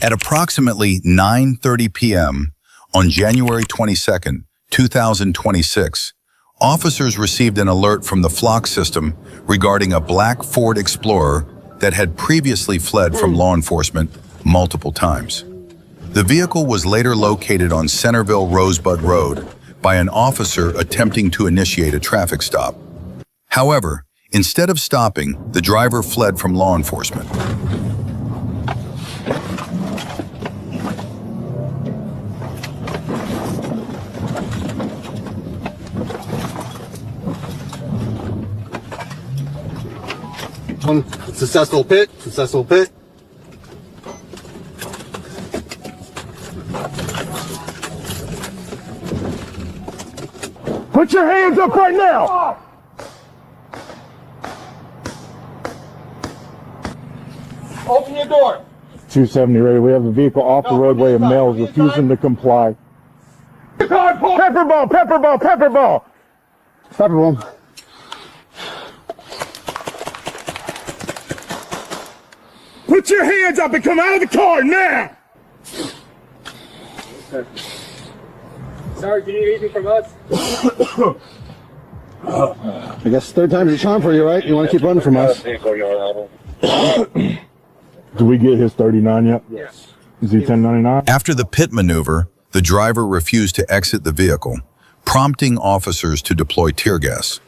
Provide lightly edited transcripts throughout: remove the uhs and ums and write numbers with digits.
At approximately 9:30 p.m. on January 22, 2026, officers received an alert from the flock system regarding a black Ford Explorer that had previously fled from law enforcement multiple times. The vehicle was later located on Centerville Rosebud Road by an officer attempting to initiate a traffic stop. However, instead of stopping, the driver fled from law enforcement. Successful pit, successful pit. Put your hands up right now! Open your door. 270 ready. We have a vehicle off the roadway of males refusing to comply. Pepper ball, pepper ball, pepper ball. Pepper ball. Put your hands up and come out of the car now! Okay. Sorry, do you need anything from us? I guess third time's a charm for you, right? You want to keep running from us? Do we get his 39 yet? Yes. Is he 1099? After the pit maneuver, the driver refused to exit the vehicle, prompting officers to deploy tear gas.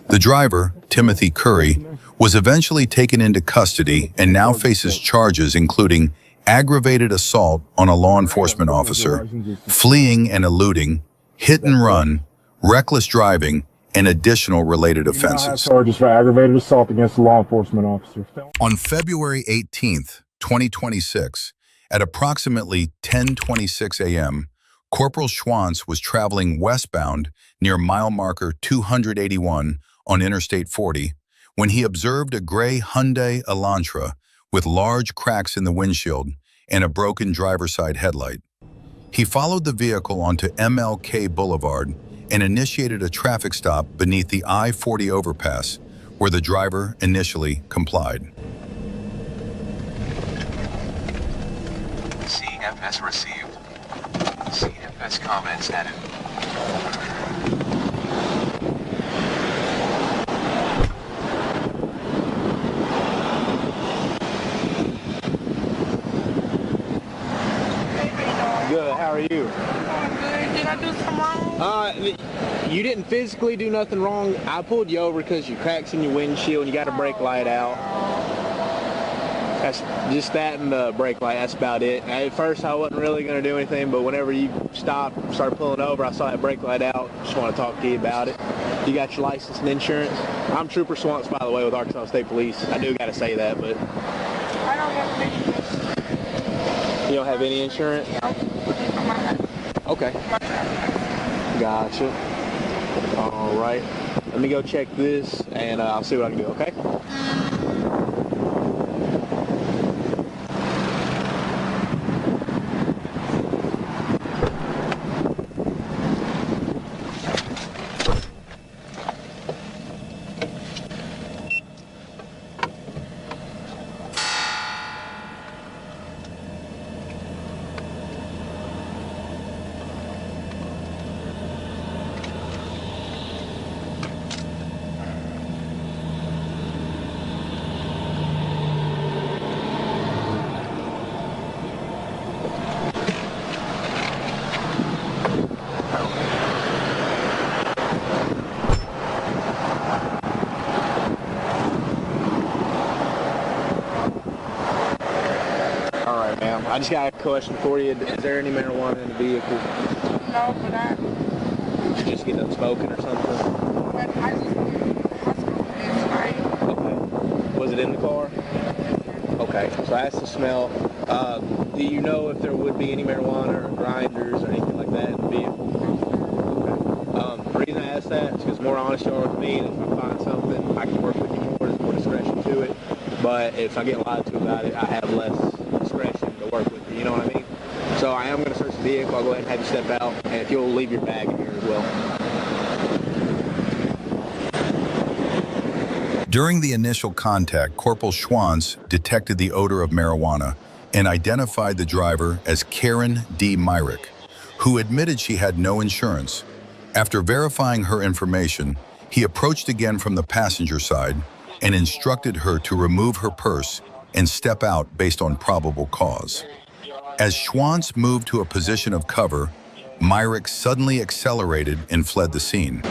The driver, Timothy Curry, was eventually taken into custody and now faces charges including aggravated assault on a law enforcement officer, fleeing and eluding, hit and run, reckless driving, and additional related offenses. Charges for aggravated assault against a law enforcement officer. On February 18th, 2026, at approximately 10:26 a.m., Corporal Schwantz was traveling westbound near mile marker 281 on Interstate 40 when he observed a gray Hyundai Elantra with large cracks in the windshield and a broken driver's side headlight. He followed the vehicle onto MLK Boulevard and initiated a traffic stop beneath the I-40 overpass, where the driver initially complied. CFS received. CFS comments added. Good, how are you? Did I do something wrong? You didn't physically do nothing wrong. I pulled you over because your cracks in your windshield and you got a brake light out. That's just that and the brake light, that's about it. At first I wasn't really going to do anything, but whenever you stopped and started pulling over, I saw that brake light out. Just want to talk to you about it. You got your license and insurance? I'm Trooper Swants, by the way, with Arkansas State Police. I do got to say that, but... I don't have any insurance. You don't have any insurance? Okay. Gotcha. All right. Let me go check this, and I'll see what I can do, okay? I just got a question for you. Is there any marijuana in the vehicle? No, but Did you just get done smoking or something? but I just went to the hospital last night. Okay. Was it in the car? Okay, so that's the smell. Do you know if there would be any marijuana or grinders or anything like that in the vehicle? Okay. The reason I ask that is because the more honest you are with me, and if I find something, I can work with you more. There's more discretion to it. But if I get lied to about it, I have less discretion to work with you. You know what I mean? So I am going to search the vehicle. I'll go ahead and have you step out, and if you'll leave your bag in here as well. During the initial contact, Corporal Schwantz detected the odor of marijuana and identified the driver as Karen D. Myrick, who admitted she had no insurance. After verifying her information, he approached again from the passenger side and instructed her to remove her purse and step out based on probable cause. As Schwantz moved to a position of cover, Myrick suddenly accelerated and fled the scene.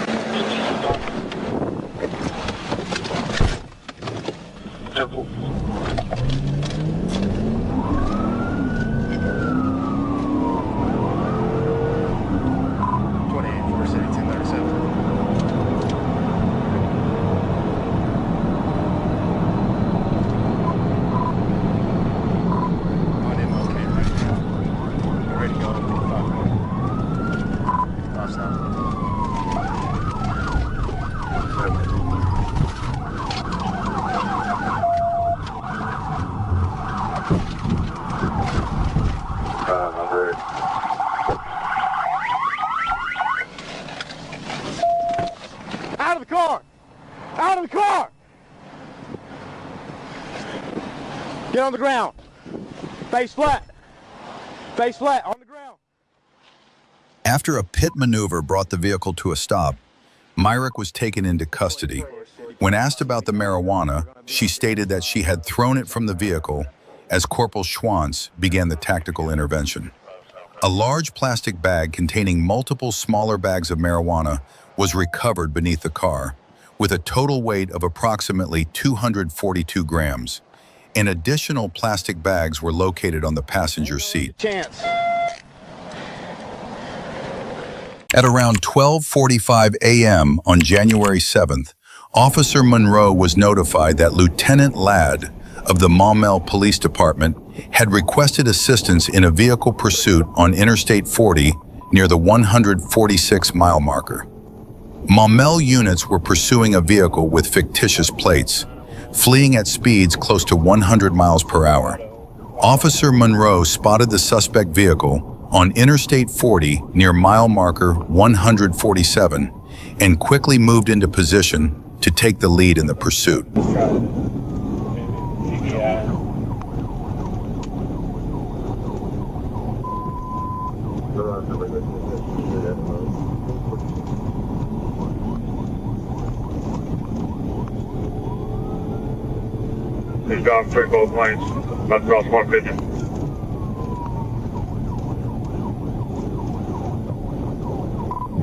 Out of the car! Out of the car! Get on the ground. Face flat. Face flat on the ground. After a pit maneuver brought the vehicle to a stop, Myrick was taken into custody. When asked about the marijuana, she stated that she had thrown it from the vehicle as Corporal Schwantz began the tactical intervention. A large plastic bag containing multiple smaller bags of marijuana was recovered beneath the car, with a total weight of approximately 242 grams. And additional plastic bags were located on the passenger seat. Chance. At around 12:45 a.m. on January 7th, Officer Monroe was notified that Lieutenant Ladd of the Maumelle Police Department had requested assistance in a vehicle pursuit on Interstate 40 near the 146-mile marker. Maumelle units were pursuing a vehicle with fictitious plates, fleeing at speeds close to 100 miles per hour. Officer Monroe spotted the suspect vehicle on Interstate 40 near mile marker 147 and quickly moved into position to take the lead in the pursuit. He's down through both lanes. About to cross 150.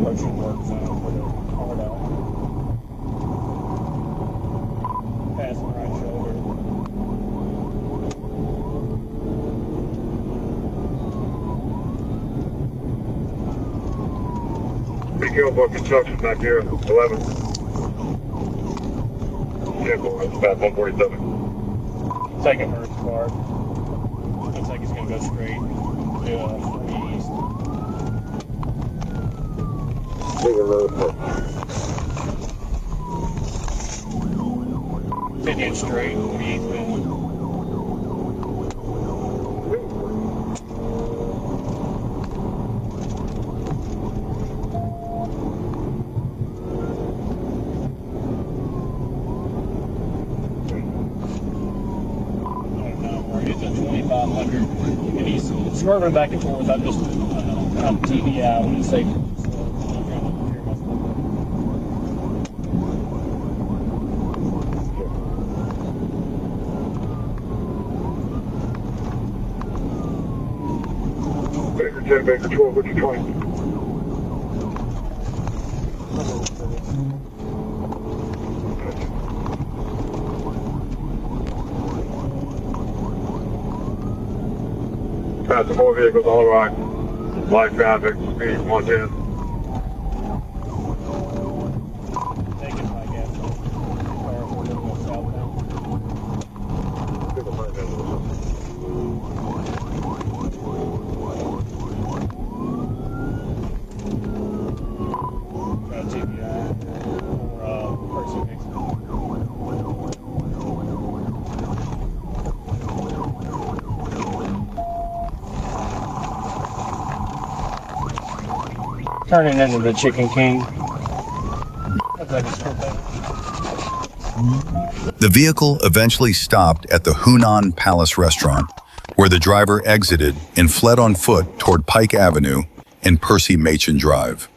Motion work zone for the car down. Passing right shoulder. Big Hill Book construction back here, 11. Vehicle, it's about 147. Taking her car. Looks like he's going to go straight to east. Bigger road. 50 straight, 48th minute. He's at 2,500, and he's swerving back and forth. I'm just on TV out and safe. Baker 10, Baker 12, what's your trying? Passing more vehicles all right. Light traffic, speed 110. Taking my gas. Car for a little more southbound. TBI or person next to me. Turning into the Chicken King. The vehicle eventually stopped at the Hunan Palace restaurant, where the driver exited and fled on foot toward Pike Avenue and Percy Machen Drive.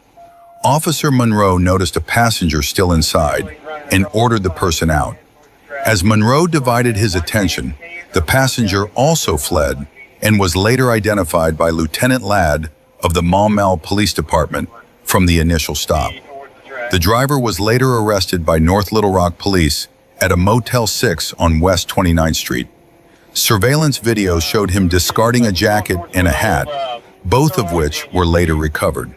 Officer Monroe noticed a passenger still inside and ordered the person out. As Monroe divided his attention, the passenger also fled and was later identified by Lieutenant Ladd of the Maumelle Police Department from the initial stop. The driver was later arrested by North Little Rock Police at a Motel 6 on West 29th Street. Surveillance video showed him discarding a jacket and a hat, both of which were later recovered.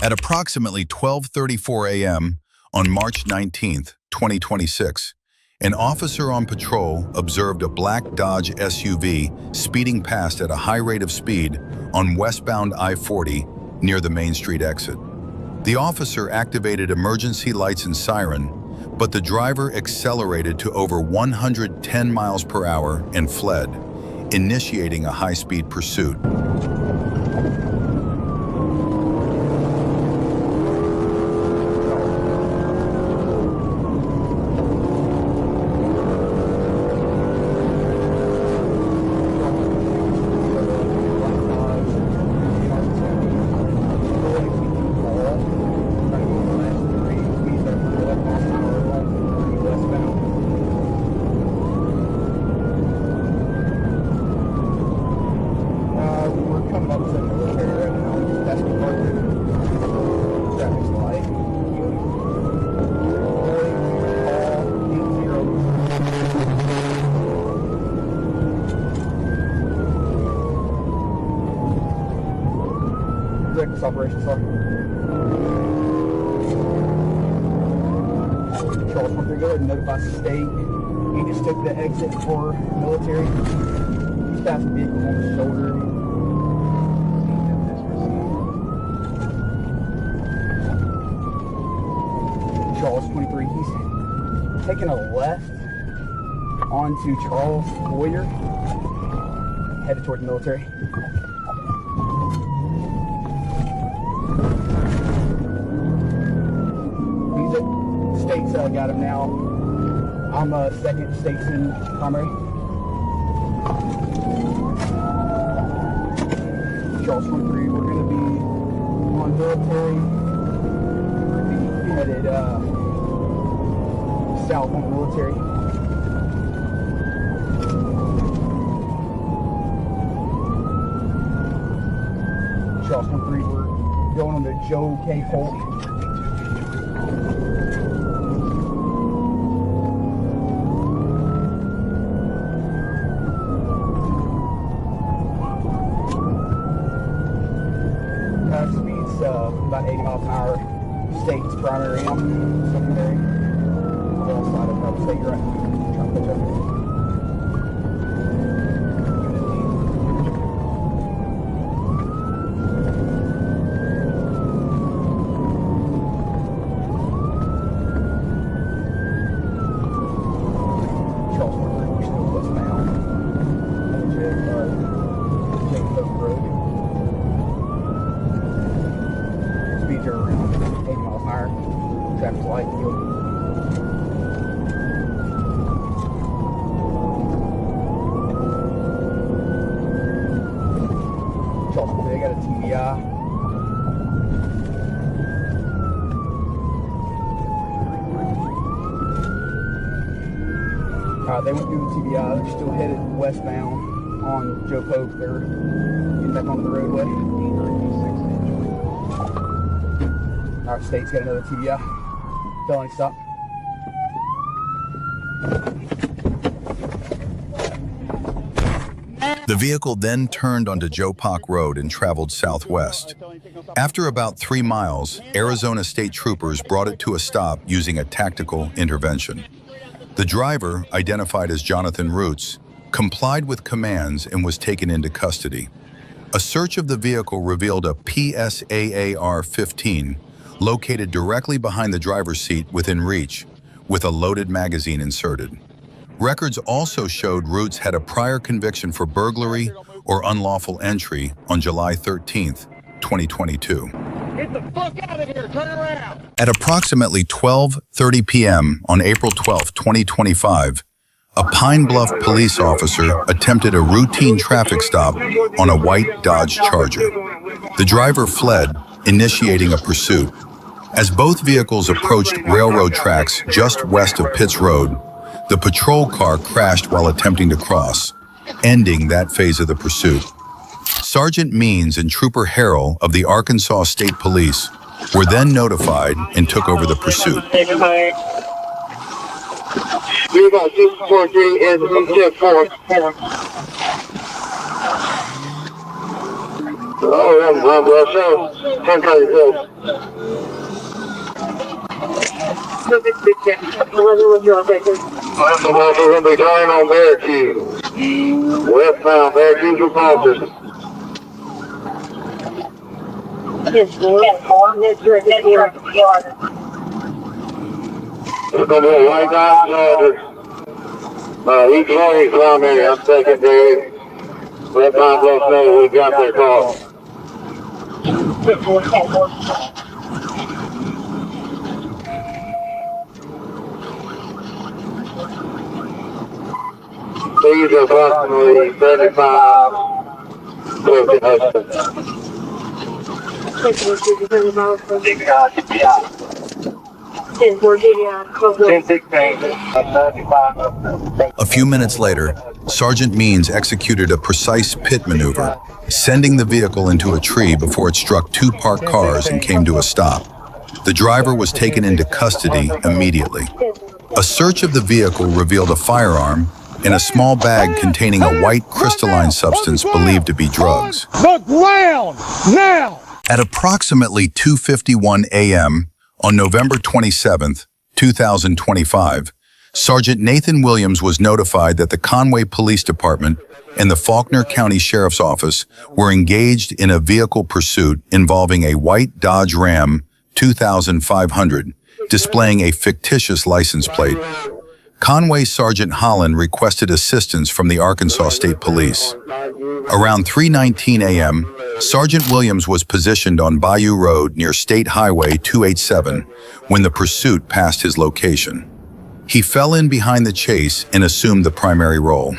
At approximately 12:34 a.m. on March 19, 2026, an officer on patrol observed a black Dodge SUV speeding past at a high rate of speed on westbound I-40 near the Main Street exit. The officer activated emergency lights and siren, but the driver accelerated to over 110 miles per hour and fled, initiating a high-speed pursuit. Operation, sir. Charles, want to go ahead and notify state. He just took the exit for military. He's passed the vehicle on his shoulder. Charles 23. He's taking a left onto Charles Boyer, headed toward the military. State's got him now. I'm second, state's in primary. Charles 23, we're going to be on military. We're going to be headed south on military. Charles 23, we're going on to Joe K. Holt. About 80 miles an hour. State's primary, secondary. Wrong side of the state, you're right. Trying to catch up. They got a TBI. They went through the TBI. They're still headed westbound on Joe Pope. They're getting back onto the roadway. Our state's got another TBI. Felony stop. The vehicle then turned onto Joe Pock Road and traveled southwest. After about 3 miles, Arizona state troopers brought it to a stop using a tactical intervention. The driver, identified as Jonathan Roots, complied with commands and was taken into custody. A search of the vehicle revealed a PSAAR-15 located directly behind the driver's seat within reach, with a loaded magazine inserted. Records also showed Roots had a prior conviction for burglary or unlawful entry on July 13, 2022. Get the fuck out of here! Turn around! At approximately 12:30 p.m. on April 12, 2025, A Pine Bluff police officer attempted a routine traffic stop on a white Dodge Charger. The driver fled, initiating a pursuit. As both vehicles approached railroad tracks just west of Pitts Road, the patrol car crashed while attempting to cross, ending that phase of the pursuit. Sergeant Means and Trooper Harrell of the Arkansas State Police were then notified and took over the pursuit. We got 643 and 4. Oh, I'm going to be turning on Bearcue. Westbound Bearcue responses. It's going to be a white Dodge Charger. Each lane primary, I'm secondary. Westbound Bluff know we got their call. These are approximately 35 close to Hudson. A few minutes later, Sergeant Means executed a precise pit maneuver, sending the vehicle into a tree before it struck two parked cars and came to a stop. The driver was taken into custody immediately. A search of the vehicle revealed a firearm and a small bag containing a white crystalline substance believed to be drugs. The ground, now! At approximately 2:51 a.m. on November 27, 2025, Sergeant Nathan Williams was notified that the Conway Police Department and the Faulkner County Sheriff's Office were engaged in a vehicle pursuit involving a white Dodge Ram 2500, displaying a fictitious license plate. Conway Sergeant Holland requested assistance from the Arkansas State Police. Around 3:19 a.m., Sergeant Williams was positioned on Bayou Road near State Highway 287 when the pursuit passed his location. He fell in behind the chase and assumed the primary role.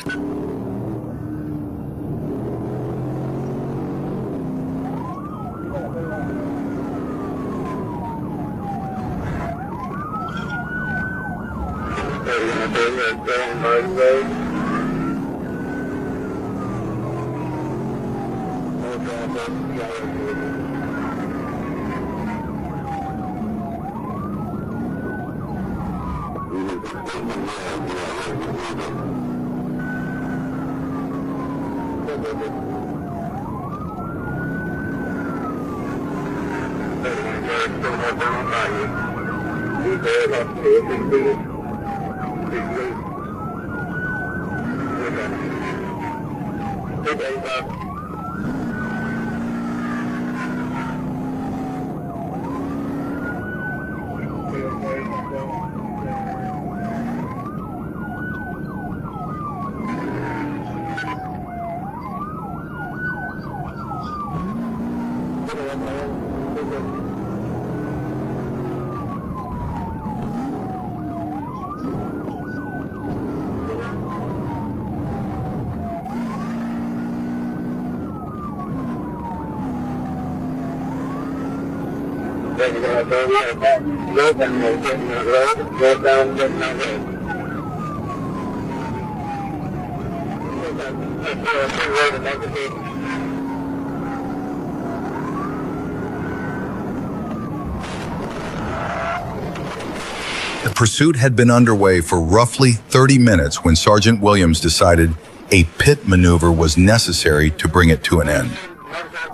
The pursuit had been underway for roughly 30 minutes when Sergeant Williams decided a pit maneuver was necessary to bring it to an end.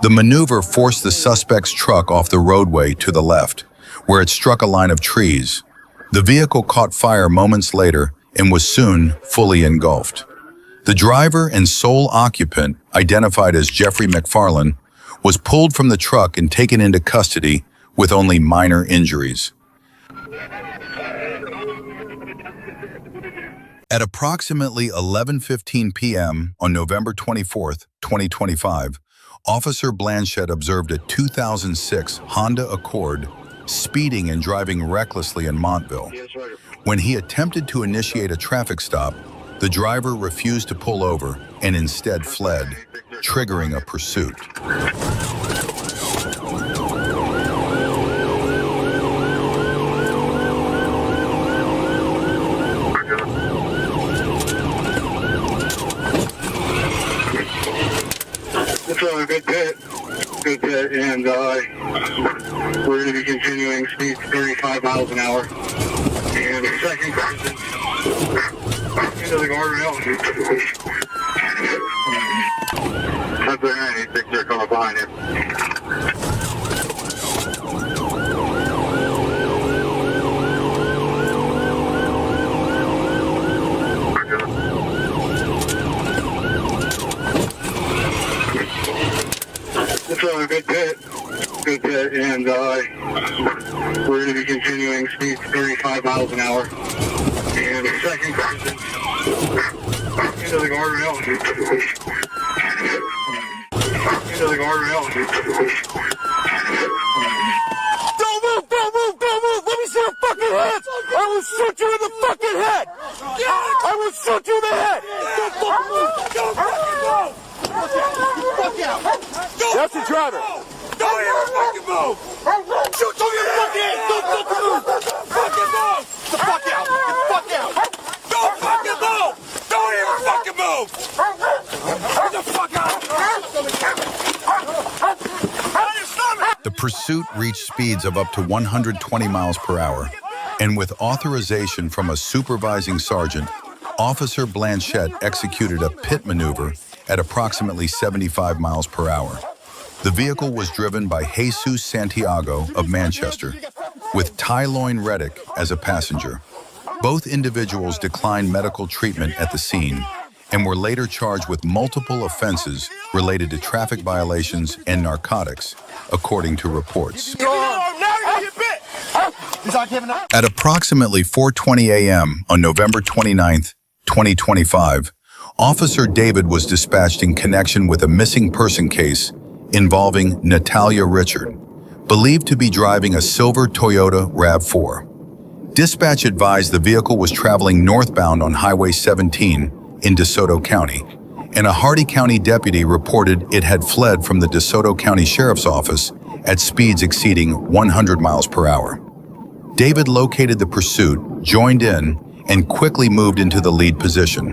The maneuver forced the suspect's truck off the roadway to the left, where it struck a line of trees. The vehicle caught fire moments later and was soon fully engulfed. The driver and sole occupant, identified as Jeffrey McFarland, was pulled from the truck and taken into custody with only minor injuries. At approximately 11:15 p.m. on November 24, 2025, Officer Blanchett observed a 2006 Honda Accord speeding and driving recklessly in Montville. When he attempted to initiate a traffic stop, The driver refused to pull over and instead fled, triggering a pursuit. So good pit, and we're going to be continuing speed 35 miles an hour. And the second person into the guardrail. That's all right, I think they're coming behind him. So good pit, and we're going to be continuing speed 35 miles an hour. And the second person into the guardrail. Into the guardrail. Don't move! Don't move! Don't move! Let me see your fucking hands! I will shoot you in the fucking head! I will shoot you in the head! Don't fucking move! Don't fucking move! Fuck out! That's the driver! Don't even fucking move! Shoot you in the fucking head! Don't fucking move! Fucking move! The fuck out! Get the fuck out! Don't fucking move! Don't even fucking move! Get the fuck out! The pursuit reached speeds of up to 120 miles per hour, and with authorization from a supervising sergeant, Officer Blanchette executed a pit maneuver at approximately 75 miles per hour. The vehicle was driven by Jesus Santiago of Manchester, with Tyloin Reddick as a passenger. Both individuals declined medical treatment at the scene and were later charged with multiple offenses related to traffic violations and narcotics, according to reports. At approximately 4:20 a.m. on November 29, 2025, Officer David was dispatched in connection with a missing person case involving Natalia Richard, believed to be driving a silver Toyota RAV4. Dispatch advised the vehicle was traveling northbound on Highway 17 in DeSoto County, and a Hardy County deputy reported it had fled from the DeSoto County Sheriff's Office at speeds exceeding 100 miles per hour. David located the pursuit, joined in, and quickly moved into the lead position.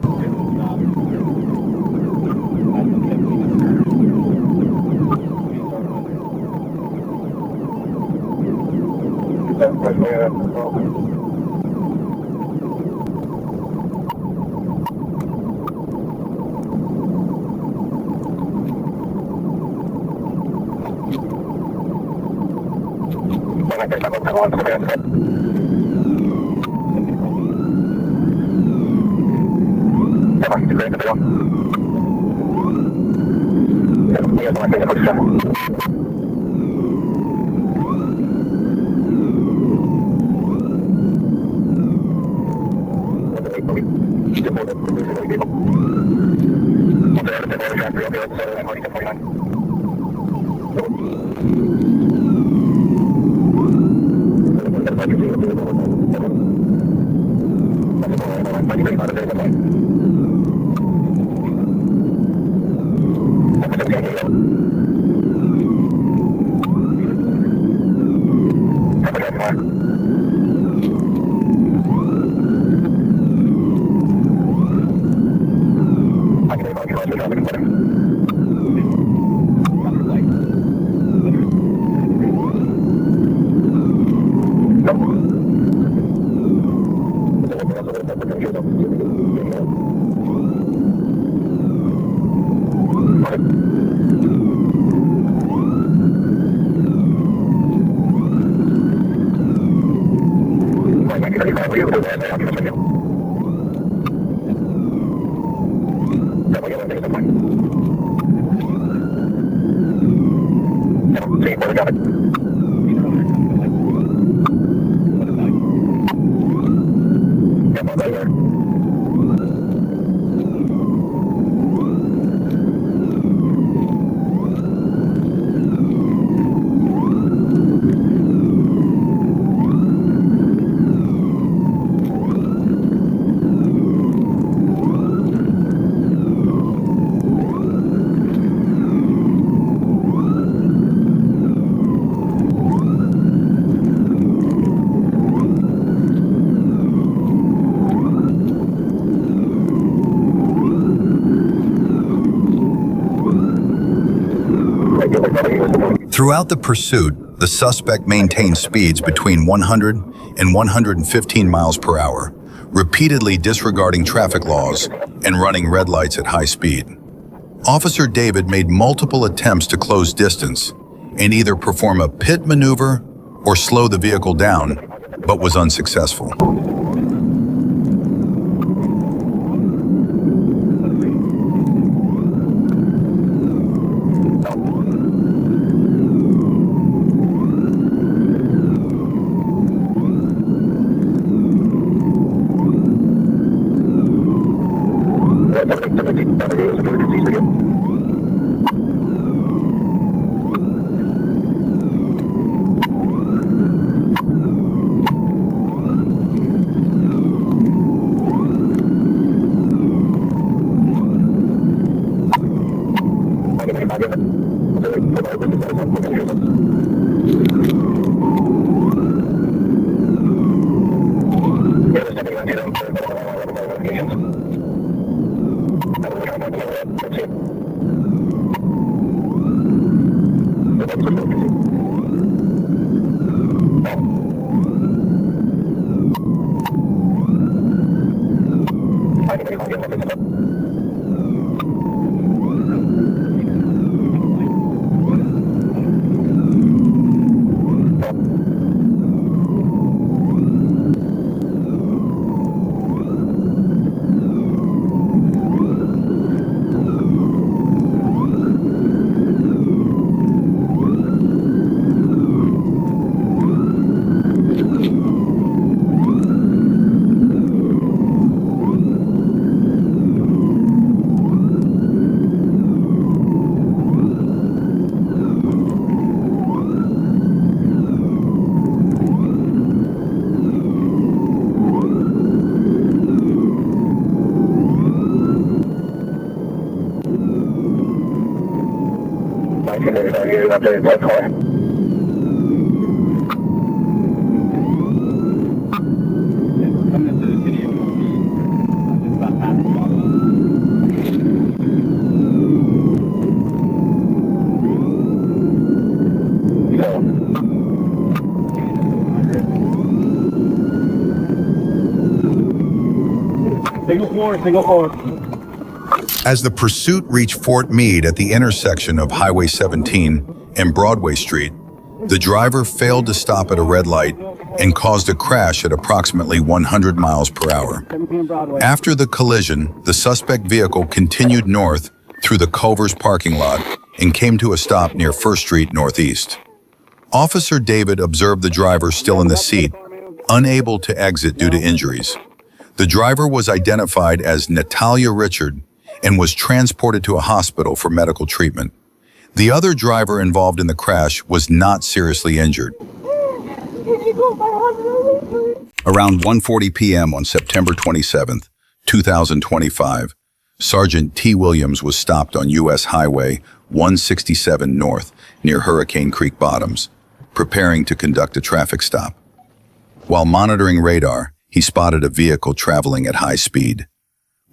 Throughout the pursuit, the suspect maintained speeds between 100 and 115 miles per hour, repeatedly disregarding traffic laws and running red lights at high speed. Officer David made multiple attempts to close distance and either perform a pit maneuver or slow the vehicle down, but was unsuccessful. Single forward. As the pursuit reached Fort Meade at the intersection of Highway 17 and Broadway Street, the driver failed to stop at a red light and caused a crash at approximately 100 miles per hour. After the collision, the suspect vehicle continued north through the Culver's parking lot and came to a stop near First Street Northeast. Officer David observed the driver still in the seat, unable to exit due to injuries. The driver was identified as Natalia Richard and was transported to a hospital for medical treatment. The other driver involved in the crash was not seriously injured. Around 1:40 p.m. on September 27, 2025, Sergeant T. Williams was stopped on U.S. Highway 167 North near Hurricane Creek Bottoms, preparing to conduct a traffic stop. While monitoring radar, he spotted a vehicle traveling at high speed.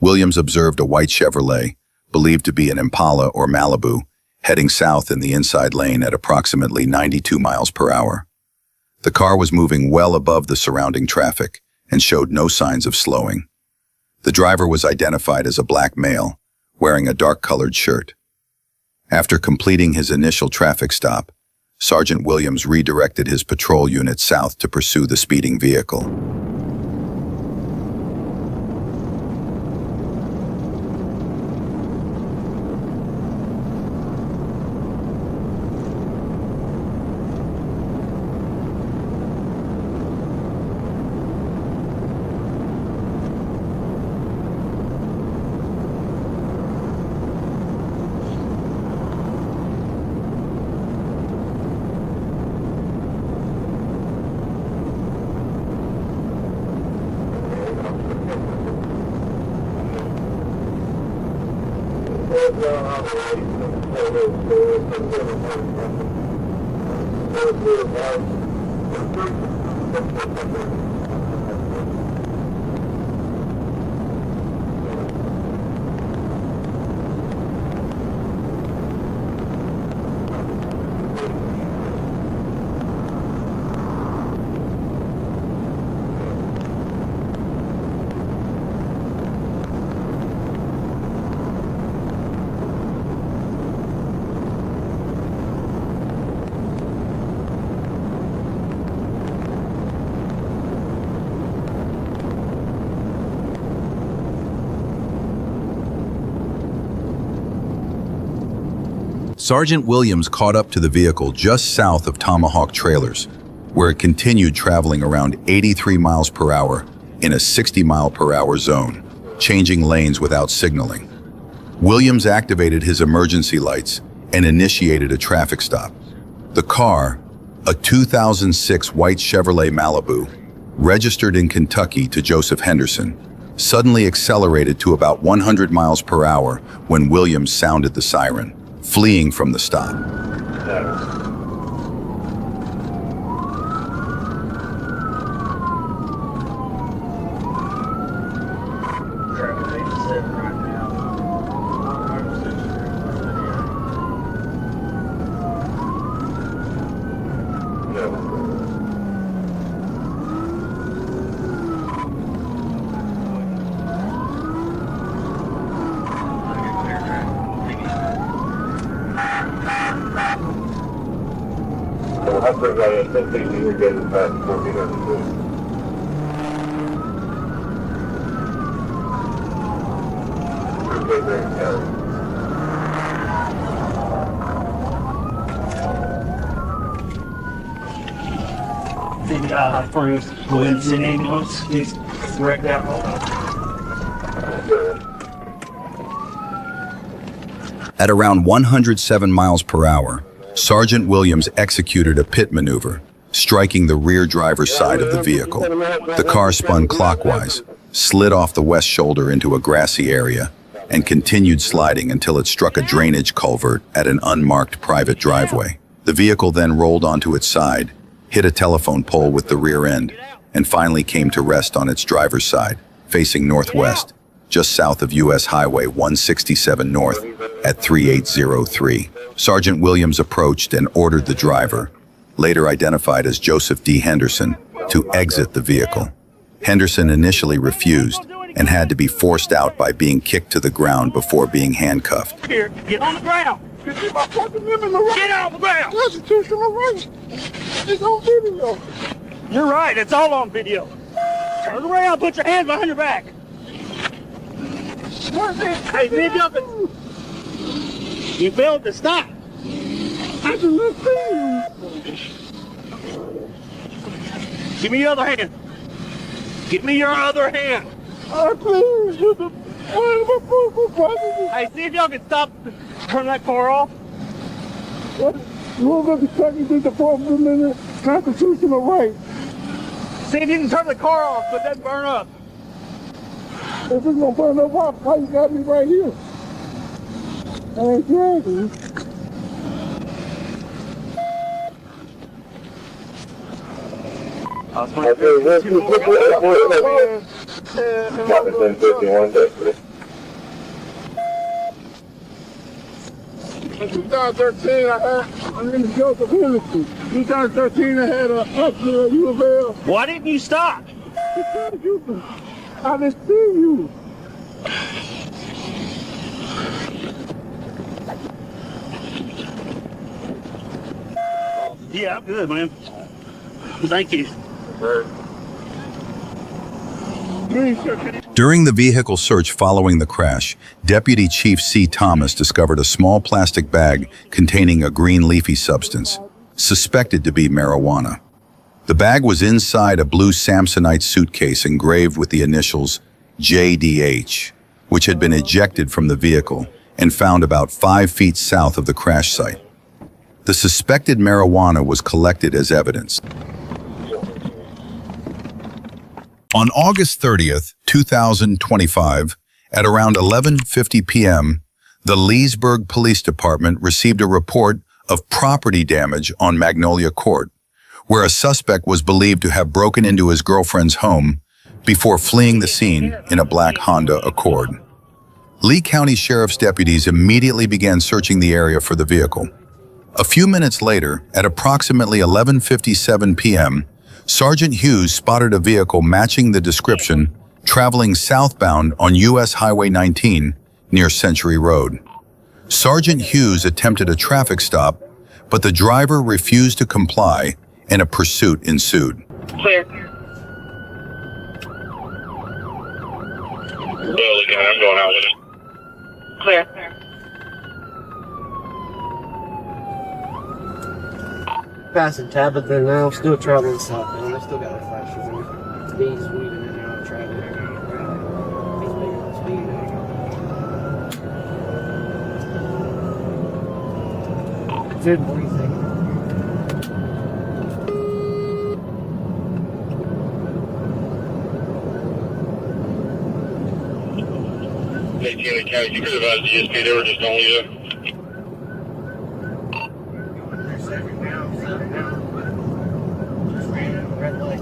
Williams observed a white Chevrolet, believed to be an Impala or Malibu, heading south in the inside lane at approximately 92 miles per hour. The car was moving well above the surrounding traffic and showed no signs of slowing. The driver was identified as a black male, wearing a dark-colored shirt. After completing his initial traffic stop, Sergeant Williams redirected his patrol unit south to pursue the speeding vehicle. Sergeant Williams caught up to the vehicle just south of Tomahawk Trailers, where it continued traveling around 83 miles per hour in a 60-mile-per-hour zone, changing lanes without signaling. Williams activated his emergency lights and initiated a traffic stop. The car, a 2006 white Chevrolet Malibu, registered in Kentucky to Joseph Henderson, suddenly accelerated to about 100 miles per hour when Williams sounded the siren, fleeing from the stop. First, go ahead and send ambulance. He's wrecked out. At around 107 miles per hour, Sergeant Williams executed a pit maneuver, striking the rear driver's side of the vehicle. The car spun clockwise, slid off the west shoulder into a grassy area, and continued sliding until it struck a drainage culvert at an unmarked private driveway. The vehicle then rolled onto its side, hit a telephone pole with the rear end, and finally came to rest on its driver's side, facing northwest, just south of U.S. Highway 167 North at 3803. Sergeant Williams approached and ordered the driver, later identified as Joseph D. Henderson, to exit the vehicle. Henderson initially refused and had to be forced out by being kicked to the ground before being handcuffed. Here, get on the ground. Get my fucking women the right. Get on the ground. Constitutional right. It's on video. You're right. It's all on video. Turn around. Put your hands behind your back. Hey, leave you up. You failed to stop. I can look you. Give me your other hand. Give me your other hand. Please. Hey, see if y'all can stop. Turn that car off. What? You want to check me the 4 minute constitutional right. See if you can turn the car off, but that burn up. If it's gonna burn up, why you got me right here? I ain't ready. In 2013, I'm in the Joseph Henderson. 2013, I had an upgrade. You avail. Why didn't you stop? Because I didn't see you. Yeah, I'm good, man. Thank you. During the vehicle search following the crash, Deputy Chief C. Thomas discovered a small plastic bag containing a green leafy substance, suspected to be marijuana. The bag was inside a blue Samsonite suitcase engraved with the initials JDH, which had been ejected from the vehicle and found about 5 feet south of the crash site. The suspected marijuana was collected as evidence. On August 30th, 2025, at around 11:50 p.m., the Leesburg Police Department received a report of property damage on Magnolia Court, where a suspect was believed to have broken into his girlfriend's home before fleeing the scene in a black Honda Accord. Lee County Sheriff's deputies immediately began searching the area for the vehicle. A few minutes later, at approximately 11:57 p.m., Sergeant Hughes spotted a vehicle matching the description traveling southbound on U.S. Highway 19 near Century Road. Sergeant Hughes attempted a traffic stop, but the driver refused to comply and a pursuit ensued. Clear. Well, again, I'm going out with it. Clear. passing Tabitha now, still traveling south, man. They still got their flashes in. He's weaving in and out of traffic. He's making up speed now. Dude, what do you think? Hey, Taylor County, you could have advised the DSP, they were just only you. Red light.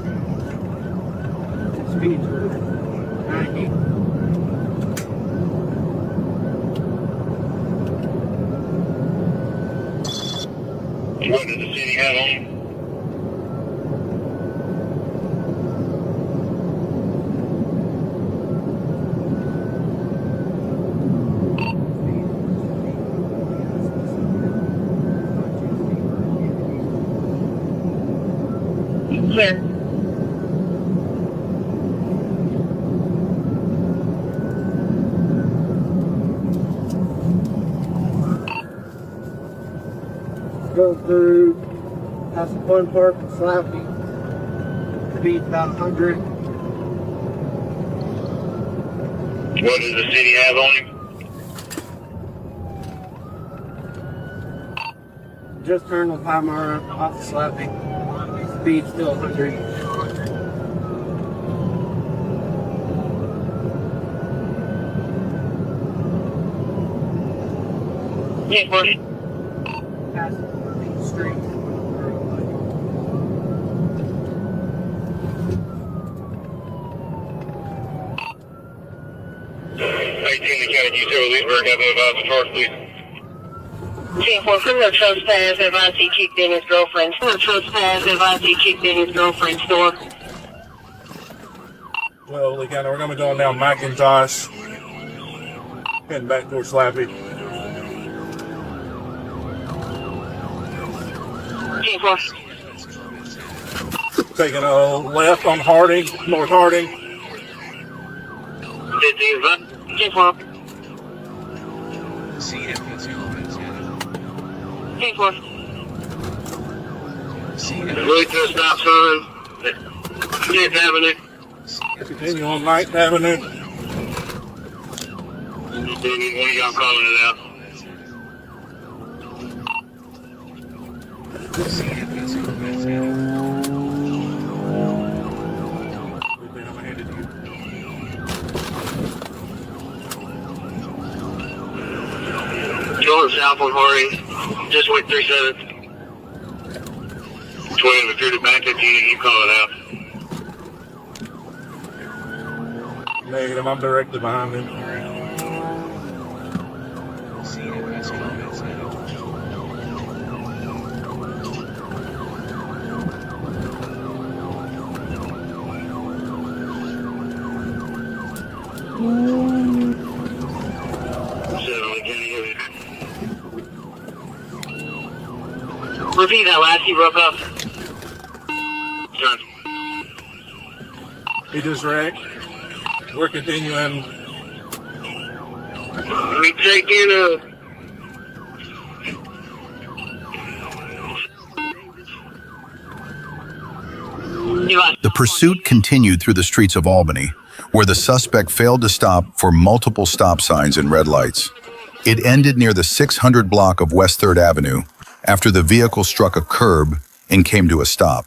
Speed 90. What did the city have on you? Clear. Go through, have some fun park and Slappy. Speed about 100. What does the city have on you? Just turned on Palmer off the Slappy. Speed still 100. Yeah, boy. Passing the street. Hey, Taylor County, you tell Leesburg have advised the charge, please. 10-4, criminal trespass, advised he kicked in his girlfriend's. Criminal trespass, advised he kicked in his girlfriend's door. Well, Lee County, we're going to be going down McIntosh, heading back towards Slappy. 10-4. Taking a left on Harding, North Harding. 15, 10-4. 10-4. Really to a stop sign. 10th Avenue. Continue on 9th Avenue. One of y'all calling it out. Going south on Harding. Just went 37. 20 recruited back at you call it out. Negative, I'm directly behind him. Repeat that last you broke up. He just wrecked. We're continuing. We taking The pursuit continued through the streets of Albany, where the suspect failed to stop for multiple stop signs and red lights. It ended near the 600 block of West 3rd Avenue after the vehicle struck a curb and came to a stop.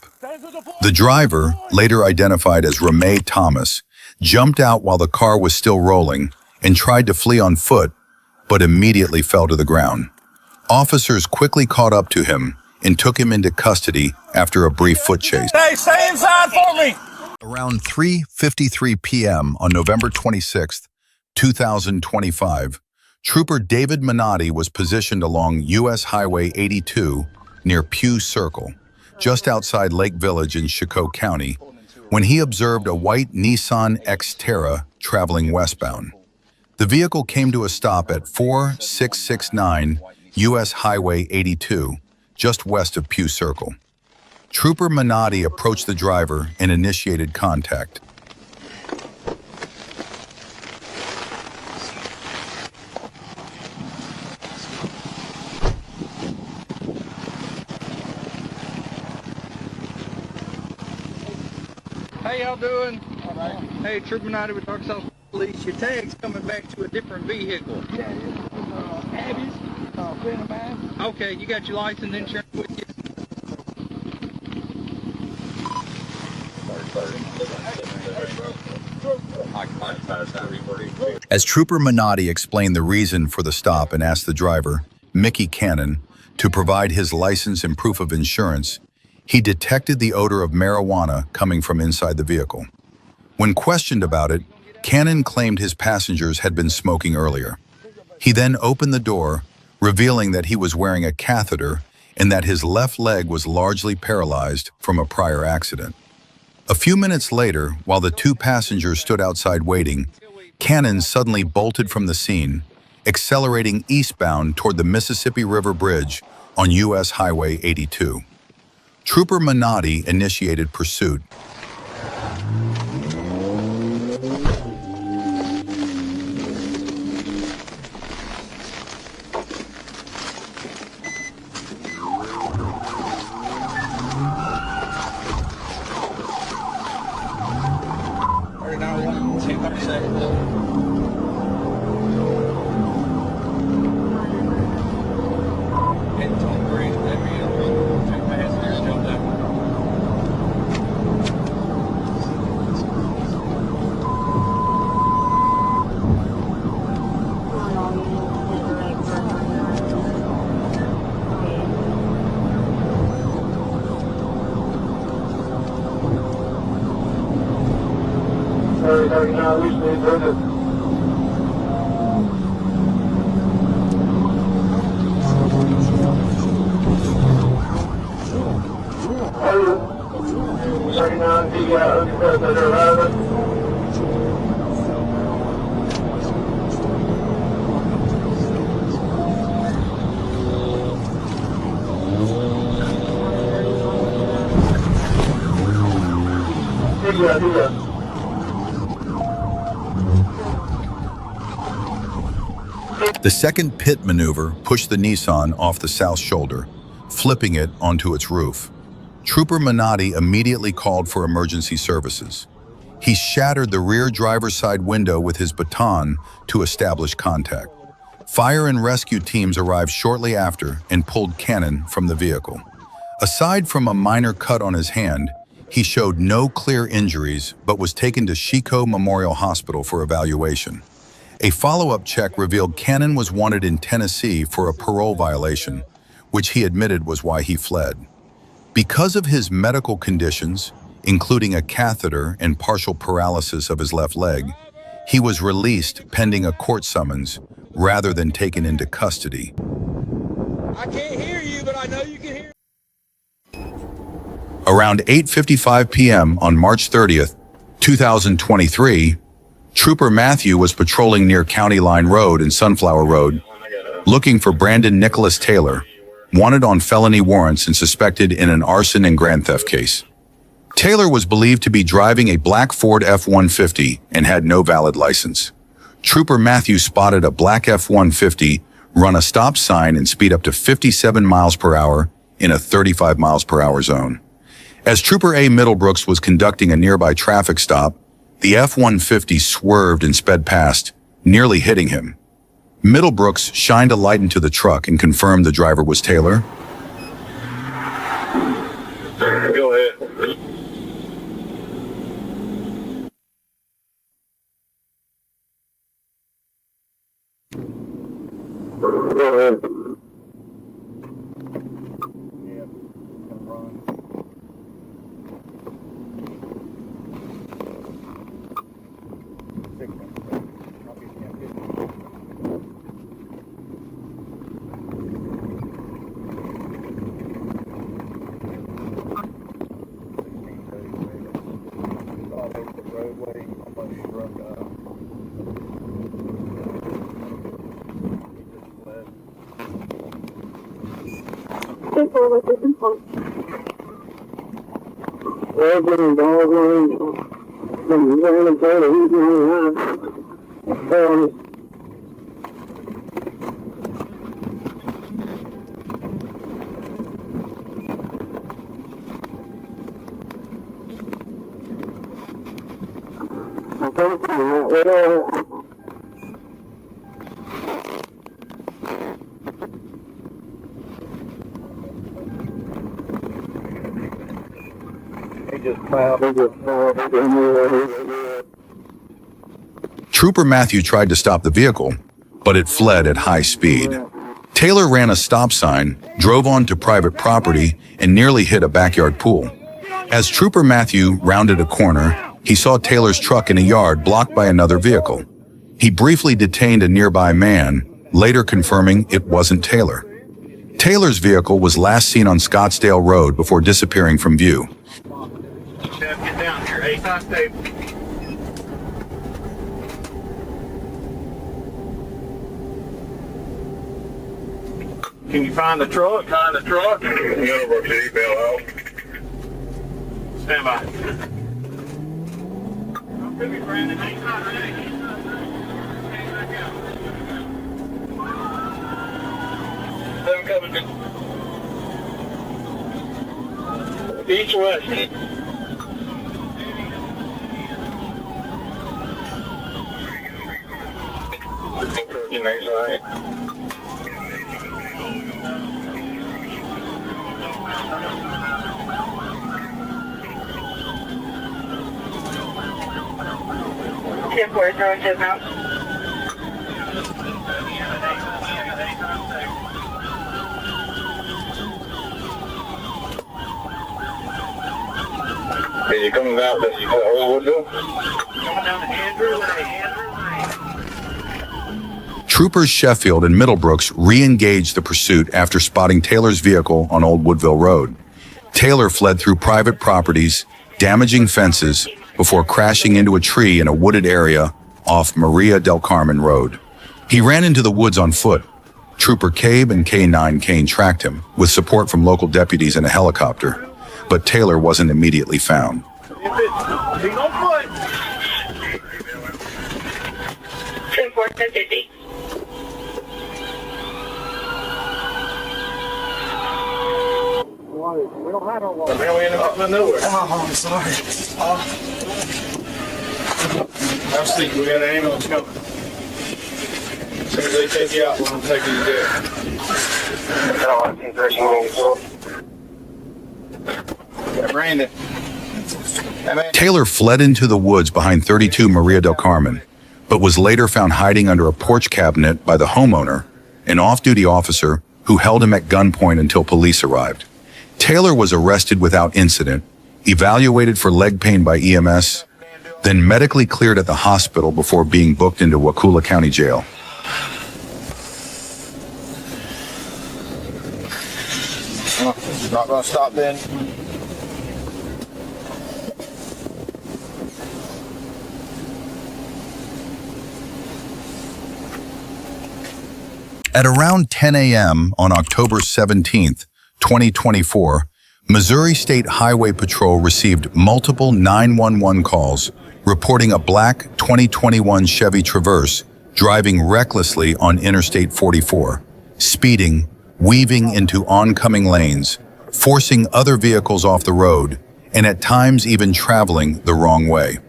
The driver, later identified as Ramey Thomas, jumped out while the car was still rolling and tried to flee on foot, but immediately fell to the ground. Officers quickly caught up to him and took him into custody after a brief foot chase. Hey, stay inside for me! Around 3:53 p.m. on November 26, 2025, Trooper David Minotti was positioned along U.S. Highway 82 near Pew Circle, just outside Lake Village in Chicot County, when he observed a white Nissan Xterra traveling westbound. The vehicle came to a stop at 4669 U.S. Highway 82, just west of Pew Circle. Trooper Minotti approached the driver and initiated contact. How y'all doing? All right. Hey, Trooper United with Arkansas Police. Your tag's coming back to a different vehicle. Yeah, it's Abby's, friend of mine. Okay, you got your license and insurance with you? As Trooper Minotti explained the reason for the stop and asked the driver, Mickey Cannon, to provide his license and proof of insurance, he detected the odor of marijuana coming from inside the vehicle. When questioned about it, Cannon claimed his passengers had been smoking earlier. He then opened the door, revealing that he was wearing a catheter and that his left leg was largely paralyzed from a prior accident. A few minutes later, while the two passengers stood outside waiting, Cannon suddenly bolted from the scene, accelerating eastbound toward the Mississippi River Bridge on U.S. Highway 82. Trooper Minotti initiated pursuit. The second pit maneuver pushed the Nissan off the south shoulder, flipping it onto its roof. Trooper Minotti immediately called for emergency services. He shattered the rear driver's side window with his baton to establish contact. Fire and rescue teams arrived shortly after and pulled Cannon from the vehicle. Aside from a minor cut on his hand, he showed no clear injuries but was taken to Chico Memorial Hospital for evaluation. A follow-up check revealed Cannon was wanted in Tennessee for a parole violation, which he admitted was why he fled. Because of his medical conditions, including a catheter and partial paralysis of his left leg, he was released pending a court summons rather than taken into custody. I can't hear you, but I know you can hear. Around 8:55 p.m. on March 30th, 2023, Trooper Matthew was patrolling near County Line Road and Sunflower Road, looking for Brandon Nicholas Taylor, wanted on felony warrants and suspected in an arson and grand theft case. Taylor was believed to be driving a black Ford F-150 and had no valid license. Trooper Matthew spotted a black F-150 run a stop sign and speed up to 57 miles per hour in a 35 miles per hour zone. As Trooper A. Middlebrooks was conducting a nearby traffic stop, the F-150 swerved and sped past, nearly hitting him. Middlebrooks shined a light into the truck and confirmed the driver was Taylor. Go ahead. Go ahead. Trooper Matthew tried to stop the vehicle, but it fled at high speed. Taylor ran a stop sign, drove onto private property, and nearly hit a backyard pool. As Trooper Matthew rounded a corner, he saw Taylor's truck in a yard blocked by another vehicle. He briefly detained a nearby man, later confirming it wasn't Taylor. Taylor's vehicle was last seen on Scottsdale Road before disappearing from view. Get down here. Hey, tape. Can you find the truck? Find the truck? University, bail out. Stand by. Could be Brandon. He's not ready. East west. You know, he's all right. Is he coming out the Old Woodville? Coming down to Andrew Lane. Troopers Sheffield and Middlebrooks re-engaged the pursuit after spotting Taylor's vehicle on Old Woodville Road. Taylor fled through private properties, damaging fences, before crashing into a tree in a wooded area off Maria del Carmen Road. He ran into the woods on foot. Trooper Cabe and K9 Kane tracked him, with support from local deputies and a helicopter. But Taylor wasn't immediately found. He's on foot. 10-4-10-50. We don't have no water. Man, we ended up in nowhere. Oh, I'm sorry. I'll see. We got an ambulance coming. As soon as they take you out, we'll take you to jail. Brandon. Taylor fled into the woods behind 32 Maria del Carmen, but was later found hiding under a porch cabinet by the homeowner, an off-duty officer who held him at gunpoint until police arrived. Taylor was arrested without incident, evaluated for leg pain by EMS, then medically cleared at the hospital before being booked into Wakulla County Jail. Not gonna stop then. At around 10 a.m. on October 17th, 2024, Missouri State Highway Patrol received multiple 911 calls reporting a black 2021 Chevy Traverse driving recklessly on Interstate 44, speeding, weaving into oncoming lanes, forcing other vehicles off the road, and at times even traveling the wrong way.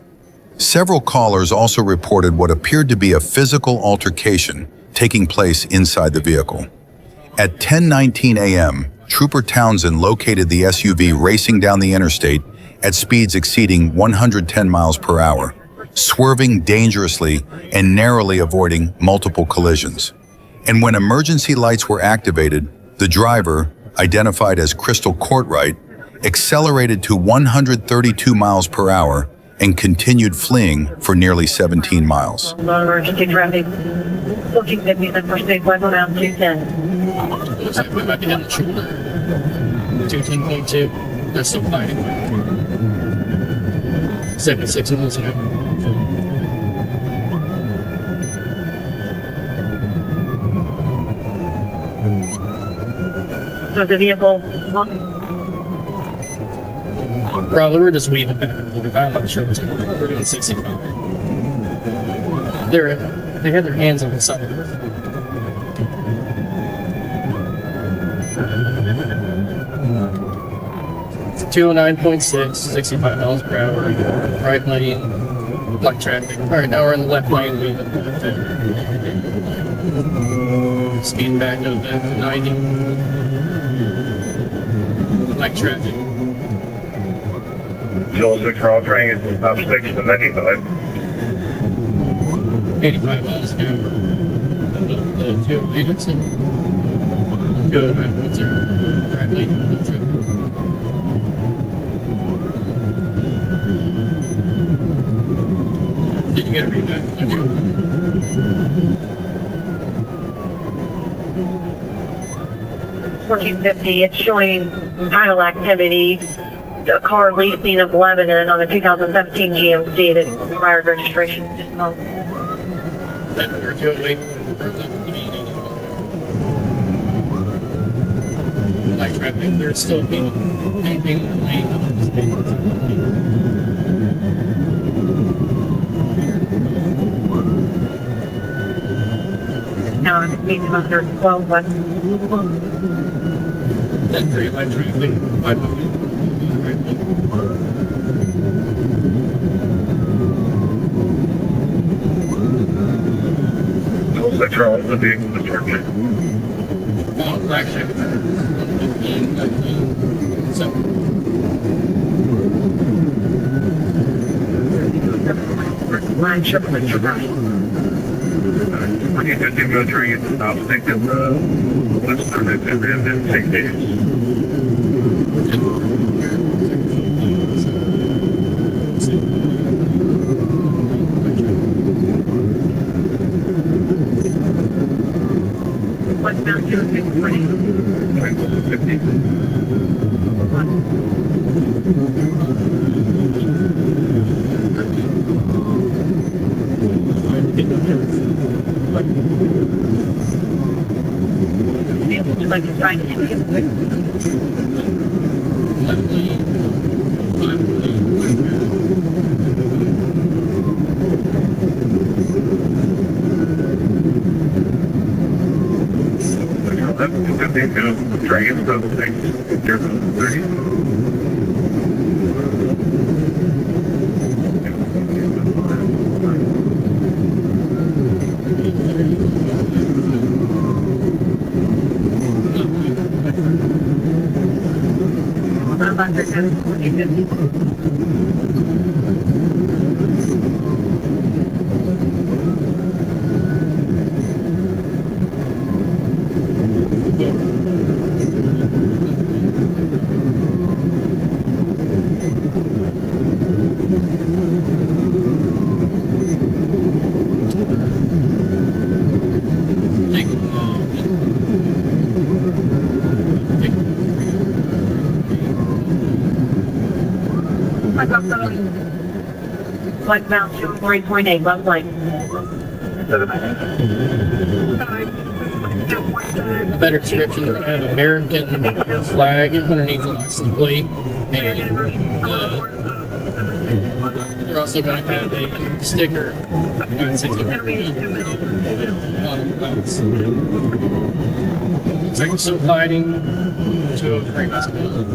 Several callers also reported what appeared to be a physical altercation taking place inside the vehicle. At 10:19 a.m., Trooper Townsend located the SUV racing down the interstate at speeds exceeding 110 miles per hour, swerving dangerously and narrowly avoiding multiple collisions. And when emergency lights were activated, the driver, identified as Crystal Courtwright, accelerated to 132 miles per hour and continued fleeing for nearly 17 miles. Non-emergency traffic. Looking at me, the first state west around 210. We might be down the trooper. 210.2. That's still fine. 76 miles an hour. So the vehicle. Probably we're just weaving back and forth. I'm not sure what's going on. We're doing 65. They had their hands on the side of it. .6, 65 miles per hour, right lane, Light traffic. Alright, now we're in the left lane. Speed back up to 90. Light traffic. Still 6 for all train, it's about 6 to 95. 85 miles an hour. The 2 units and go around what's there. Drive lane. Did you get a read? 1450, it's showing idle activity. The car leasing of Lebanon on a 2017 GMC that required registration. Light traffic, there's still anything in the lane. Now I'm speeding under 12 west. That's very light traffic. Still 6 for all the vehicle destruction. Black check. So. Line triple and triple. When you get to go through, you stop, think of what's the and 6 days. What's down to 640? 50. Like it's trying to Dragons, those things. There's 30. Like Mount 3.8, left lane. Better description, they're going to have American flag underneath the license plate. And they're also going to have a sticker. It's like some lighting to a previous building.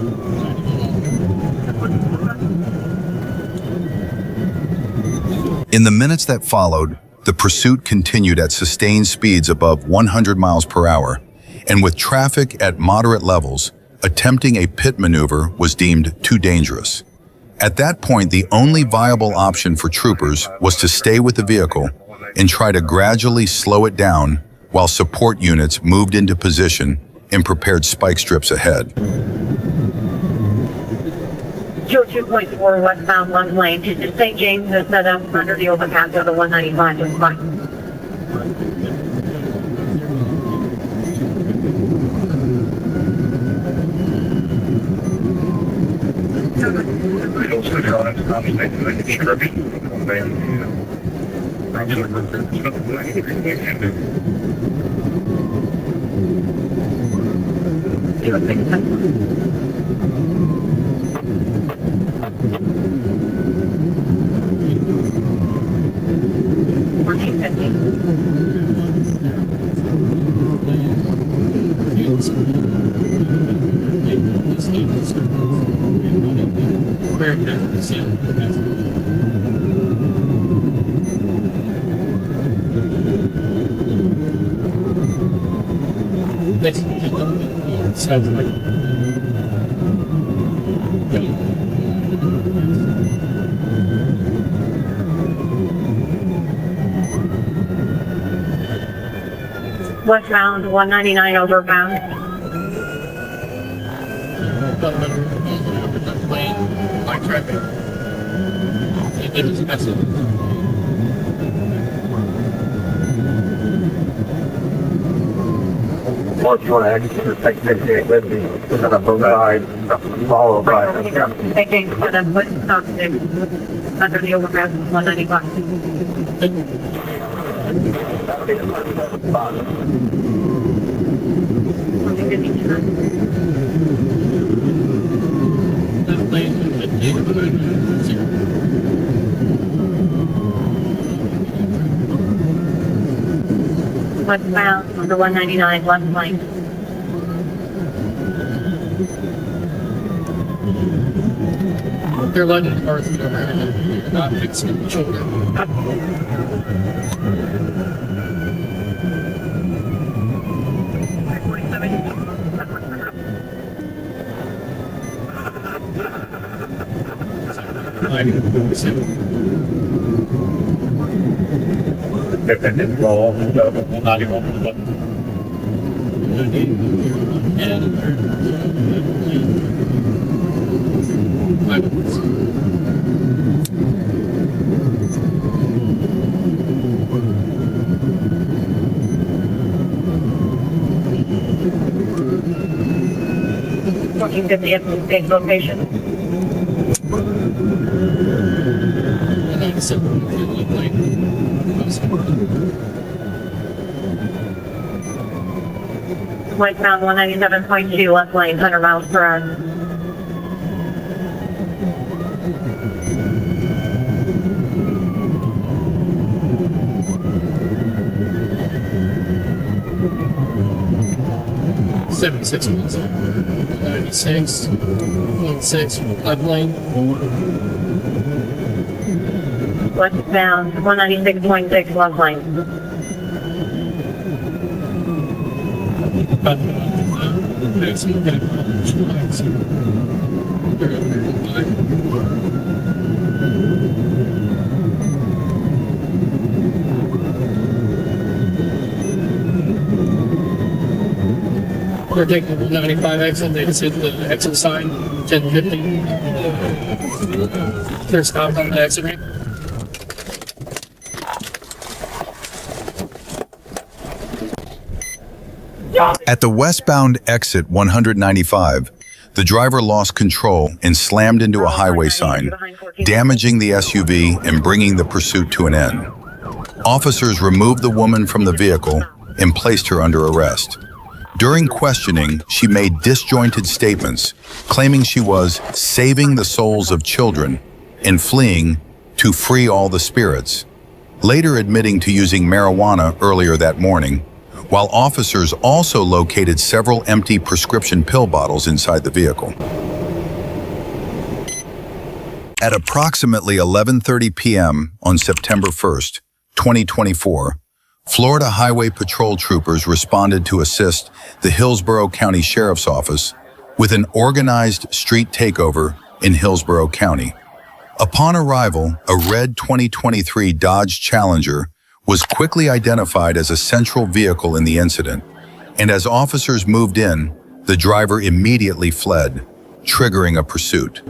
In the minutes that followed, the pursuit continued at sustained speeds above 100 miles per hour, and with traffic at moderate levels, attempting a pit maneuver was deemed too dangerous. At that point, the only viable option for troopers was to stay with the vehicle and try to gradually slow it down while support units moved into position and prepared spike strips ahead. 202.4 westbound left lane to St. James is set up under the overpass of the 195 is fine. Sounds like. Westbound 199 overbound. Like traffic. It is massive. Well, if you want to exit, take 58 Liberty, and then both sides, followed by. Taking for the foot stop under the overpass 195. Westbound on the 199 left lane. They're letting cars go around and not fixing children. If they didn't roll, Not even open the button. Looking to the big location. Westbound 197.2 left lane, 100 miles per hour. $76 miles. 96.6 left lane. Westbound 196.6 left lane. They're taking the 95 exit, they just hit the exit sign, 1050. They're stopped on the exit ramp. At the westbound exit 195, the driver lost control and slammed into a highway sign, damaging the SUV and bringing the pursuit to an end. Officers removed the woman from the vehicle and placed her under arrest. During questioning, she made disjointed statements, claiming she was saving the souls of children and fleeing to free all the spirits, later admitting to using marijuana earlier that morning, while officers also located several empty prescription pill bottles inside the vehicle. At approximately 11:30 p.m. on September 1st, 2024, Florida Highway Patrol troopers responded to assist the Hillsborough County Sheriff's Office with an organized street takeover in Hillsborough County. Upon arrival, a red 2023 Dodge Challenger was quickly identified as a central vehicle in the incident, and as officers moved in, the driver immediately fled, triggering a pursuit.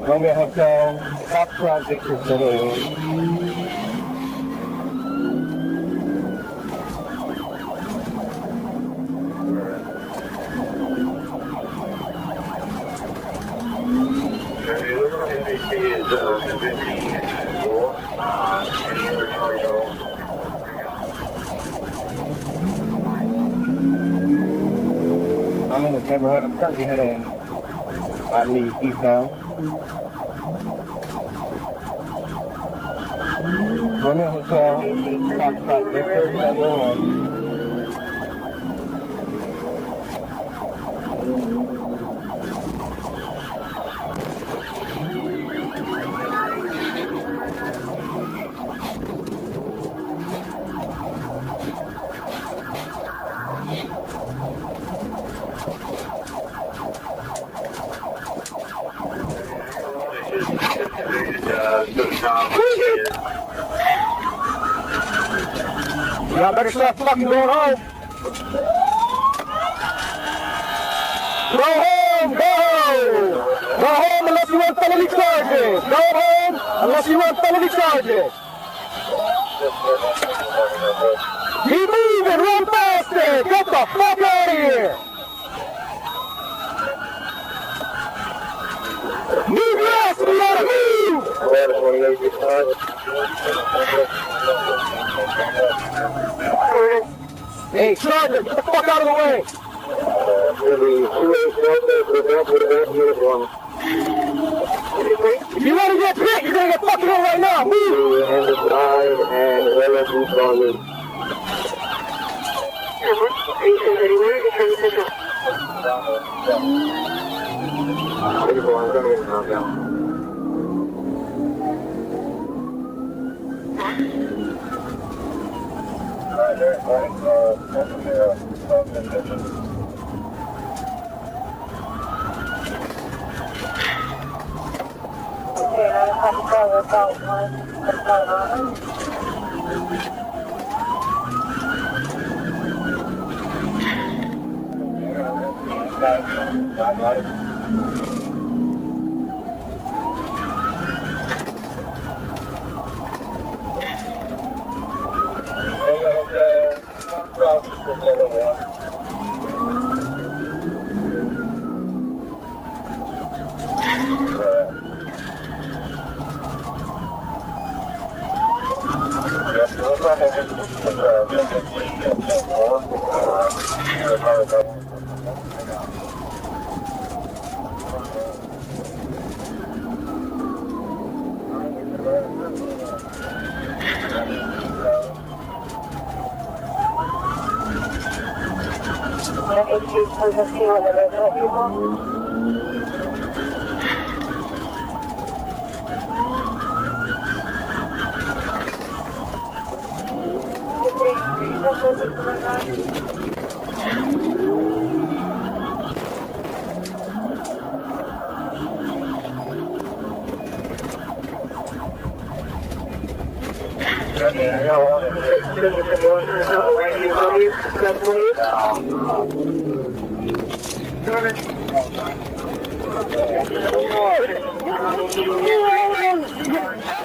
Columbia Hotel, top project facility. I'm in the neighborhood. I'm currently heading, I believe, eastbound. We're in a hotel. Talk about this area. Y'all better start fucking going home. Go home, go home. Go home unless you want felony charges. Go home unless you want felony charges. Keep moving, run faster. Get the fuck out of here. Move your ass, we gotta move. Hey, Sergeant, get the fuck out of the way! If you want to get picked, you're gonna get fucking hit right now! Move!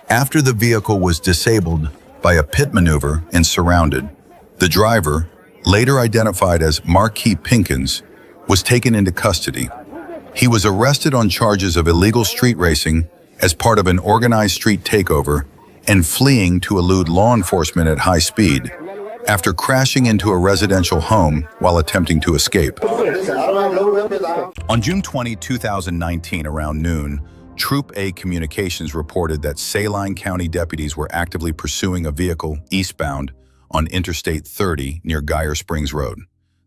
After the vehicle was disabled by a pit maneuver and surrounded, the driver, later identified as Marquis Pinkins, was taken into custody. He was arrested on charges of illegal street racing as part of an organized street takeover and fleeing to elude law enforcement at high speed after crashing into a residential home while attempting to escape. On June 20, 2019, around noon, Troop A Communications reported that Saline County deputies were actively pursuing a vehicle eastbound on Interstate 30 near Geyer Springs Road.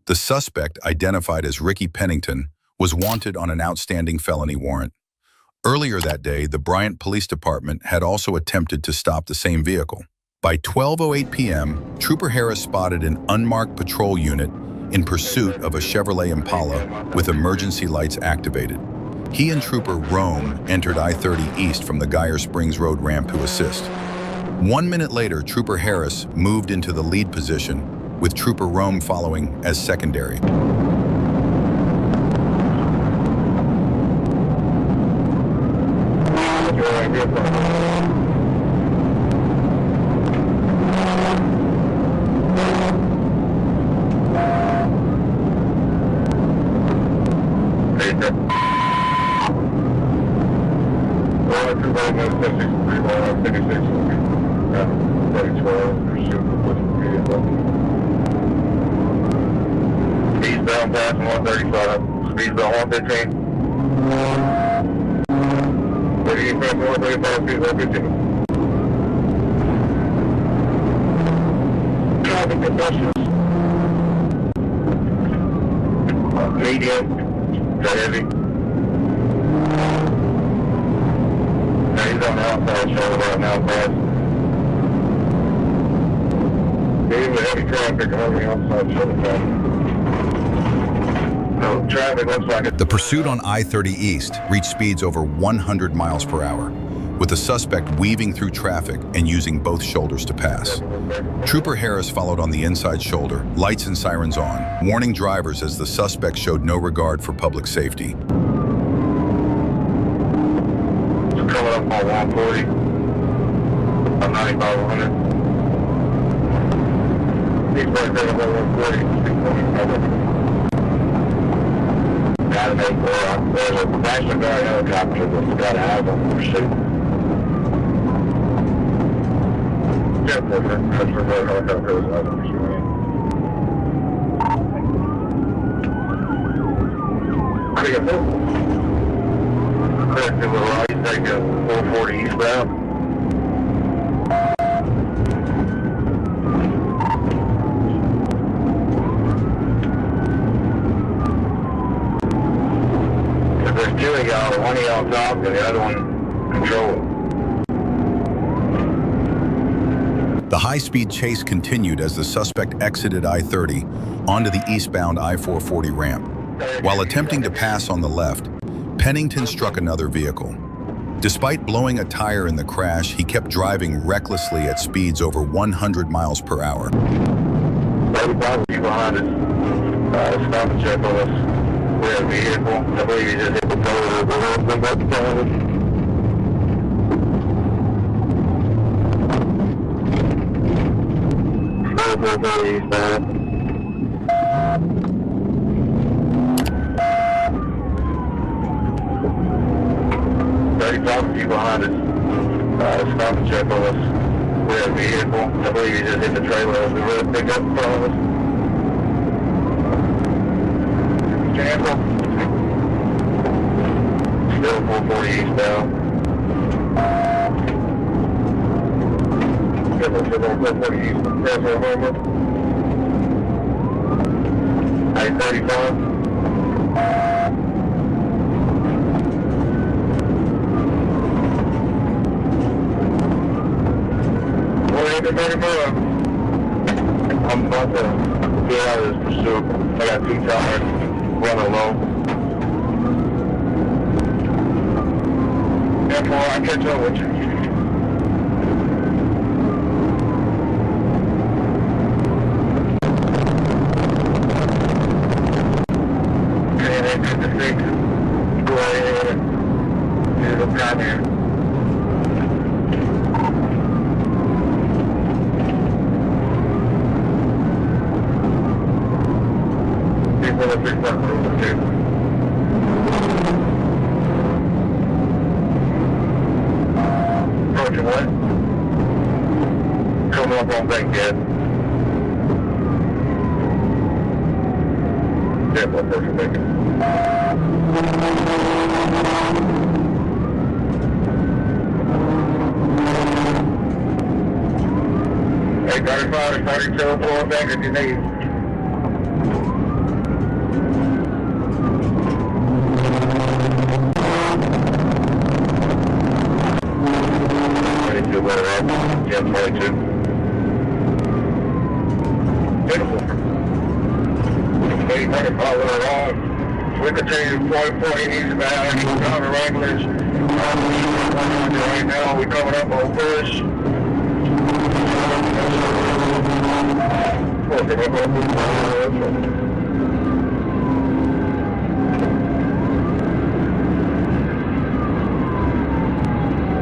The suspect, identified as Ricky Pennington, was wanted on an outstanding felony warrant. Earlier that day, the Bryant Police Department had also attempted to stop the same vehicle. By 12:08 p.m., Trooper Harris spotted an unmarked patrol unit in pursuit of a Chevrolet Impala with emergency lights activated. He and Trooper Rome entered I-30 east from the Geyer Springs Road ramp to assist. 1 minute later, Trooper Harris moved into the lead position, with Trooper Rome following as secondary. He's down past 135. Speed's about 115. Ready to press 135, speed's 115. Traffic conditions. Medium to heavy. Now he's on the outside shoulder right now, fast. Medium to heavy traffic on the outside shoulder traffic. No, traffic looks like it's... The pursuit on I-30 East reached speeds over 100 miles per hour, with the suspect weaving through traffic and using both shoulders to pass. Trooper Harris followed on the inside shoulder, lights and sirens on, warning drivers as the suspect showed no regard for public safety. Coming up on 140, on 95, 100. He's right there on 140. Got an 8-4. There's a National Guard helicopter that's got to have them pursuit. Yeah, National Guard helicopter is out of pursuit. Correct to the right, take a 440 eastbound. If there's two of y'all, one of y'all top and the other one control. The high-speed chase continued as the suspect exited I-30 onto the eastbound I-440 ramp. While attempting to pass on the left, Pennington struck another vehicle. Despite blowing a tire in the crash, he kept driving recklessly at speeds over 100 miles per hour. Behind us. Stop and check on us. We have a vehicle. I believe he just hit the toe of the road. Come back behind us. Eastbound. Talk to you behind us. Stop and check on us. We have a vehicle. I believe he just hit the trailer of the road pick up in front of us. Cancel. Still 440 eastbound. Still 440 eastbound. Press our number. 835. I'm about to get out of this pursuit. I got 2 tires, running low. Therefore, I'll catch up with you. Okay, 856. Go ahead. Here's a cop here. Approaching what? Coming up on Bankhead. Yeah, one person Bankhead. 835 to 32, pull back if you need. Yeah, 22. Beautiful. 835 on. We continue 40 eastbound. Driver regulars. Right now, we coming up on push.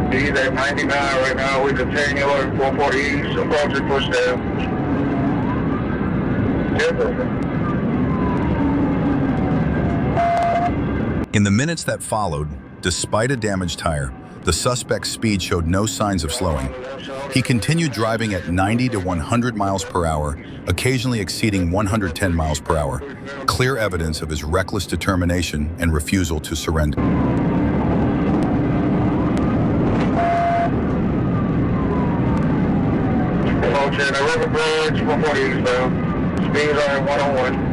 He's at 99 right now. We continue at 440 east, approaching push down. In the minutes that followed, despite a damaged tire, The suspect's speed showed no signs of slowing. He continued driving at 90 to 100 miles per hour, occasionally exceeding 110 miles per hour, clear evidence of his reckless determination and refusal to surrender. Approaching the River Bridge, 140 eastbound. Speed on 101.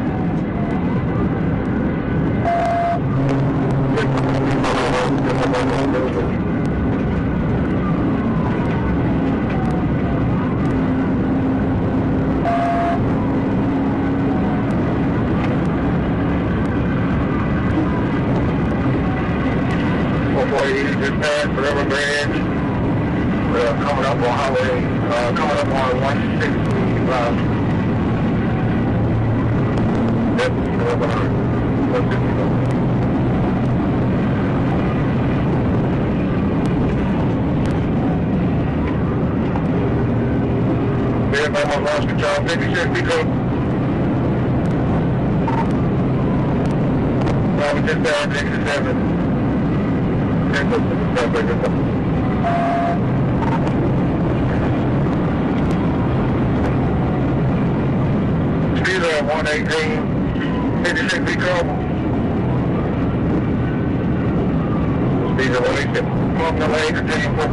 Just past the River Bridge. Coming up on highway, coming up on 165. Yep, 165. Man, almost lost control. 56, Pico. We just down 67. Speed at 118, 56 feet trouble. Speed at 118, along the lane, continue for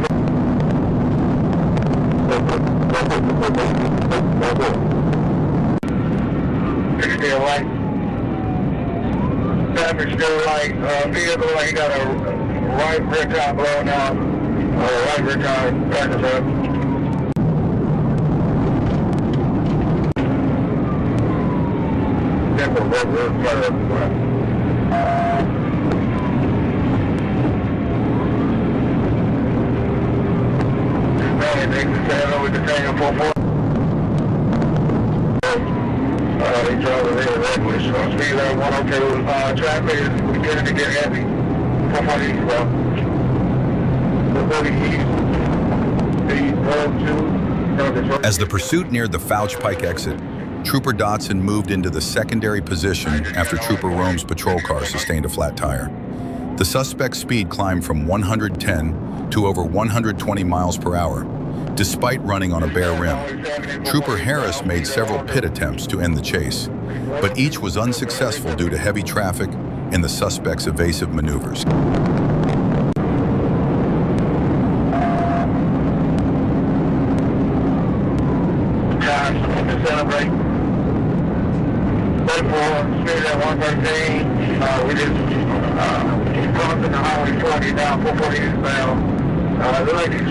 60 light. Traffic still light. Vehicle like he got a right rear tire blown out, right rear tire backing up. Simple, rear tire up. Man, they can stand over the tank 44. They drive a little reckless. Speed at 102. Traffic is beginning to get heavy. As the pursuit neared the Fouch Pike exit, Trooper Dotson moved into the secondary position after Trooper Rome's patrol car sustained a flat tire. The suspect's speed climbed from 110 to over 120 miles per hour, despite running on a bare rim. Trooper Harris made several pit attempts to end the chase, but each was unsuccessful due to heavy traffic and the suspect's evasive maneuvers. Celebrate. 34, speed at 113. We just crossing the highway 40 down 440 eastbound. The ladies.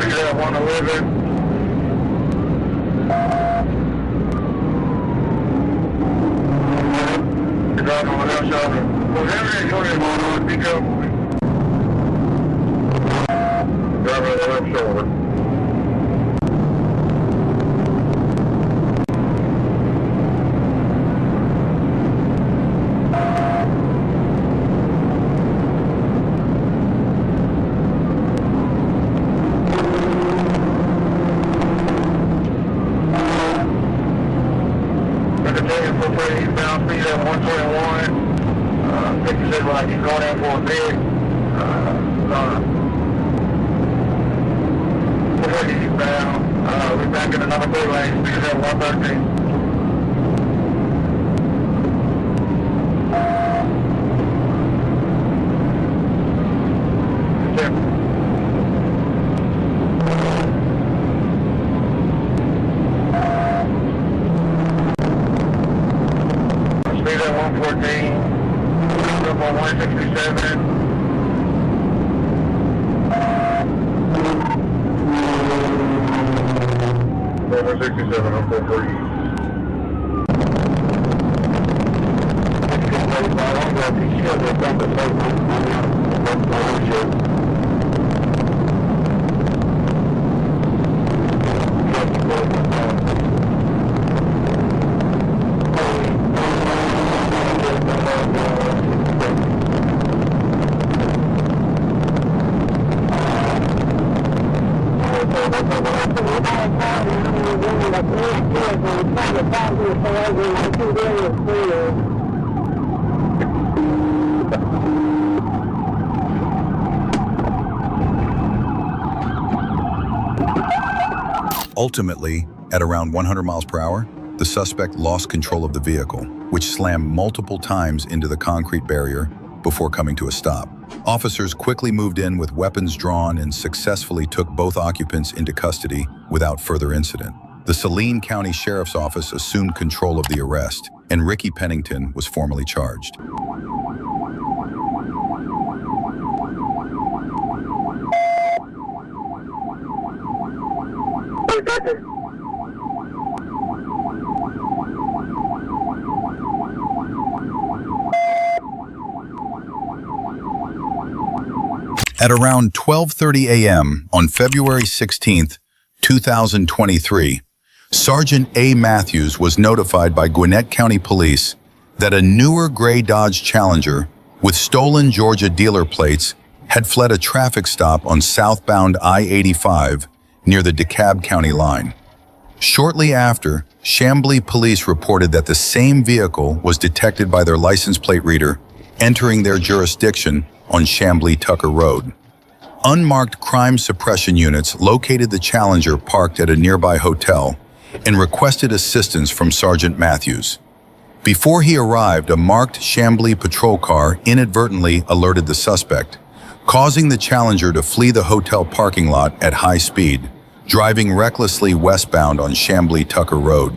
Speed at 111. Driving on the left shoulder. Whatever it is you're on, be careful. Driving on the left shoulder. Eastbound speed at 121. 56 like he's going in for a bid. Eastbound. We're back in another 4 lane. Speed at 113. Speed at 114, up on 167. Over 67 on 430. Ultimately, at around 100 miles per hour, the suspect lost control of the vehicle, which slammed multiple times into the concrete barrier before coming to a stop. Officers quickly moved in with weapons drawn and successfully took both occupants into custody without further incident. The Saline County Sheriff's Office assumed control of the arrest, and Ricky Pennington was formally charged. At around 12:30 a.m. on February 16, 2023, Sergeant A. Matthews was notified by Gwinnett County Police that a newer gray Dodge Challenger with stolen Georgia dealer plates had fled a traffic stop on southbound I-85 near the DeKalb County line. Shortly after, Chamblee Police reported that the same vehicle was detected by their license plate reader entering their jurisdiction on Chamblee-Tucker Road. Unmarked crime suppression units located the Challenger parked at a nearby hotel and requested assistance from Sergeant Matthews. Before he arrived, a marked Chamblee patrol car inadvertently alerted the suspect, causing the Challenger to flee the hotel parking lot at high speed, driving recklessly westbound on Chamblee-Tucker Road.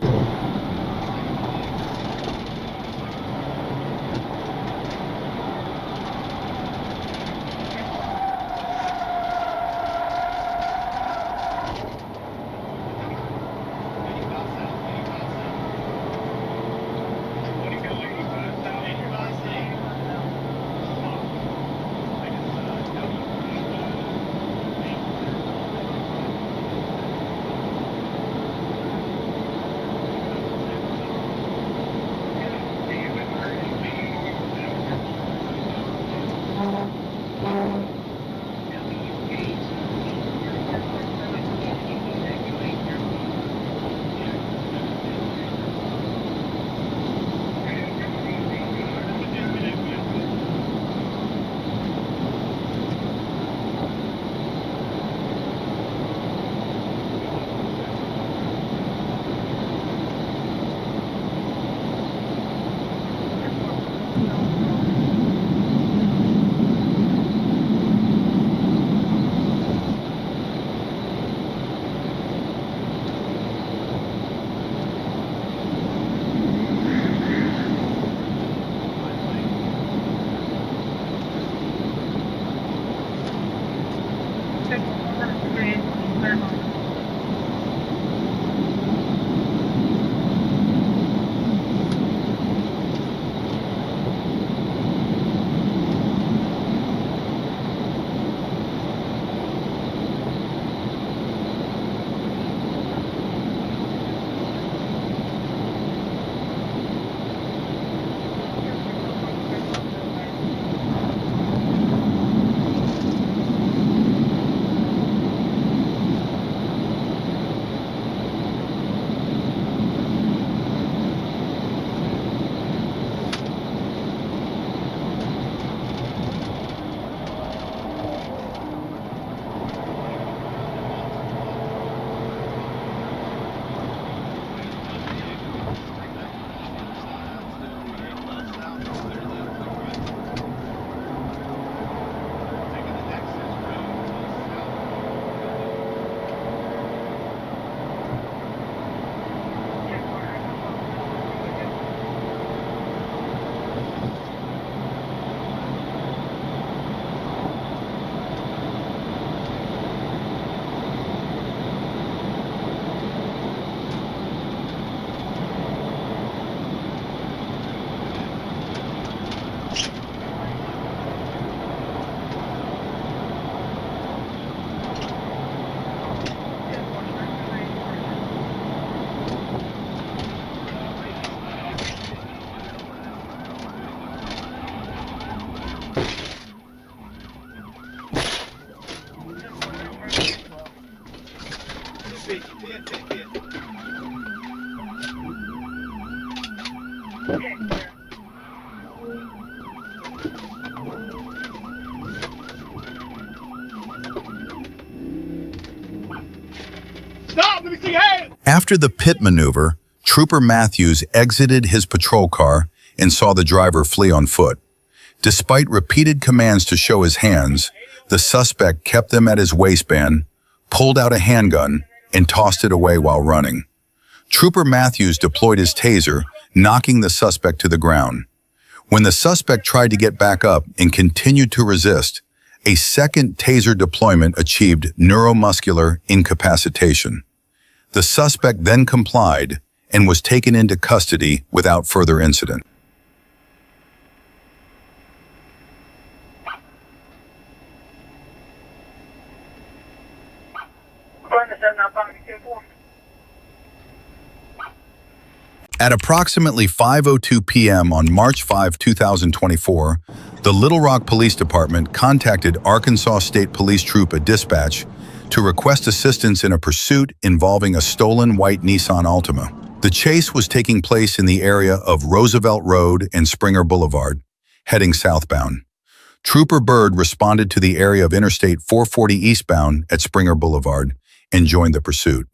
Okay. After the pit maneuver, Trooper Matthews exited his patrol car and saw the driver flee on foot. Despite repeated commands to show his hands, the suspect kept them at his waistband, pulled out a handgun, and tossed it away while running. Trooper Matthews deployed his taser, knocking the suspect to the ground. When the suspect tried to get back up and continued to resist, a second taser deployment achieved neuromuscular incapacitation. The suspect then complied and was taken into custody without further incident. At approximately 5:02 p.m. on March 5, 2024, the Little Rock Police Department contacted Arkansas State Police Troop a dispatch to request assistance in a pursuit involving a stolen white Nissan Altima. The chase was taking place in the area of Roosevelt Road and Springer Boulevard, heading southbound. Trooper Bird responded to the area of Interstate 440 eastbound at Springer Boulevard and joined the pursuit.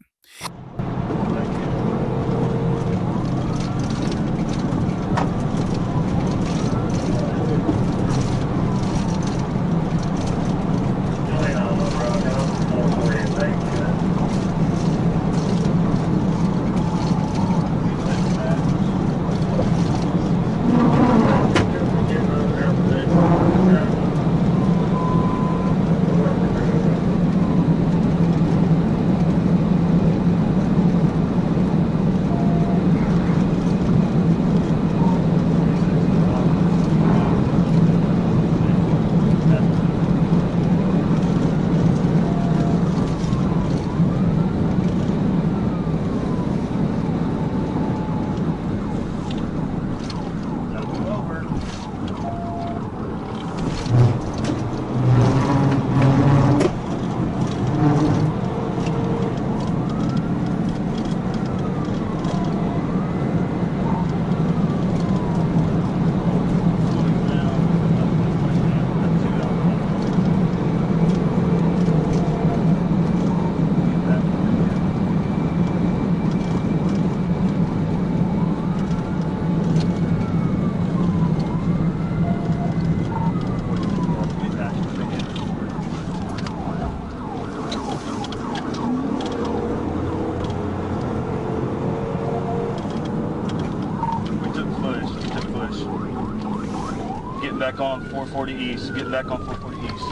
Back on 440 East. Get back on 440 East.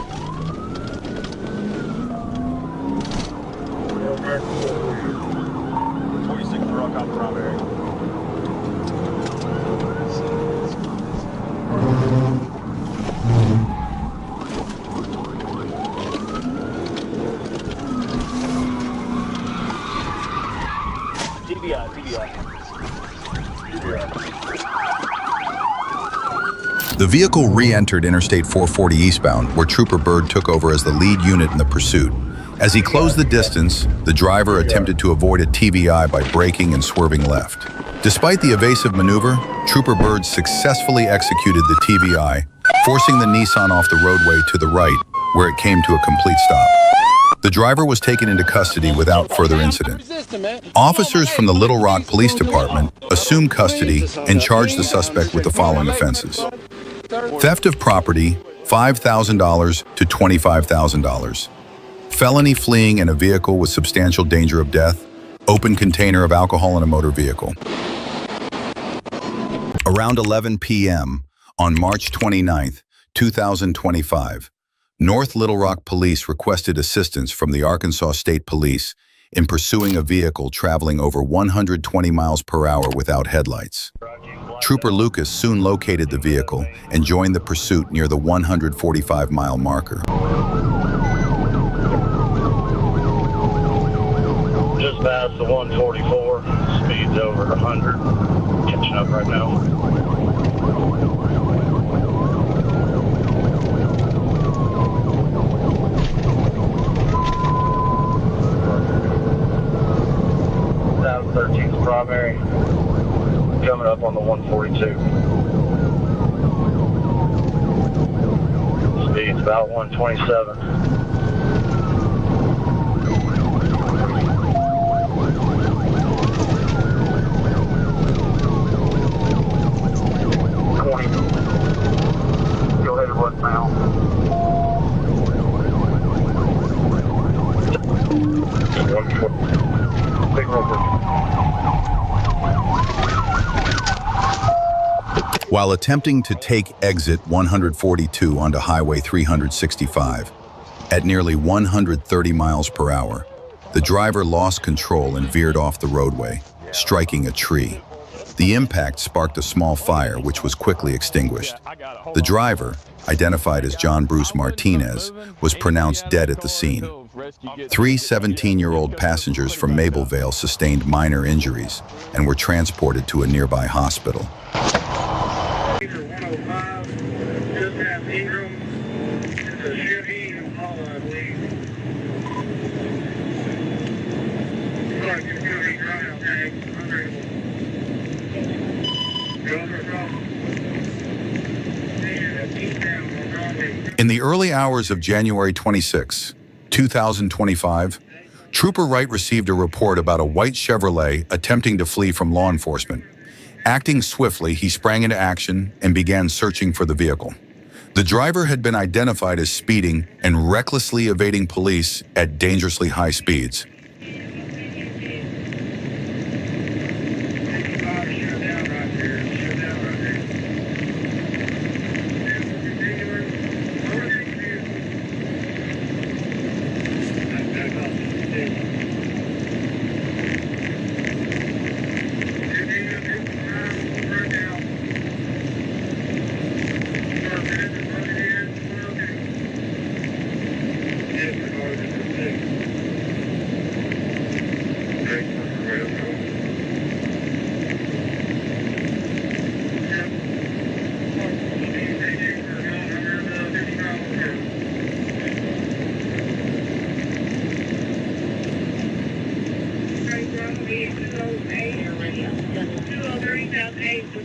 Over. 46 Rock on primary. TBI. The vehicle re-entered Interstate 440 eastbound, where Trooper Bird took over as the lead unit in the pursuit. As he closed the distance, the driver attempted to avoid a TBI by braking and swerving left. Despite the evasive maneuver, Trooper Bird successfully executed the TBI, forcing the Nissan off the roadway to the right, where it came to a complete stop. The driver was taken into custody without further incident. Officers from the Little Rock Police Department assumed custody and charged the suspect with the following offenses: theft of property, $5,000 to $25,000. Felony fleeing in a vehicle with substantial danger of death. Open container of alcohol in a motor vehicle. Around 11 p.m. on March 29, 2025, North Little Rock Police requested assistance from the Arkansas State Police in pursuing a vehicle traveling over 120 miles per hour without headlights. Trooper Lucas soon located the vehicle and joined the pursuit near the 145-mile marker. Just past the 144, speed's over 100, catching up right now. Down 13th primary, coming up on the 142. Speed's about 127. 120. Go ahead westbound. Big rover. While attempting to take exit 142 onto Highway 365 at nearly 130 miles per hour, the driver lost control and veered off the roadway, striking a tree. The impact sparked a small fire, which was quickly extinguished. The driver, identified as John Bruce Martinez, was pronounced dead at the scene. 3 17-year-old passengers from Mablevale sustained minor injuries and were transported to a nearby hospital. In the early hours of January 26, 2025, Trooper Wright received a report about a white Chevrolet attempting to flee from law enforcement. Acting swiftly, he sprang into action and began searching for the vehicle. The driver had been identified as speeding and recklessly evading police at dangerously high speeds.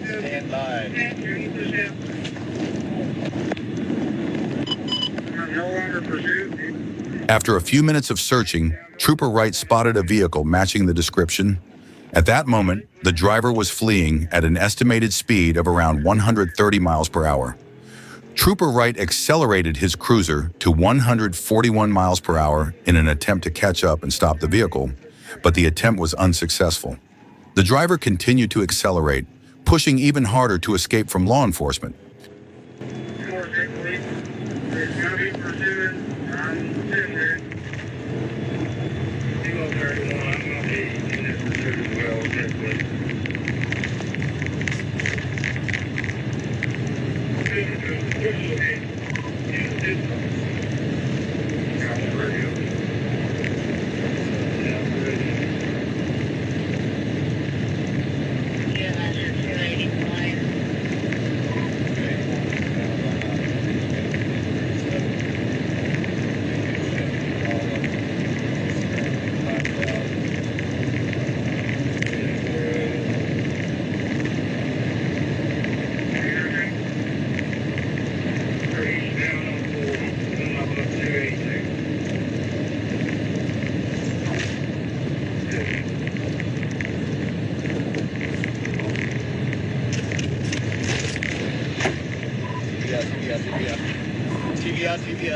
Stand by. After a few minutes of searching, Trooper Wright spotted a vehicle matching the description. At that moment, the driver was fleeing at an estimated speed of around 130 miles per hour. Trooper Wright accelerated his cruiser to 141 miles per hour in an attempt to catch up and stop the vehicle, but the attempt was unsuccessful. The driver continued to accelerate, pushing even harder to escape from law enforcement.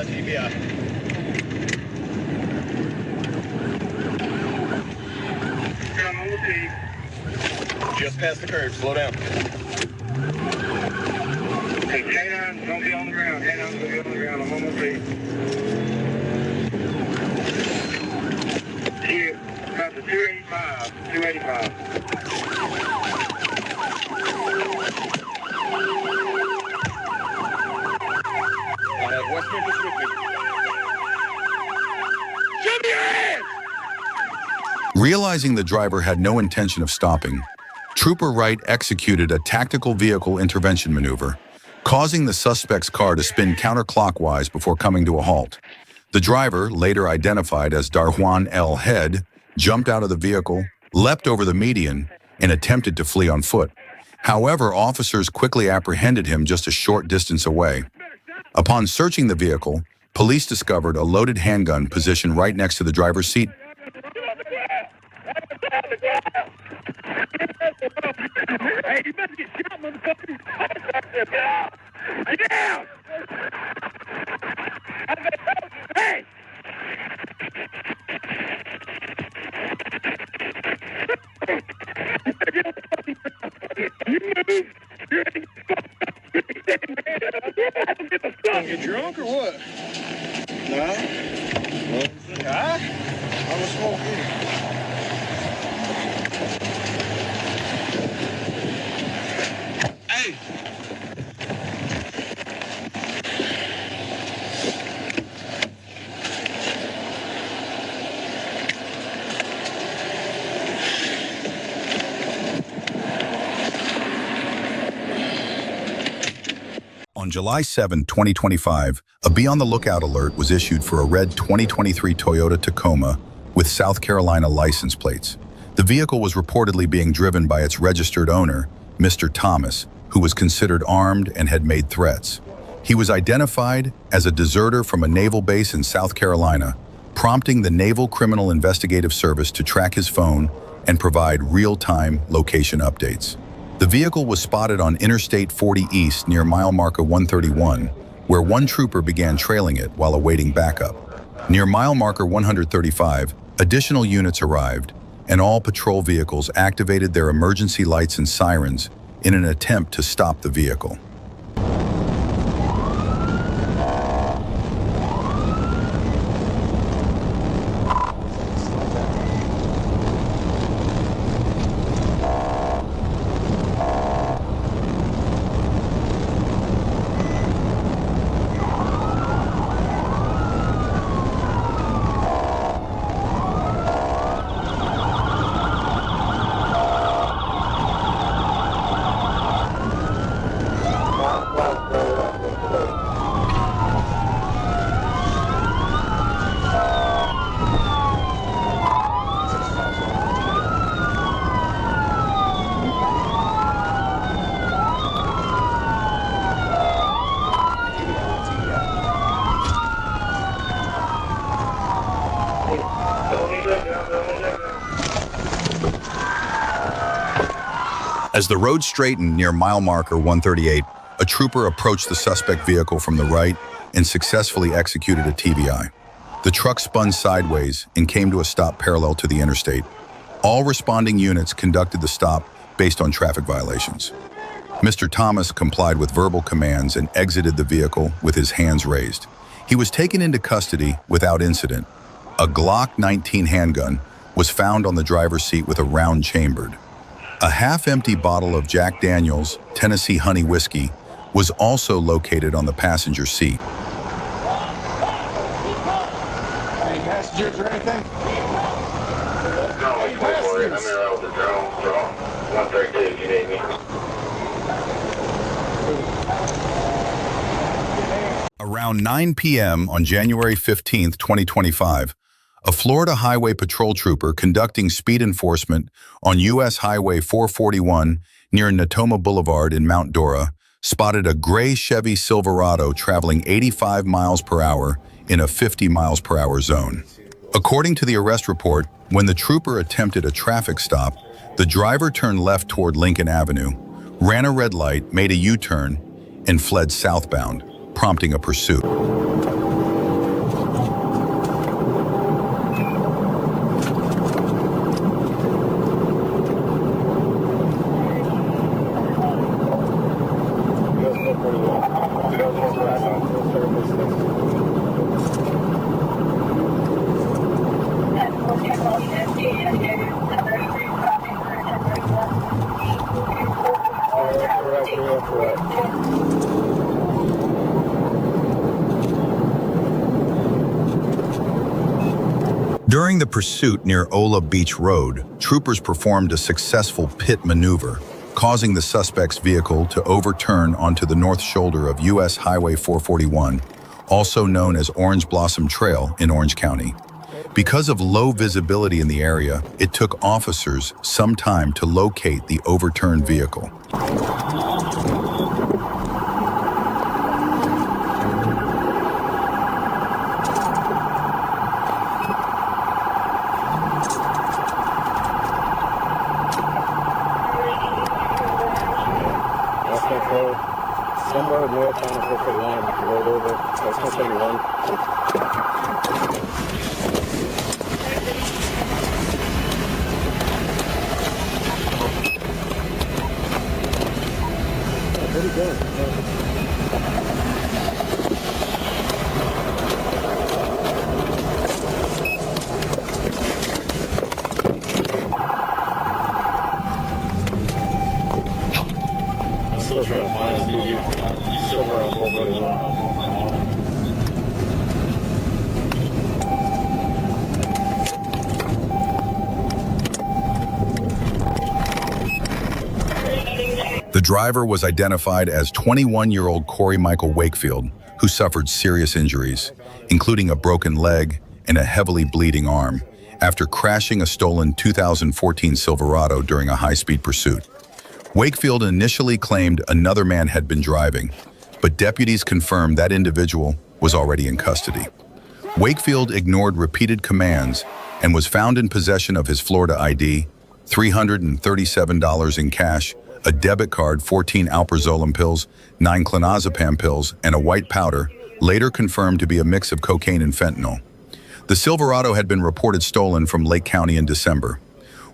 TBI. Just past the curb, slow down. Hey, takedowns, don't be on the ground. Takedowns, don't be on the ground. I'm almost ready. Here, about the 285. 285. I have West Memphis with me. Show me your hands! Realizing the driver had no intention of stopping, Trooper Wright executed a tactical vehicle intervention maneuver, causing the suspect's car to spin counterclockwise before coming to a halt. The driver, later identified as Darjuan L. Head, jumped out of the vehicle, leapt over the median, and attempted to flee on foot. However, officers quickly apprehended him just a short distance away. Upon searching the vehicle, police discovered a loaded handgun positioned right next to the driver's seat. Hey, you better get shot, motherfucker. Get out! Get out! Hey! You drunk or what? No. Huh? I was smoking. Hey! On July 7, 2025, a Be on the Lookout alert was issued for a red 2023 Toyota Tacoma with South Carolina license plates. The vehicle was reportedly being driven by its registered owner, Mr. Thomas, who was considered armed and had made threats. He was identified as a deserter from a naval base in South Carolina, prompting the Naval Criminal Investigative Service to track his phone and provide real-time location updates. The vehicle was spotted on Interstate 40 East near mile marker 131, where one trooper began trailing it while awaiting backup. Near mile marker 135, additional units arrived, and all patrol vehicles activated their emergency lights and sirens in an attempt to stop the vehicle. As the road straightened near mile marker 138, a trooper approached the suspect vehicle from the right and successfully executed a TBI. The truck spun sideways and came to a stop parallel to the interstate. All responding units conducted the stop based on traffic violations. Mr. Thomas complied with verbal commands and exited the vehicle with his hands raised. He was taken into custody without incident. A Glock 19 handgun was found on the driver's seat with a round chambered. A half-empty bottle of Jack Daniel's Tennessee Honey Whiskey was also located on the passenger seat. Any passengers or anything? No, I'm here with the drone, so 132 if you need me. Around 9 p.m. on January 15, 2025, a Florida Highway Patrol trooper conducting speed enforcement on U.S. Highway 441 near Natoma Boulevard in Mount Dora spotted a gray Chevy Silverado traveling 85 miles per hour in a 50 miles per hour zone. According to the arrest report, when the trooper attempted a traffic stop, the driver turned left toward Lincoln Avenue, ran a red light, made a U-turn, and fled southbound, prompting a pursuit. During the pursuit near Ola Beach Road, troopers performed a successful pit maneuver, causing the suspect's vehicle to overturn onto the north shoulder of U.S. Highway 441, also known as Orange Blossom Trail in Orange County. Because of low visibility in the area, it took officers some time to locate the overturned vehicle. The driver was identified as 21-year-old Corey Michael Wakefield, who suffered serious injuries, including a broken leg and a heavily bleeding arm, after crashing a stolen 2014 Silverado during a high-speed pursuit. Wakefield initially claimed another man had been driving, but deputies confirmed that individual was already in custody. Wakefield ignored repeated commands and was found in possession of his Florida ID, $337 in cash, a debit card, 14 alprazolam pills, 9 clonazepam pills, and a white powder, later confirmed to be a mix of cocaine and fentanyl. The Silverado had been reported stolen from Lake County in December.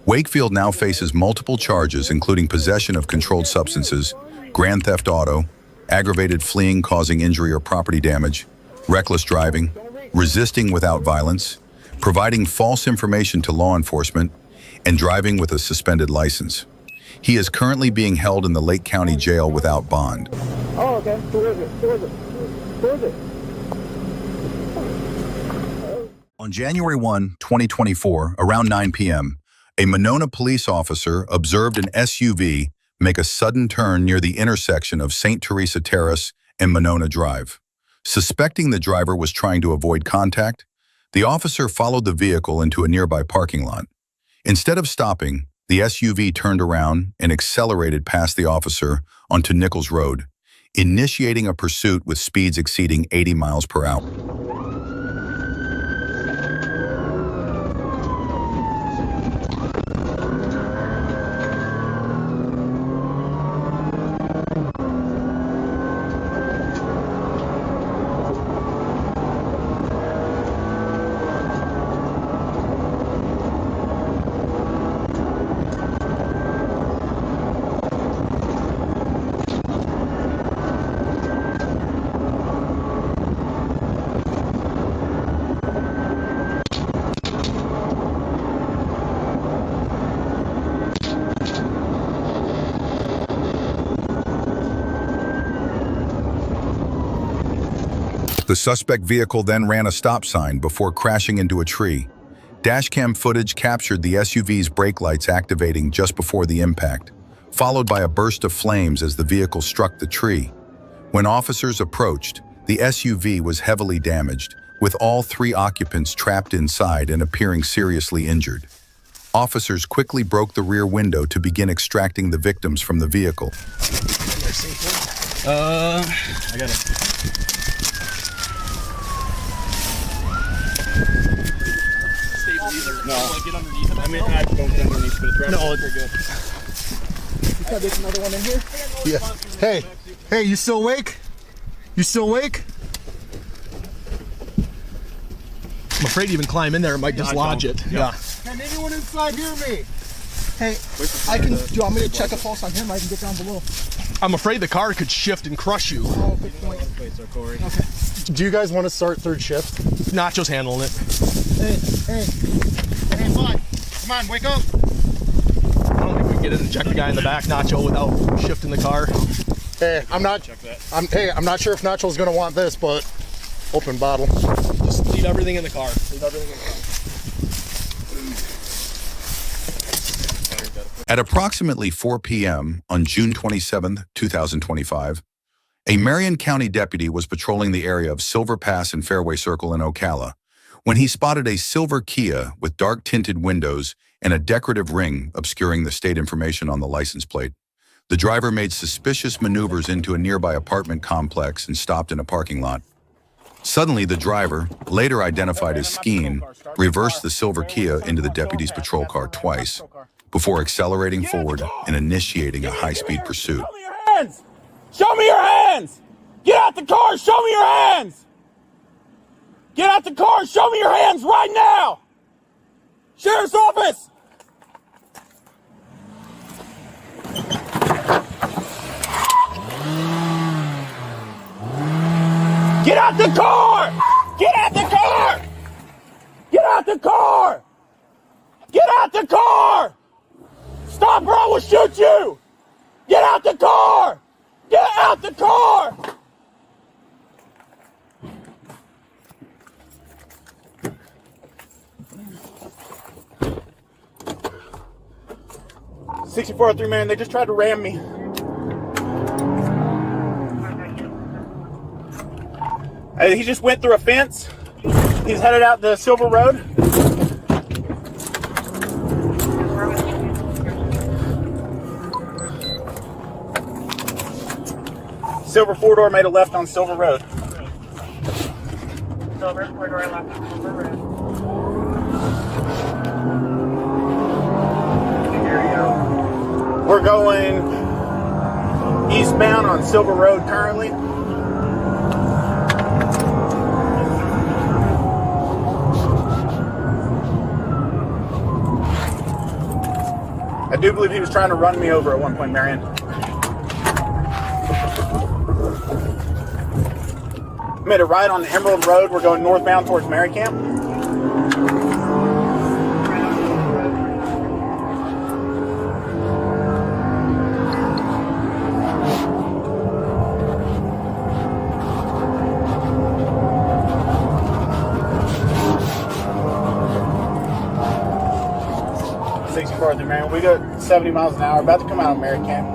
Wakefield now faces multiple charges, including possession of controlled substances, grand theft auto, aggravated fleeing causing injury or property damage, reckless driving, resisting without violence, providing false information to law enforcement, and driving with a suspended license. He is currently being held in the Lake County Jail without bond. Oh, okay. Who is it? Who is it? Who is it? On January 1, 2024, around 9 p.m., a Monona police officer observed an SUV make a sudden turn near the intersection of St. Teresa Terrace and Monona Drive. Suspecting the driver was trying to avoid contact, the officer followed the vehicle into a nearby parking lot. Instead of stopping, the SUV turned around and accelerated past the officer onto Nichols Road, initiating a pursuit with speeds exceeding 80 miles per hour. The suspect vehicle then ran a stop sign before crashing into a tree. Dashcam footage captured the SUV's brake lights activating just before the impact, followed by a burst of flames as the vehicle struck the tree. When officers approached, the SUV was heavily damaged, with all 3 occupants trapped inside and appearing seriously injured. Officers quickly broke the rear window to begin extracting the victims from the vehicle. I got it. No. Get underneath it. I mean, I don't get underneath, but it's right. No, it's good. Can I get another one in here? Yeah. Hey, you still awake? You still awake? I'm afraid to even climb in there. It might dislodge it. Yeah. Can anyone inside hear me? Hey, do you want me to check a pulse on him? I can get down below. I'm afraid the car could shift and crush you. Oh, good point. Okay. Do you guys want to start third shift? Nacho's handling it. Hey, bud. Come on, wake up. I don't think we can get in and check the guy in the back, Nacho, without shifting the car. Hey, I'm not sure if Nacho's gonna want this, but open bottle. Just leave everything in the car. Leave everything in the car. At approximately 4 p.m. on June 27, 2025, a Marion County deputy was patrolling the area of Silver Pass and Fairway Circle in Ocala when he spotted a silver Kia with dark-tinted windows and a decorative ring obscuring the state information on the license plate. The driver made suspicious maneuvers into a nearby apartment complex and stopped in a parking lot. Suddenly, the driver, later identified as Skeen, reversed the silver Kia into the deputy's patrol car twice, before accelerating forward and initiating a high-speed pursuit. Show me your hands! Show me your hands! Get out the car! Show me your hands! Get out the car and show me your hands right now! Sheriff's office! Get out the car! Get out the car! Get out the car! Get out the car! Stop or I will shoot you! Get out the car! Get out the car! $6403, man, they just tried to ram me. He just went through a fence. He's headed out the Silver Road. Silver four-door made a left on Silver Road. Silver four-door left on Silver Road. We're going eastbound on Silver Road currently. I do believe he was trying to run me over at one point, Marion. Made a right on the Emerald Road. We're going northbound towards Mary Camp. Man, we got 70 miles an hour, about to come out of Mary Camp.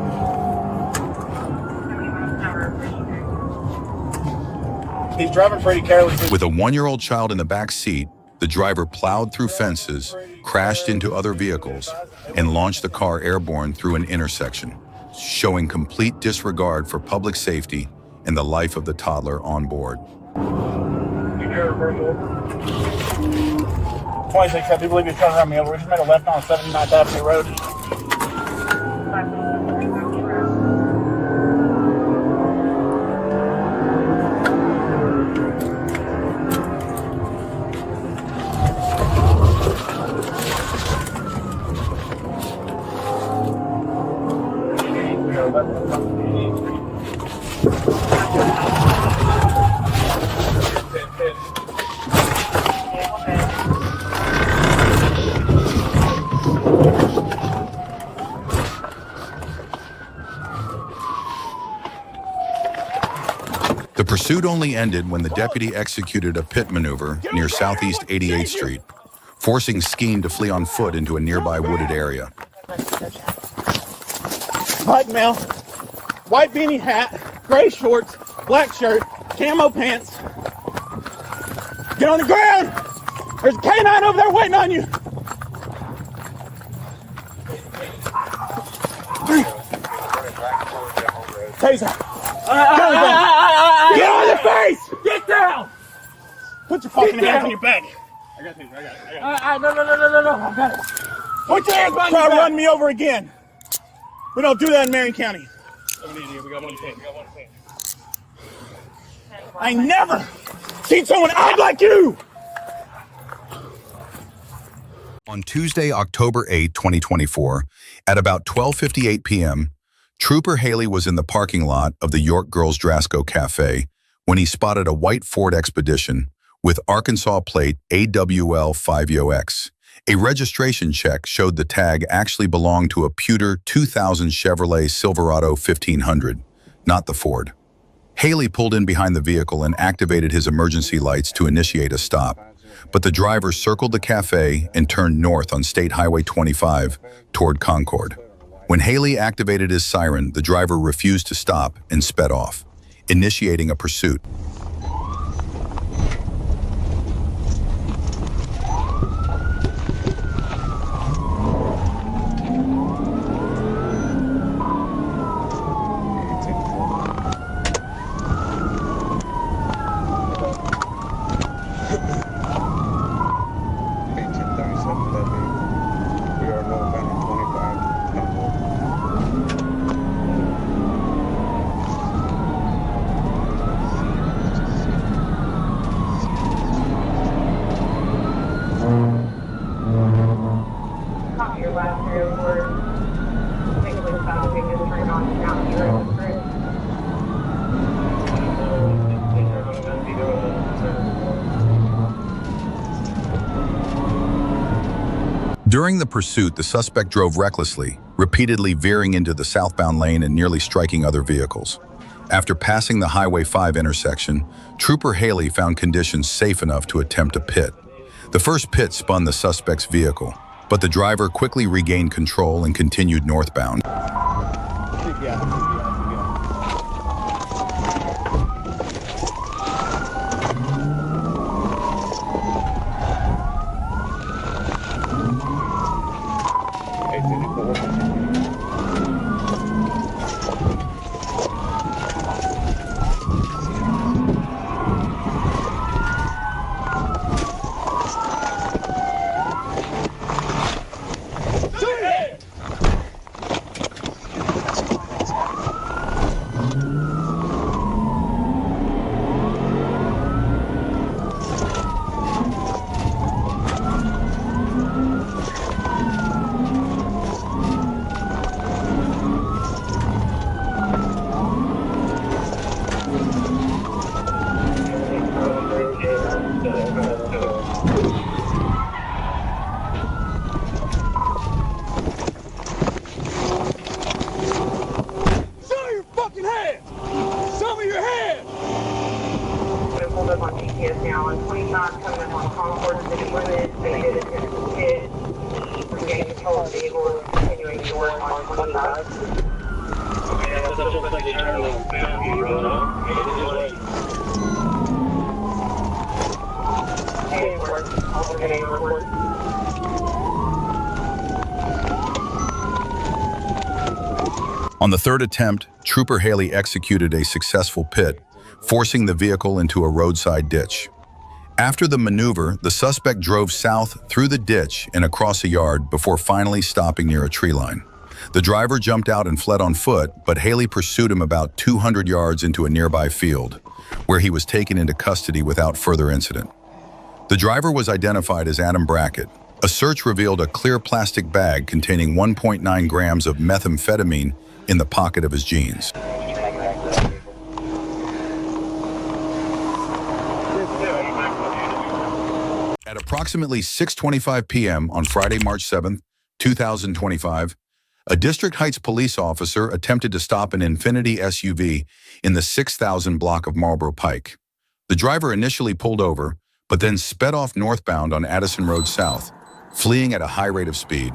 He's driving pretty carelessly. With a 1-year-old child in the back seat, the driver plowed through fences, crashed into other vehicles, and launched the car airborne through an intersection, showing complete disregard for public safety and the life of the toddler on board. 26, I do believe he's trying to run me over. We just made a left on 79th Avenue Road. The pursuit only ended when the deputy executed a pit maneuver near Southeast 88th Street, forcing Skeen to flee on foot into a nearby wooded area. Black male, white beanie hat, gray shorts, black shirt, camo pants. Get on the ground! There's a canine over there waiting on you! Taser! Get on the face! Get down! Put your fucking hands on your back. I got taser, I got it. No, I got it. Put your hands on your back! Try to run me over again. We don't do that in Marion County. We got one thing. I never seen someone act like you! On Tuesday, October 8, 2024, at about 12:58 p.m., Trooper Haley was in the parking lot of the York Girls Drasco Cafe when he spotted a white Ford Expedition with Arkansas plate AWL50X. A registration check showed the tag actually belonged to a pewter 2000 Chevrolet Silverado 1500, not the Ford. Haley pulled in behind the vehicle and activated his emergency lights to initiate a stop, but the driver circled the cafe and turned north on State Highway 25 toward Concord. When Haley activated his siren, the driver refused to stop and sped off, initiating a pursuit. During the pursuit, the suspect drove recklessly, repeatedly veering into the southbound lane and nearly striking other vehicles. After passing the Highway 5 intersection, Trooper Haley found conditions safe enough to attempt a pit. The first pit spun the suspect's vehicle, but the driver quickly regained control and continued northbound. On the third attempt, Trooper Haley executed a successful pit, forcing the vehicle into a roadside ditch. After the maneuver, the suspect drove south through the ditch and across a yard before finally stopping near a tree line. The driver jumped out and fled on foot, but Haley pursued him about 200 yards into a nearby field, where he was taken into custody without further incident. The driver was identified as Adam Brackett. A search revealed a clear plastic bag containing 1.9 grams of methamphetamine in the pocket of his jeans. At approximately 6:25 p.m. on Friday, March 7, 2025, a District Heights police officer attempted to stop an Infiniti SUV in the 6000 block of Marlboro Pike. The driver initially pulled over, but then sped off northbound on Addison Road South, fleeing at a high rate of speed.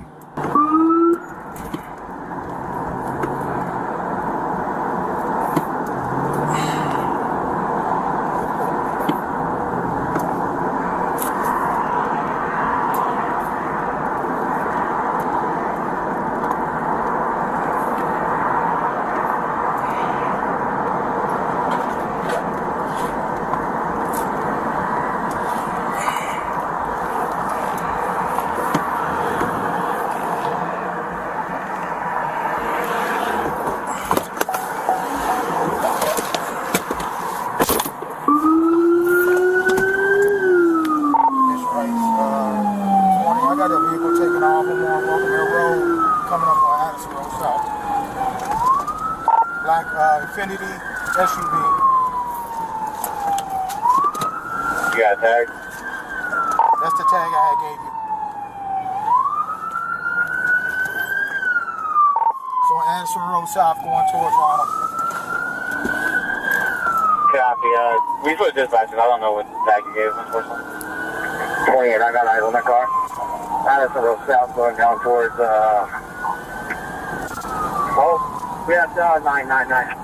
Infiniti SUV. You got a tag? That's the tag I gave you. So on Addison Road South going towards Ronald. Copy. We put dispatches. I don't know what tag you gave us, unfortunately. 28, I got eyes on that car. Addison Road South going down towards, we have 999.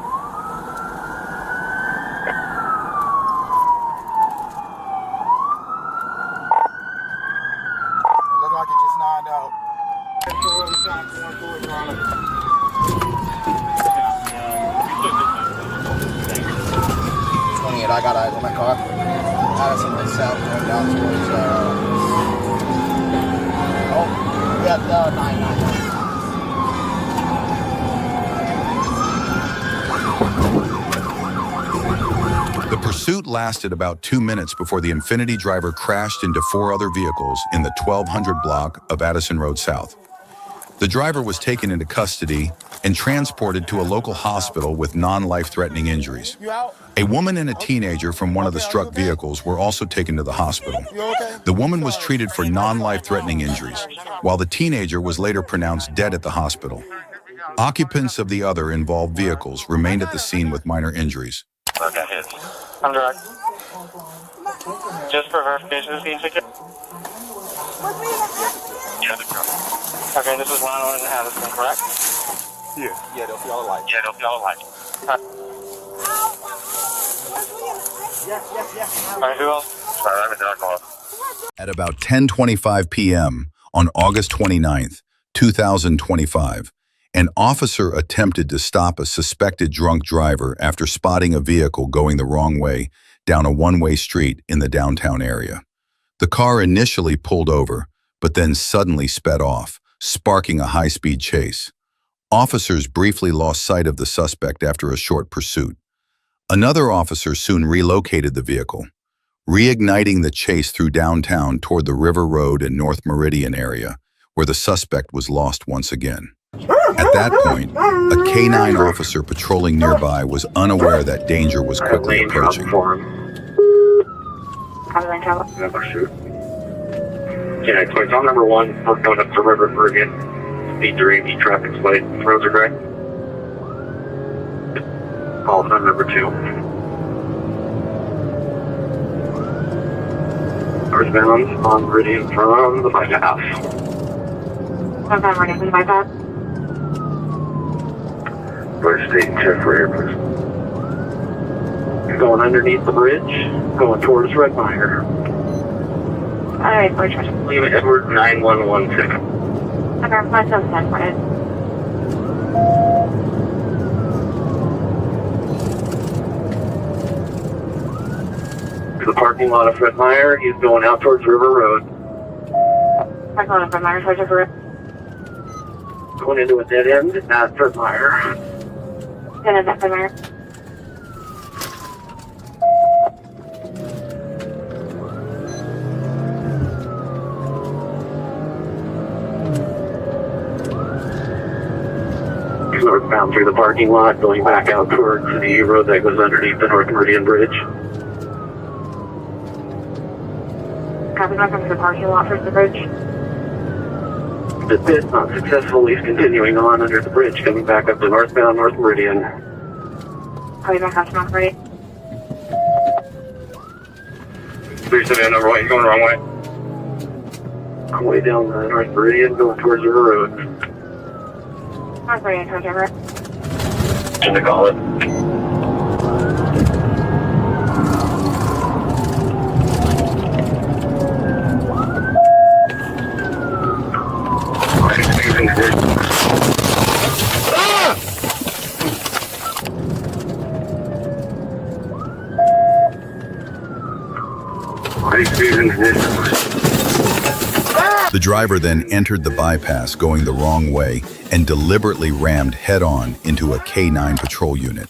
I got eyes on that car. Addison Road South going down towards, we got 999. The pursuit lasted about 2 minutes before the Infiniti driver crashed into 4 other vehicles in the 1200 block of Addison Road South. The driver was taken into custody and transported to a local hospital with non-life-threatening injuries. A woman and a teenager from one of the struck vehicles were also taken to the hospital. The woman was treated for non-life-threatening injuries, while the teenager was later pronounced dead at the hospital. Occupants of the other involved vehicles remained at the scene with minor injuries. I'm direct. Just for verification, is being secured? Yeah, okay, this is 101 in Addison, correct? Yeah, they'll see all the lights. Yeah, they'll see all the lights. Alright, who else? Sorry, I'm in the dark. At about 10:25 p.m. on August 29th, 2025, an officer attempted to stop a suspected drunk driver after spotting a vehicle going the wrong way down a one-way street in the downtown area. The car initially pulled over, but then suddenly sped off, sparking a high-speed chase. Officers briefly lost sight of the suspect after a short pursuit. Another officer soon relocated the vehicle, reigniting the chase through downtown toward the River Road and North Meridian area, where the suspect was lost once again. At that point, a K-9 officer patrolling nearby was unaware that danger was quickly approaching. Yeah, it's on number 1, we're going up to River Meridian. Speed 3, traffic light, roads are gray. Call on number 2. Northbound on Meridian from the bypass. Northbound Meridian from the bypass. First state and check for airports. Going underneath the bridge, going towards Red Mire. Alright, bridge. Leave it Edward 9116. Okay, 579 for it. To the parking lot of Fred Meyer, he's going out towards River Road. Parking lot of Fred Meyer, towards River Road. Going into a dead end at Fred Meyer. Dead end at Fred Meyer. Northbound through the parking lot, going back out towards the road that goes underneath the North Meridian Bridge. Copy, back from the parking lot towards the bridge. The pit not successful, he's continuing on under the bridge, coming back up to northbound North Meridian. Copy, back up to North Meridian. 370 number 1, he's going the wrong way. All the way down the North Meridian, going towards River Road. North Meridian, towards River Road. Should I call it? The driver then entered the bypass going the wrong way and deliberately rammed head-on into a K-9 patrol unit.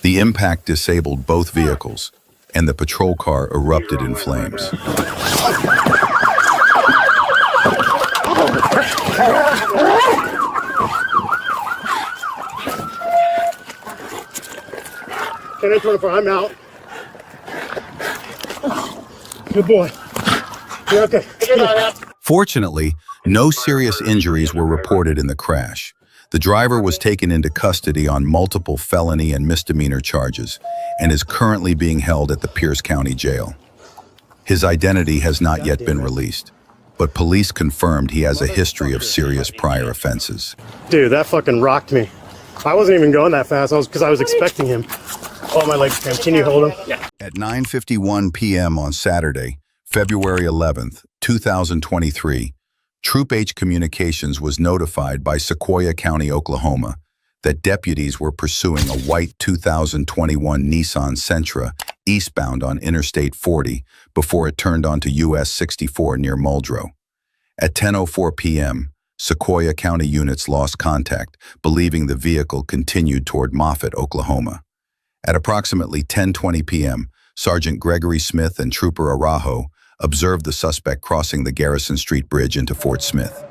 The impact disabled both vehicles, and the patrol car erupted in flames. 10-24, I'm out. Good boy. You're okay. Fortunately, no serious injuries were reported in the crash. The driver was taken into custody on multiple felony and misdemeanor charges and is currently being held at the Pierce County Jail. His identity has not yet been released, but police confirmed he has a history of serious prior offenses. Dude, that fucking rocked me. I wasn't even going that fast, because I was expecting him. Oh, my legs, Cam. Can you hold him? Yeah. At 9:51 p.m. on Saturday, February 11th, 2023, Troop H Communications was notified by Sequoyah County, Oklahoma, that deputies were pursuing a white 2021 Nissan Sentra eastbound on Interstate 40 before it turned onto US 64 near Muldrow. At 10:04 p.m., Sequoyah County units lost contact, believing the vehicle continued toward Moffett, Oklahoma. At approximately 10:20 p.m., Sergeant Gregory Smith and Trooper Arajo observed the suspect crossing the Garrison Street Bridge into Fort Smith.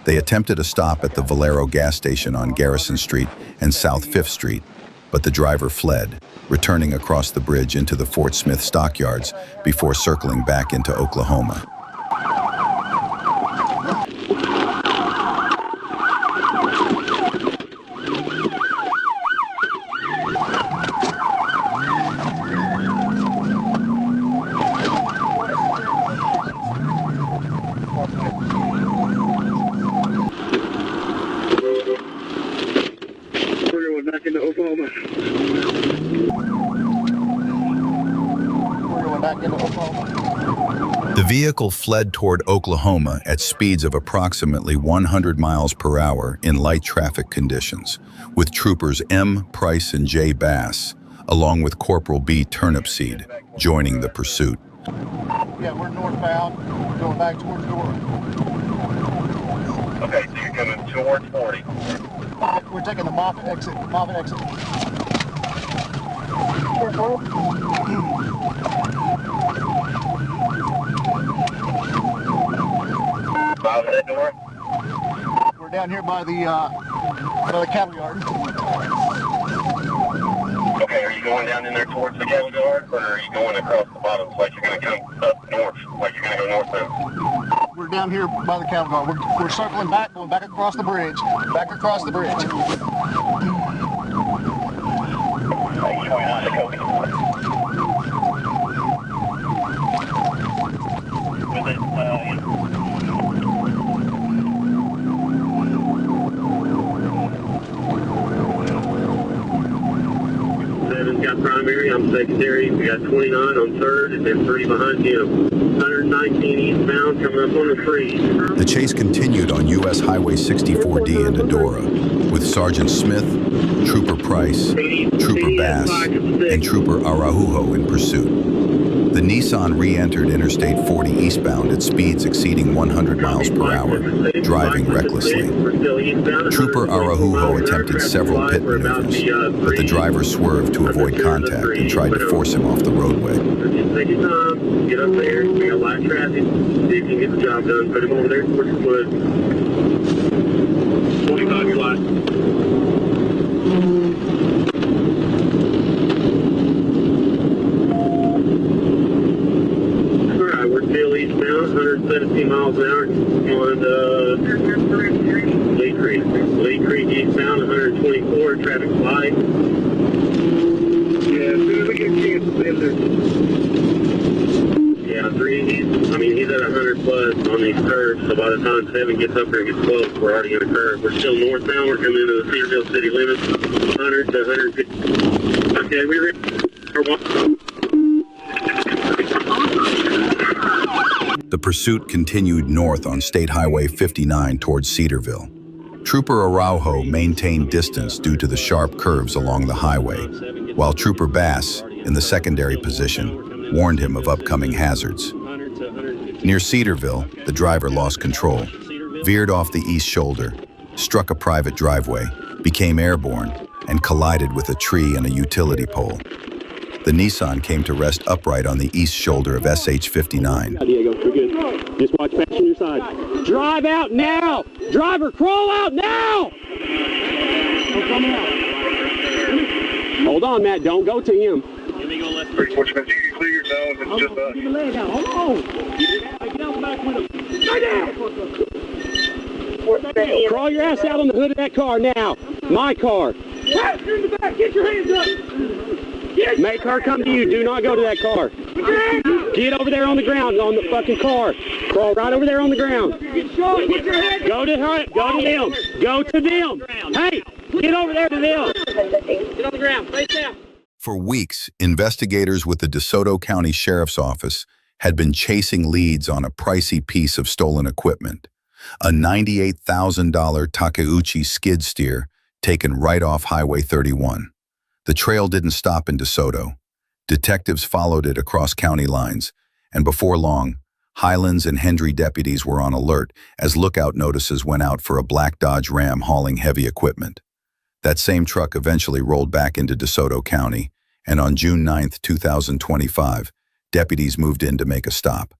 They attempted a stop at the Valero gas station on Garrison Street and South 5th Street, but the driver fled, returning across the bridge into the Fort Smith stockyards before circling back into Oklahoma. Back into Oklahoma. We're going back into Oklahoma. The vehicle fled toward Oklahoma at speeds of approximately 100 miles per hour in light traffic conditions, with troopers M. Price and J. Bass, along with Corporal B. Turnipseed, joining the pursuit. Yeah, we're northbound. We're going back towards Dora. Okay, so you're coming towards 40. We're taking the Moffett exit. Moffett exit. Out of that door? We're down here by the cattle yard. Okay, are you going down in there towards the cattle yard, or are you going across the bottom like you're going to come up north, like you're going to go northbound? We're down here by the cattle yard. We're circling back, going back across the bridge. Back across the bridge. Seven's got primary, I'm secondary. We got 29 on third, and then 3 behind him. 119 eastbound, coming up on the freeze. The chase continued on U.S. Highway 64D into Dora, with Sergeant Smith, Trooper Price, Trooper Bass, and Trooper Araujo in pursuit. The Nissan re-entered Interstate 40 eastbound at speeds exceeding 100 miles per hour, driving recklessly. Trooper Araujo attempted several pit maneuvers, but the driver swerved to avoid contact and tried to force him off the roadway. Just take your time, get up there, we got light traffic, see if you can get the job done, put him over there towards the wood. 25 your light. Alright, we're still eastbound, 117 miles an hour on Lee Creek. Lee Creek eastbound, 124, traffic light. Yeah, as soon as we get a chance to in there. Yeah, he's at 100 plus on these curves, so by the time 7 gets up there and gets close, we're already in a curve. We're still northbound, we're coming into the Cedarville city limits, 100 to 150. Okay, we're in. The pursuit continued north on State Highway 59 towards Cedarville. Trooper Araujo maintained distance due to the sharp curves along the highway, while Trooper Bass, in the secondary position, warned him of upcoming hazards. Near Cedarville, the driver lost control, veered off the east shoulder, struck a private driveway, became airborne, and collided with a tree and a utility pole. The Nissan came to rest upright on the east shoulder of SH 59. Diego, we're good. Just watch back on your side. Drive out now! Driver, crawl out now! Oh, come out. Hold on, Matt. Don't go to him. Let me go left. Fortunate you clear your zone. It's just us. Get the leg out. Hold on. Get out the back window. Stay down. Crawl your ass out on the hood of that car now. My car. Pat, you're in the back. Get your hands up. Make her come to you. Do not go to that car. Get over there on the ground on the fucking car. Crawl right over there on the ground. Go to her. Go to them. Go to them. Hey, get over there to them. Get on the ground. Face down. For weeks, investigators with the DeSoto County Sheriff's Office had been chasing leads on a pricey piece of stolen equipment, a $98,000 Takeuchi skid steer taken right off Highway 31. The trail didn't stop in DeSoto. Detectives followed it across county lines, and before long, Highlands and Hendry deputies were on alert as lookout notices went out for a black Dodge Ram hauling heavy equipment. That same truck eventually rolled back into DeSoto County, and on June 9, 2025, deputies moved in to make a stop.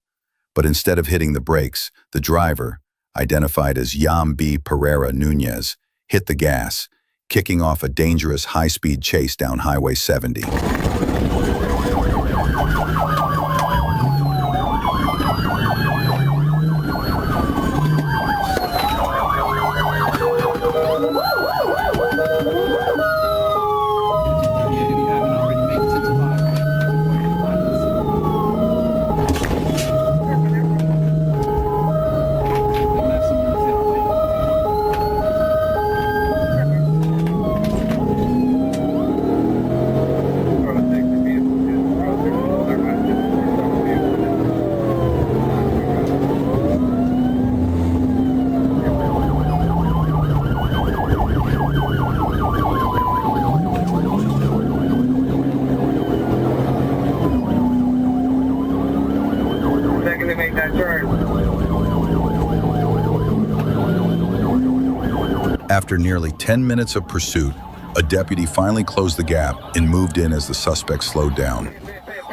But instead of hitting the brakes, the driver, identified as Yam B. Pereira Nunez, hit the gas, kicking off a dangerous high-speed chase down Highway 70. After nearly 10 minutes of pursuit, a deputy finally closed the gap and moved in as the suspect slowed down.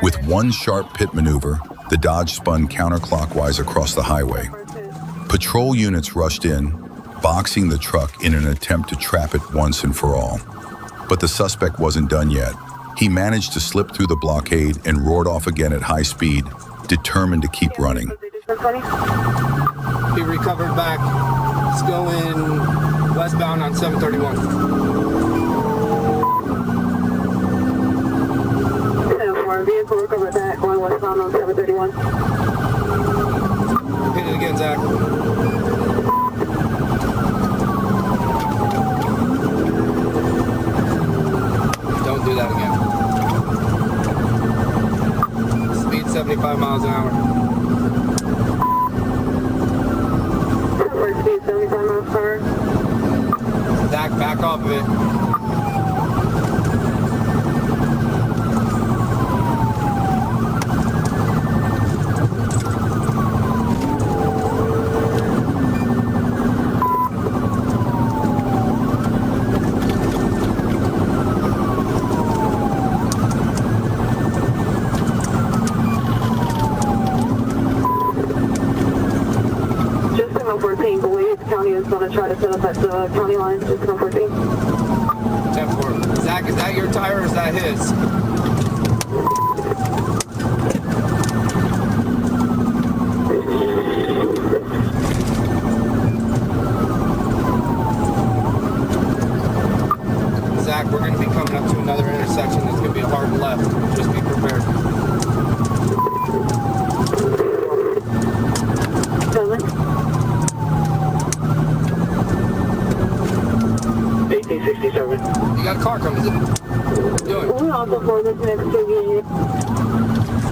With one sharp pit maneuver, the Dodge spun counterclockwise across the highway. Patrol units rushed in, boxing the truck in an attempt to trap it once and for all. But the suspect wasn't done yet. He managed to slip through the blockade and roared off again at high speed, determined to keep running. He recovered back. It's going westbound on 731. 10-4, vehicle recovered back, going westbound on 731. Hit it again, Zach. Don't do that again. Speed 75 miles an hour. Speed 75 miles per hour. Zach, back off of it. County is going to try to set up at the county line, just 14. 10-4. Zach, is that your tire or is that his? Zach, we're going to be coming up to another intersection that's going to be a hard left. Just be prepared. 1867. You got a car coming. What are you doing? We also for this next unit.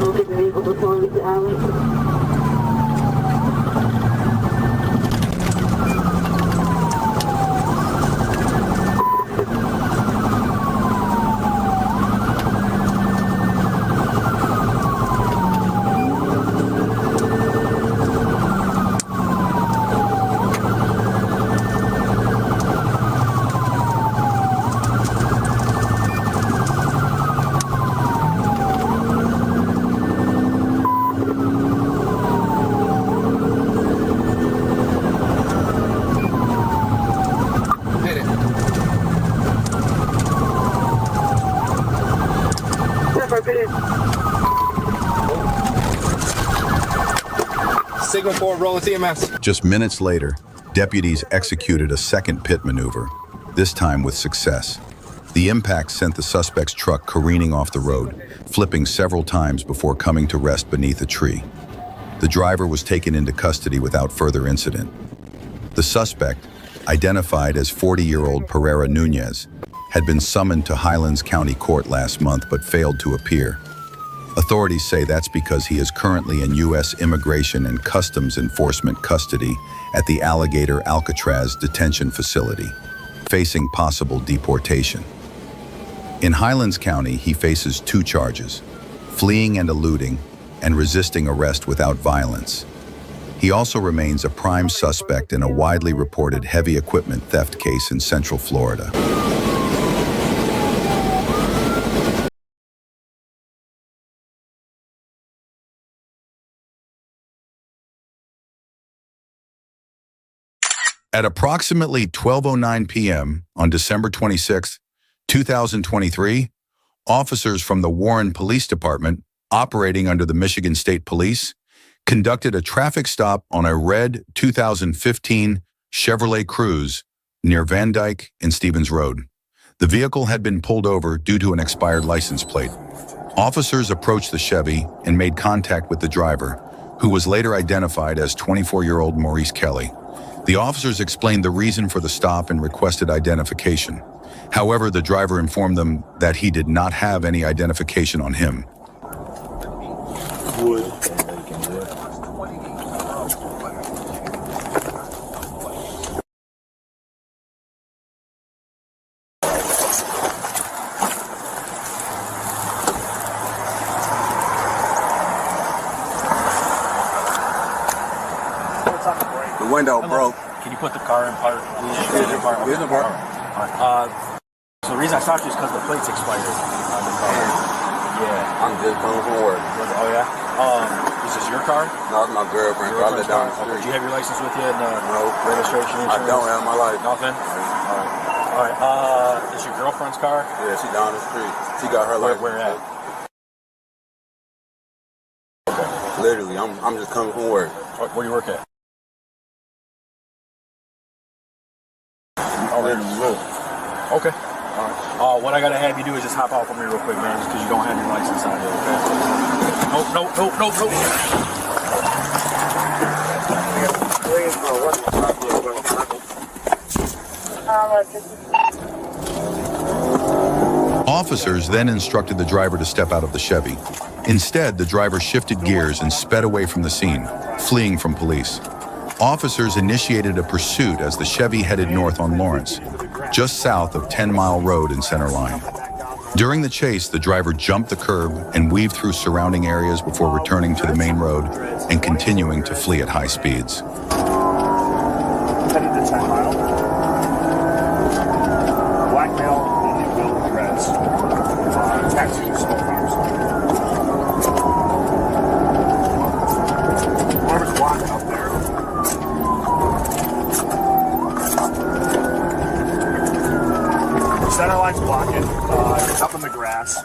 We'll get the vehicle before we get alley. Signal 4, roll with EMS. Just minutes later, deputies executed a second pit maneuver, this time with success. The impact sent the suspect's truck careening off the road, flipping several times before coming to rest beneath a tree. The driver was taken into custody without further incident. The suspect, identified as 40-year-old Pereira Nunez, had been summoned to Highlands County Court last month but failed to appear. Authorities say that's because he is currently in U.S. Immigration and Customs Enforcement custody at the Alligator Alcatraz detention facility, facing possible deportation. In Highlands County, he faces 2 charges: fleeing and eluding, and resisting arrest without violence. He also remains a prime suspect in a widely reported heavy equipment theft case in Central Florida. At approximately 12:09 p.m. on December 26, 2023, officers from the Warren Police Department, operating under the Michigan State Police, conducted a traffic stop on a red 2015 Chevrolet Cruze near Van Dyke and Stevens Road. The vehicle had been pulled over due to an expired license plate. Officers approached the Chevy and made contact with the driver, who was later identified as 24-year-old Maurice Kelly. The officers explained the reason for the stop and requested identification. However, the driver informed them that he did not have any identification on him. The window broke. Can you put the car in park? Here's the park. So the reason I stopped you is because the plate's expired on the car. Yeah. I'm just coming from work. Oh yeah? Is this your car? No, it's my girlfriend. Probably down the street. Do you have your license with you and no registration insurance? I don't have my license. Nothing? Alright. Is your girlfriend's car? Yeah, she down the street. She got her license. Where at? Literally, I'm just coming from work. Where do you work at? Okay. Alright. What I gotta have you do is just hop out for me real quick, man, just because you don't have your license on here, okay? Officers then instructed the driver to step out of the Chevy. Instead, the driver shifted gears and sped away from the scene, fleeing from police. Officers initiated a pursuit as the Chevy headed north on Lawrence, just south of 10 Mile Road in Center Line. During the chase, the driver jumped the curb and weaved through surrounding areas before returning to the main road and continuing to flee at high speeds. Headed to 10 Mile. Black male, Indian Bill, dreads. Tattoos, smoke arms. Whoever's walking up there. Center line's blocking. It's up in the grass.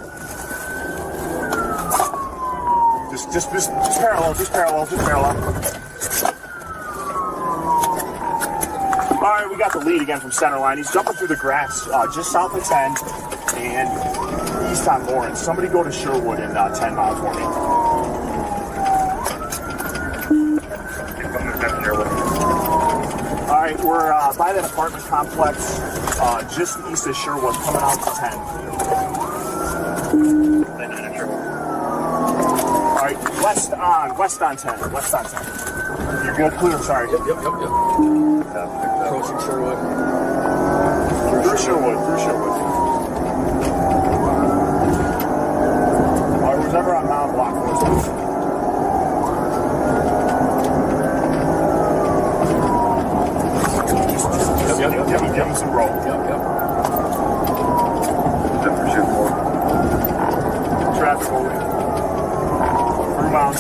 Just parallel. All right, we got the lead again from center line. He's jumping through the grass just south of 10 and east on Lawrence. Somebody go to Sherwood in 10 Mile for me. All right, we're by that apartment complex just east of Sherwood, coming out to 10. All right, west on 10. You're good, clear, sorry. Yep. Approaching Sherwood. Through Sherwood. All right, whoever on Mount Block was. Yep. Give him some roll. Yep. Traffic over. Through Mount.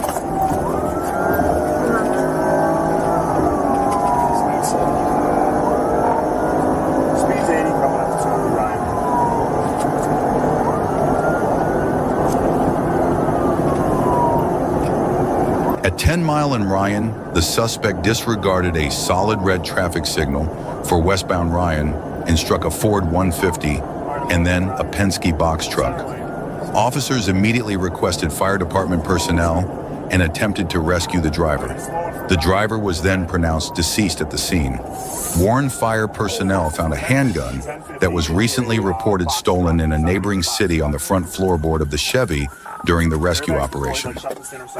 Speed's 80, coming up to Smoky Ryan. At 10 Mile and Ryan, the suspect disregarded a solid red traffic signal for westbound Ryan and struck a Ford 150 and then a Penske box truck. Officers immediately requested fire department personnel and attempted to rescue the driver. The driver was then pronounced deceased at the scene. Warren fire personnel found a handgun that was recently reported stolen in a neighboring city on the front floorboard of the Chevy during the rescue operation.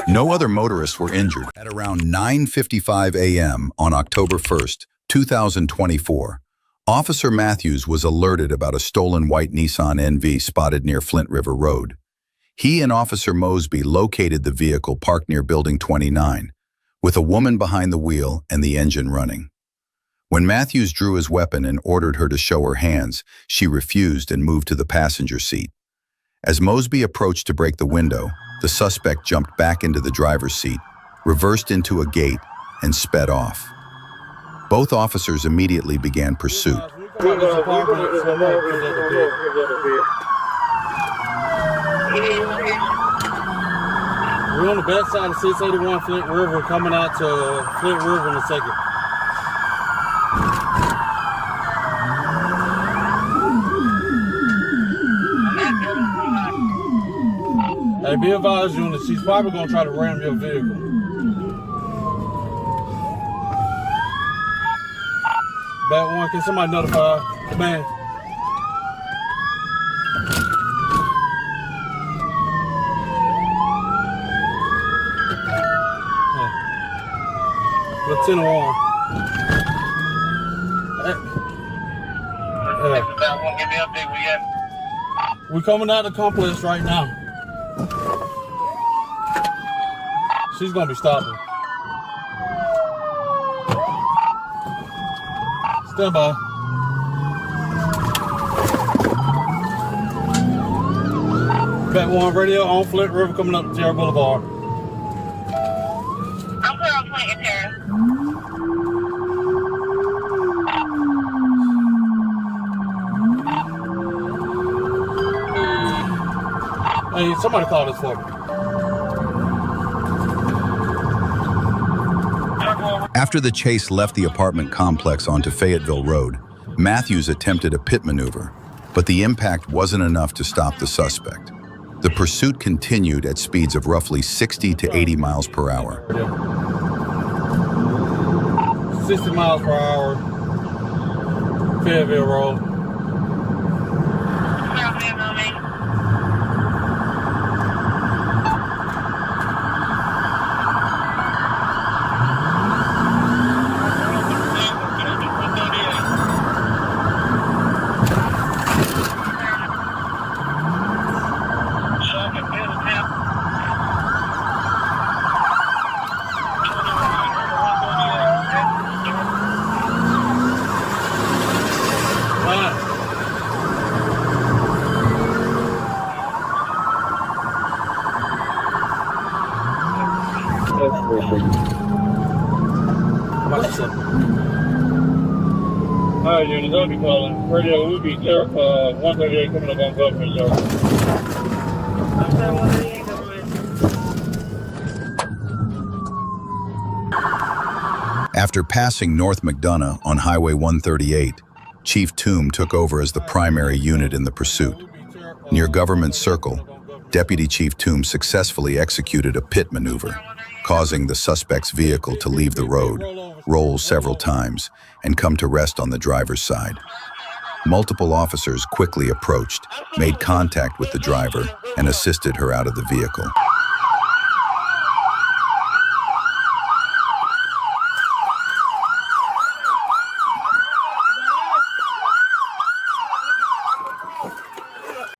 No other motorists were injured. At around 9:55 a.m. on October 1st, 2024, Officer Matthews was alerted about a stolen white Nissan NV spotted near Flint River Road. He and Officer Mosby located the vehicle parked near Building 29, with a woman behind the wheel and the engine running. When Matthews drew his weapon and ordered her to show her hands, she refused and moved to the passenger seat. As Mosby approached to break the window, the suspect jumped back into the driver's seat, reversed into a gate, and sped off. Both officers immediately began pursuit. We're on the back side of 681 Flint River, coming out to Flint River in a second. Hey, be advised, unit, she's probably going to try to ram your vehicle. Back one, can somebody notify the man? Lieutenant Warren. We're coming out of the complex right now. She's gonna be stopping. Stand by. Back one, radio on Flint River, coming up to Terra Boulevard. I'm clear on Flint and Terra. Hey, somebody call this for me. After the chase left the apartment complex onto Fayetteville Road, Matthews attempted a pit maneuver, but the impact wasn't enough to stop the suspect. The pursuit continued at speeds of roughly 60 to 80 miles per hour. 60 miles per hour, Fayetteville Road. Alright, unit, don't be calling. Radio will be 138 coming up on Government Yard. After passing North McDonough on Highway 138, Chief Toome took over as the primary unit in the pursuit. Near Government Circle, Deputy Chief Toome successfully executed a pit maneuver, causing the suspect's vehicle to leave the road, roll several times, and come to rest on the driver's side. Multiple officers quickly approached, made contact with the driver, and assisted her out of the vehicle.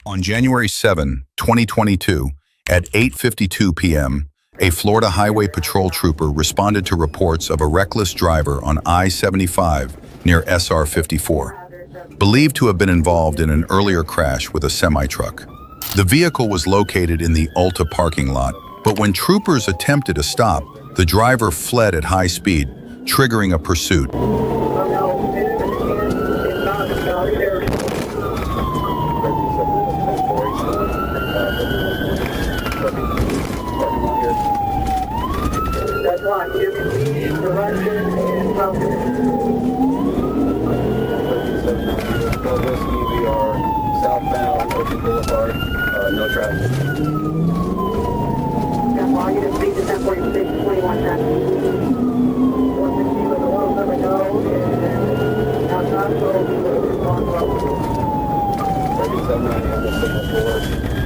On January 7, 2022, at 8:52 p.m., a Florida Highway Patrol trooper responded to reports of a reckless driver on I-75 near SR 54, believed to have been involved in an earlier crash with a semi-truck. The vehicle was located in the Ulta parking lot, but when troopers attempted to stop, the driver fled at high speed, triggering a pursuit. We are southbound Ocean Boulevard, no traffic.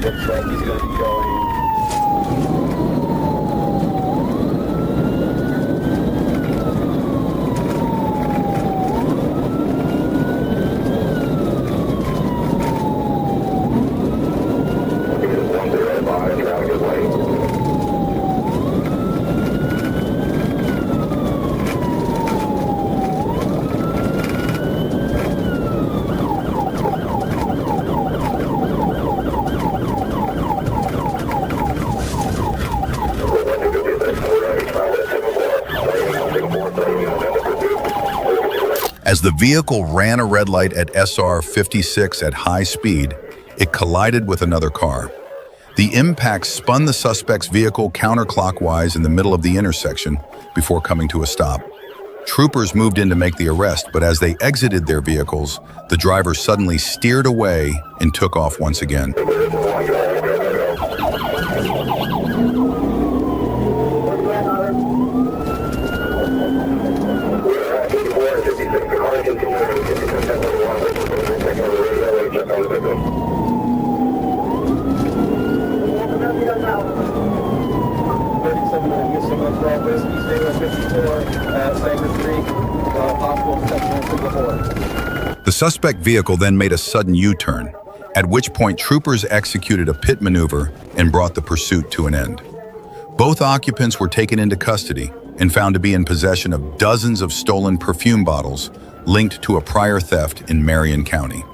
Looks like he's going to be going. As the vehicle ran a red light at SR 56 at high speed, it collided with another car. The impact spun the suspect's vehicle counterclockwise in the middle of the intersection before coming to a stop. Troopers moved in to make the arrest, but as they exited their vehicles, the driver suddenly steered away and took off once again. The suspect vehicle then made a sudden U-turn, at which point troopers executed a pit maneuver and brought the pursuit to an end. Both occupants were taken into custody and found to be in possession of dozens of stolen perfume bottles linked to a prior theft in Marion County.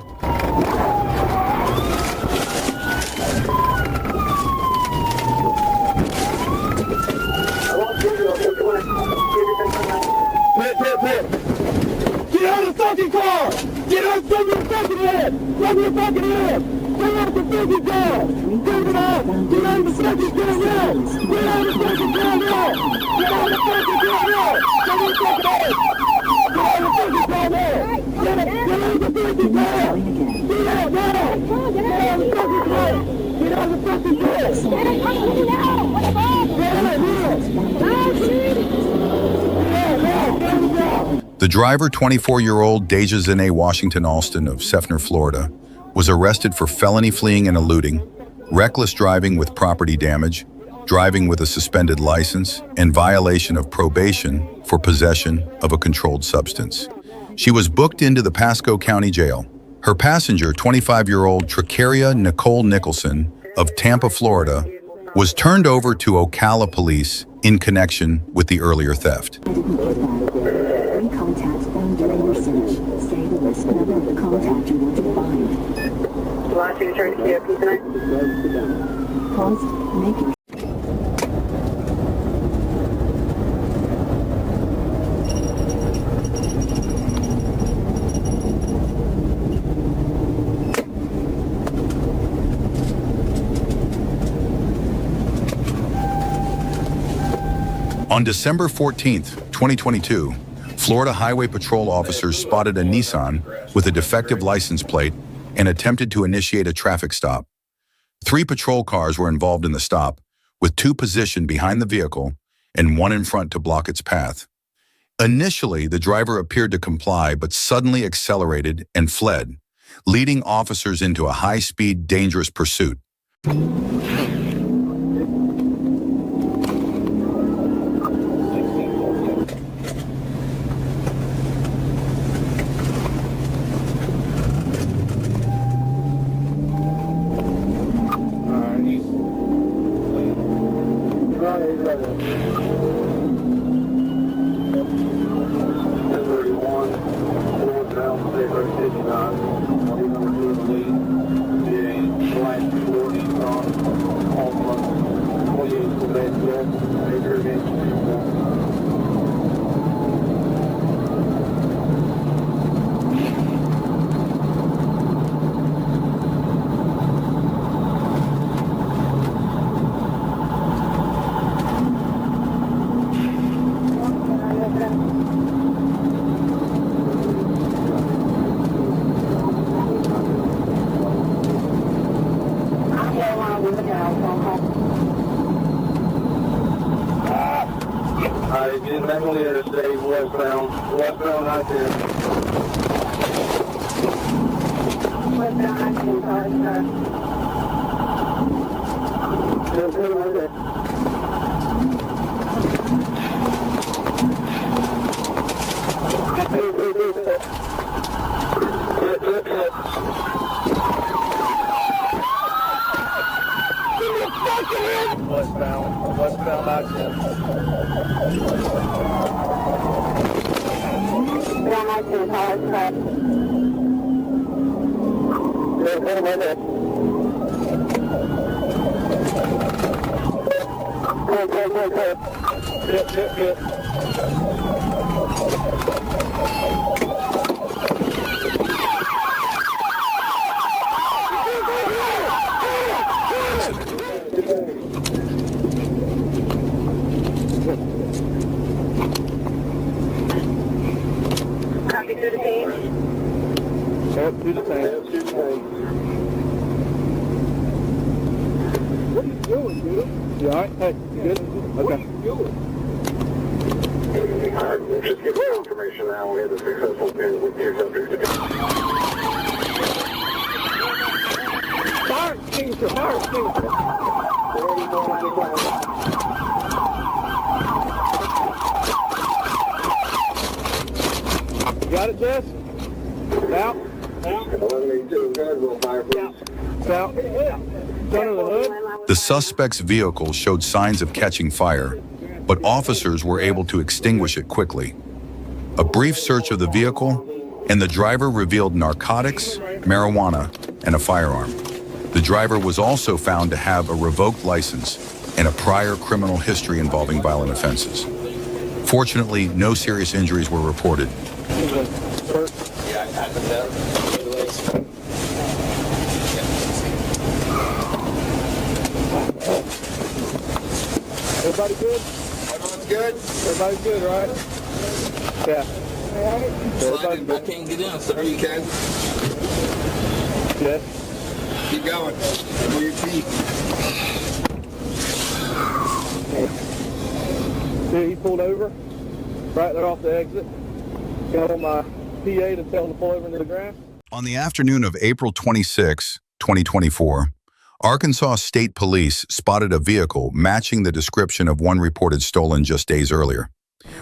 Get out of the fucking car! Get out from your fucking head! From your fucking head! Get out of the fucking car! Get it out! Get out of the fucking car now! Get out of the fucking car now! Get out of the fucking car now! Get out of the fucking head! Get out of the fucking car now! Get out of the fucking car! Get out now! Get out of the fucking car! Get out of the fucking car! Get out now! Get out now! The driver, 24-year-old Deja Zene Washington Alston of Seffner, Florida, was arrested for felony fleeing and eluding, reckless driving with property damage, driving with a suspended license, and violation of probation for possession of a controlled substance. She was booked into the Pasco County Jail. Her passenger, 25-year-old Tricaria Nicole Nicholson of Tampa, Florida, was turned over to Ocala police in connection with the earlier theft. Contact them during your search. Say the list number of the contact you want to find. Last year, turn to COP tonight. Paused. Make your On December 14th, 2022, Florida Highway Patrol officers spotted a Nissan with a defective license plate and attempted to initiate a traffic stop. 3 patrol cars were involved in the stop, with 2 positioned behind the vehicle and 1 in front to block its path. Initially, the driver appeared to comply but suddenly accelerated and fled, leading officers into a high-speed, dangerous pursuit. Get back on the interstate, westbound right there. Westbound, I see, sorry. Right there. Westbound, I see. Copy through the team. Yep, through the tank. What are you doing, dude? You alright? Hey, you good? Okay. What are you doing? Alright, we'll just give you information now. We had a successful pin with two subjects. Fire extinguisher, fire extinguisher. You got it, Jess? Out. 1182, good. We'll fire, please. Out. Under the hood. The suspect's vehicle showed signs of catching fire, but officers were able to extinguish it quickly. A brief search of the vehicle, and the driver revealed narcotics, marijuana, and a firearm. The driver was also found to have a revoked license and a prior criminal history involving violent offenses. Fortunately, no serious injuries were reported. Everybody good? Everyone's good? Everybody's good, right? Yeah. Everybody's I good. can't get in, sir. You can. Yes. Keep going. Move your feet. See, he pulled over right there off the exit. Got on my PA to tell him to pull over into the grass. On the afternoon of April 26, 2024, Arkansas State Police spotted a vehicle matching the description of one reported stolen just days earlier.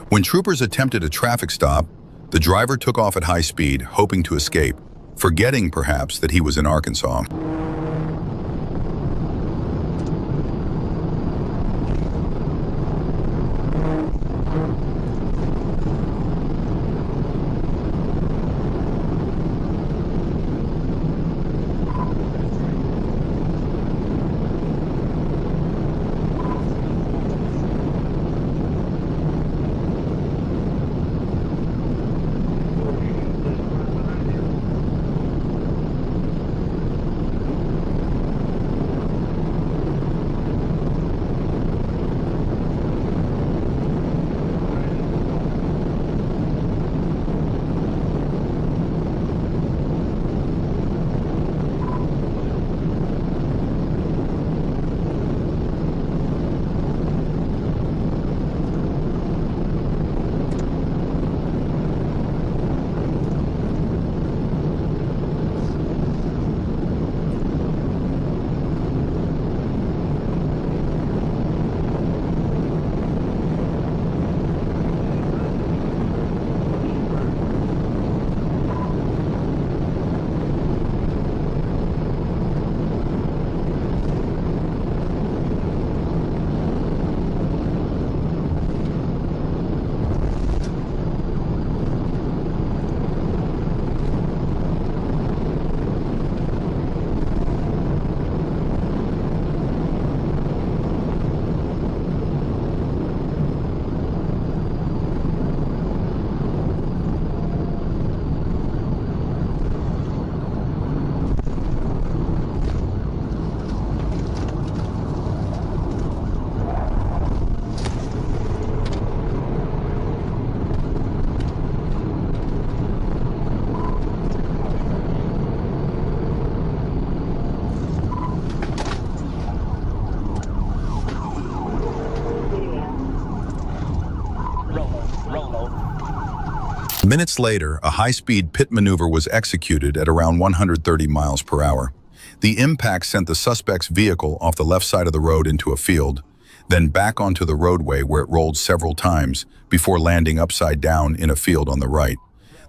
When troopers attempted a traffic stop, the driver took off at high speed, hoping to escape, forgetting perhaps that he was in Arkansas. Minutes later, a high-speed pit maneuver was executed at around 130 miles per hour. The impact sent the suspect's vehicle off the left side of the road into a field, then back onto the roadway where it rolled several times before landing upside down in a field on the right.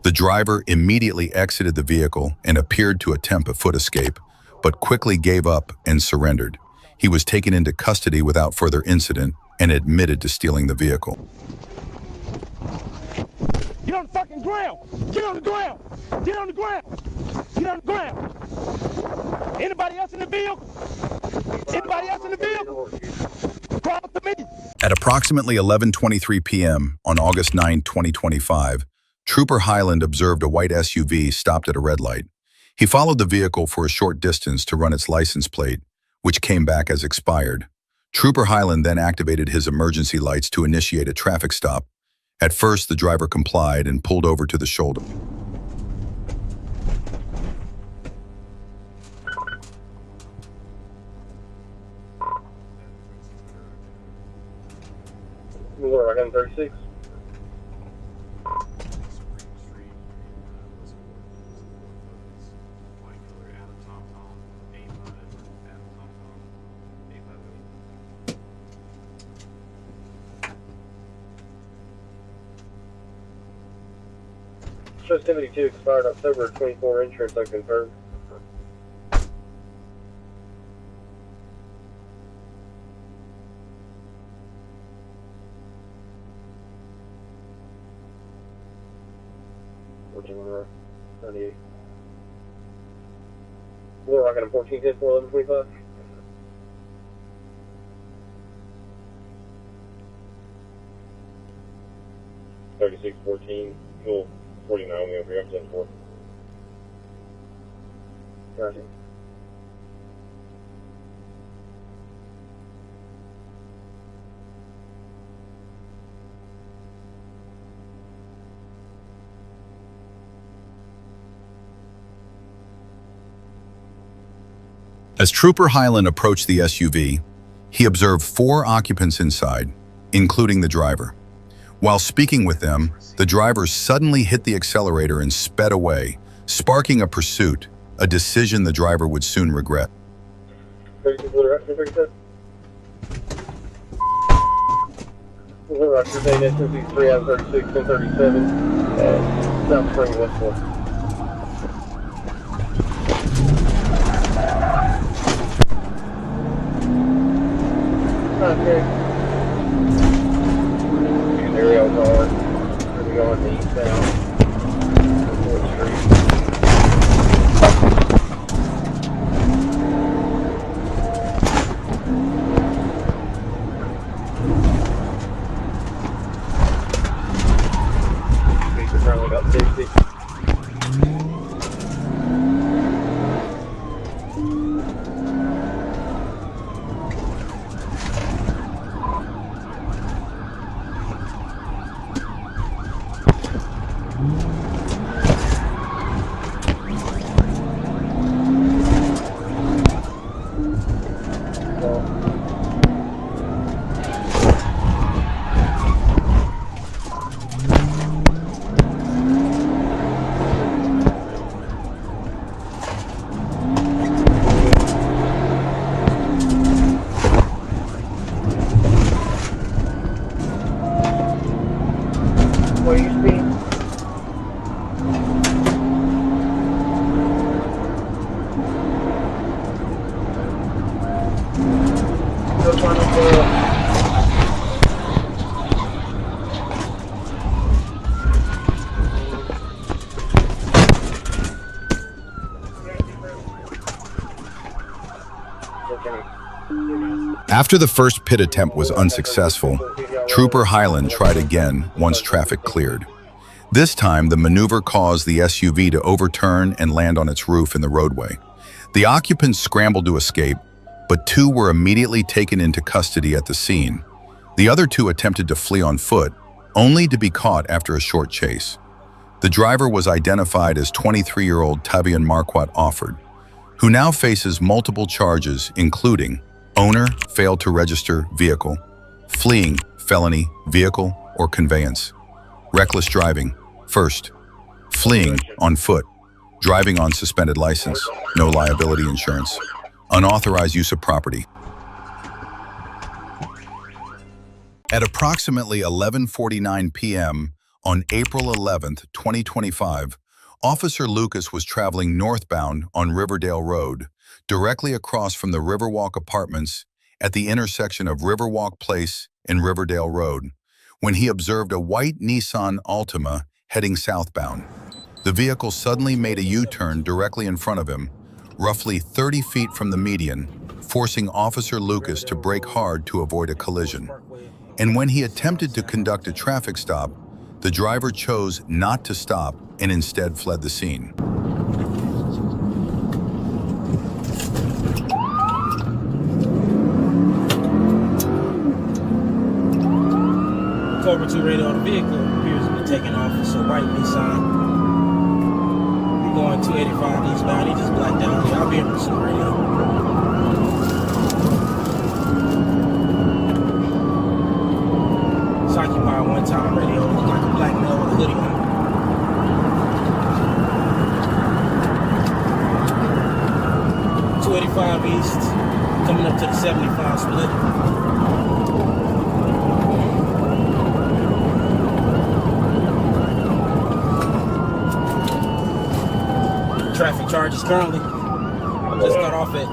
The driver immediately exited the vehicle and appeared to attempt a foot escape, but quickly gave up and surrendered. He was taken into custody without further incident and admitted to stealing the vehicle. Get on the fucking ground! Get on the ground! Get on the ground! Get on the ground! Anybody else in the vehicle? Anybody else in the vehicle? Crawl to me! At approximately 11:23 p.m. on August 9, 2025, Trooper Highland observed a white SUV stopped at a red light. He followed the vehicle for a short distance to run its license plate, which came back as expired. Trooper Highland then activated his emergency lights to initiate a traffic stop. At first, the driver complied and pulled over to the shoulder. We're right on 36. Shows 72 expired October 24 insurance unconfirmed. $14.98. We're rocking a 1410 for 1125. $36.14, fuel 49, we have represent for. Gotcha. As Trooper Highland approached the SUV, he observed 4 occupants inside, including the driver. While speaking with them, the driver suddenly hit the accelerator and sped away, sparking a pursuit, a decision the driver would soon regret. 36 Little Rock, 37. Little Rock, you're saying SMC3 out of 36, 1037, South Spring, Westport. Okay. And aerial guard. We're going to eastbound. 4th Street. Speakers are only about 60. What do you speak? Which one is the... After the first pit attempt was unsuccessful, Trooper Highland tried again once traffic cleared. This time, the maneuver caused the SUV to overturn and land on its roof in the roadway. The occupants scrambled to escape, but 2 were immediately taken into custody at the scene. The other 2 attempted to flee on foot, only to be caught after a short chase. The driver was identified as 23-year-old Tavian Marquardt Offord, who now faces multiple charges including owner, failed to register vehicle, fleeing, felony, vehicle, or conveyance, reckless driving, first, fleeing on foot, driving on suspended license, no liability insurance, unauthorized use of property. At approximately 11:49 p.m. on April 11, 2025, Officer Lucas was traveling northbound on Riverdale Road, directly across from the Riverwalk Apartments at the intersection of Riverwalk Place and Riverdale Road, when he observed a white Nissan Altima heading southbound. The vehicle suddenly made a U-turn directly in front of him, roughly 30 feet from the median, forcing Officer Lucas to brake hard to avoid a collision. And when he attempted to conduct a traffic stop, the driver chose not to stop and instead fled the scene. Cobra 2 radio, the vehicle appears to be taking off, so right knee side. We're going 285 eastbound. He just blacked out. Yeah, I'll be in pursuit radio. It's occupied one time radio. Looks like a black male with a hoodie on. .285 east, coming up to the 75 split. Traffic charges currently. Just got off at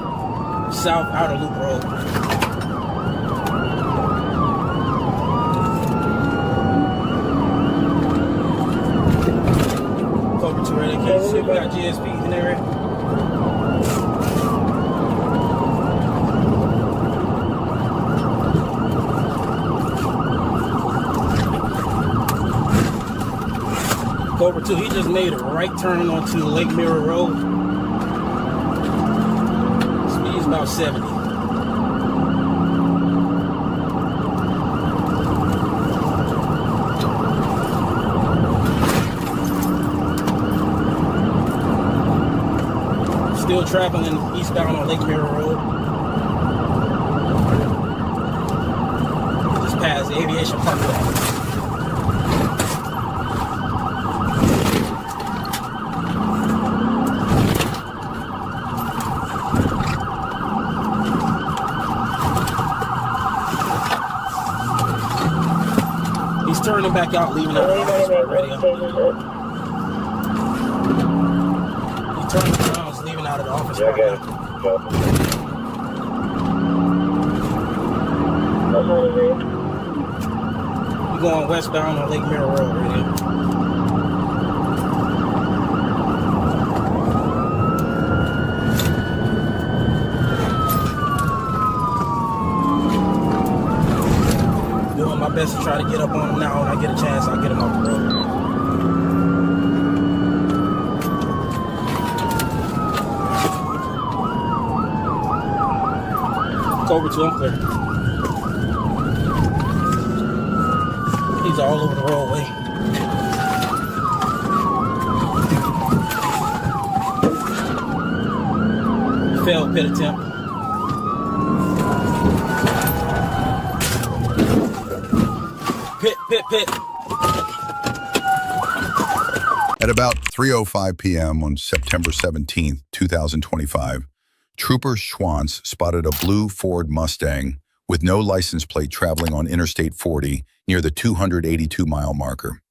South Outer Loop Road. Cobra 2 radio, can you see if we got GSPs in the area? Cobra 2, he just made a right turn onto Lake Mirror Road. Speed's about 70. Still traveling eastbound on Lake Mirror Road. Just past the Aviation Parkway. Turning back out, leaving out the office radio. He's turning around, he's leaving out of the office radio. We're going westbound on Lake Mirror Road radio. My best to try to get up on him now. When I get a chance, I'll get him off the road. Cobra 2, I'm clear. He's all over the roadway. Failed pit attempt. Pit. At about 3:05 p.m. on September 17, 2025, Trooper Schwantz spotted a blue Ford Mustang with no license plate traveling on Interstate 40 near the 282-mile marker.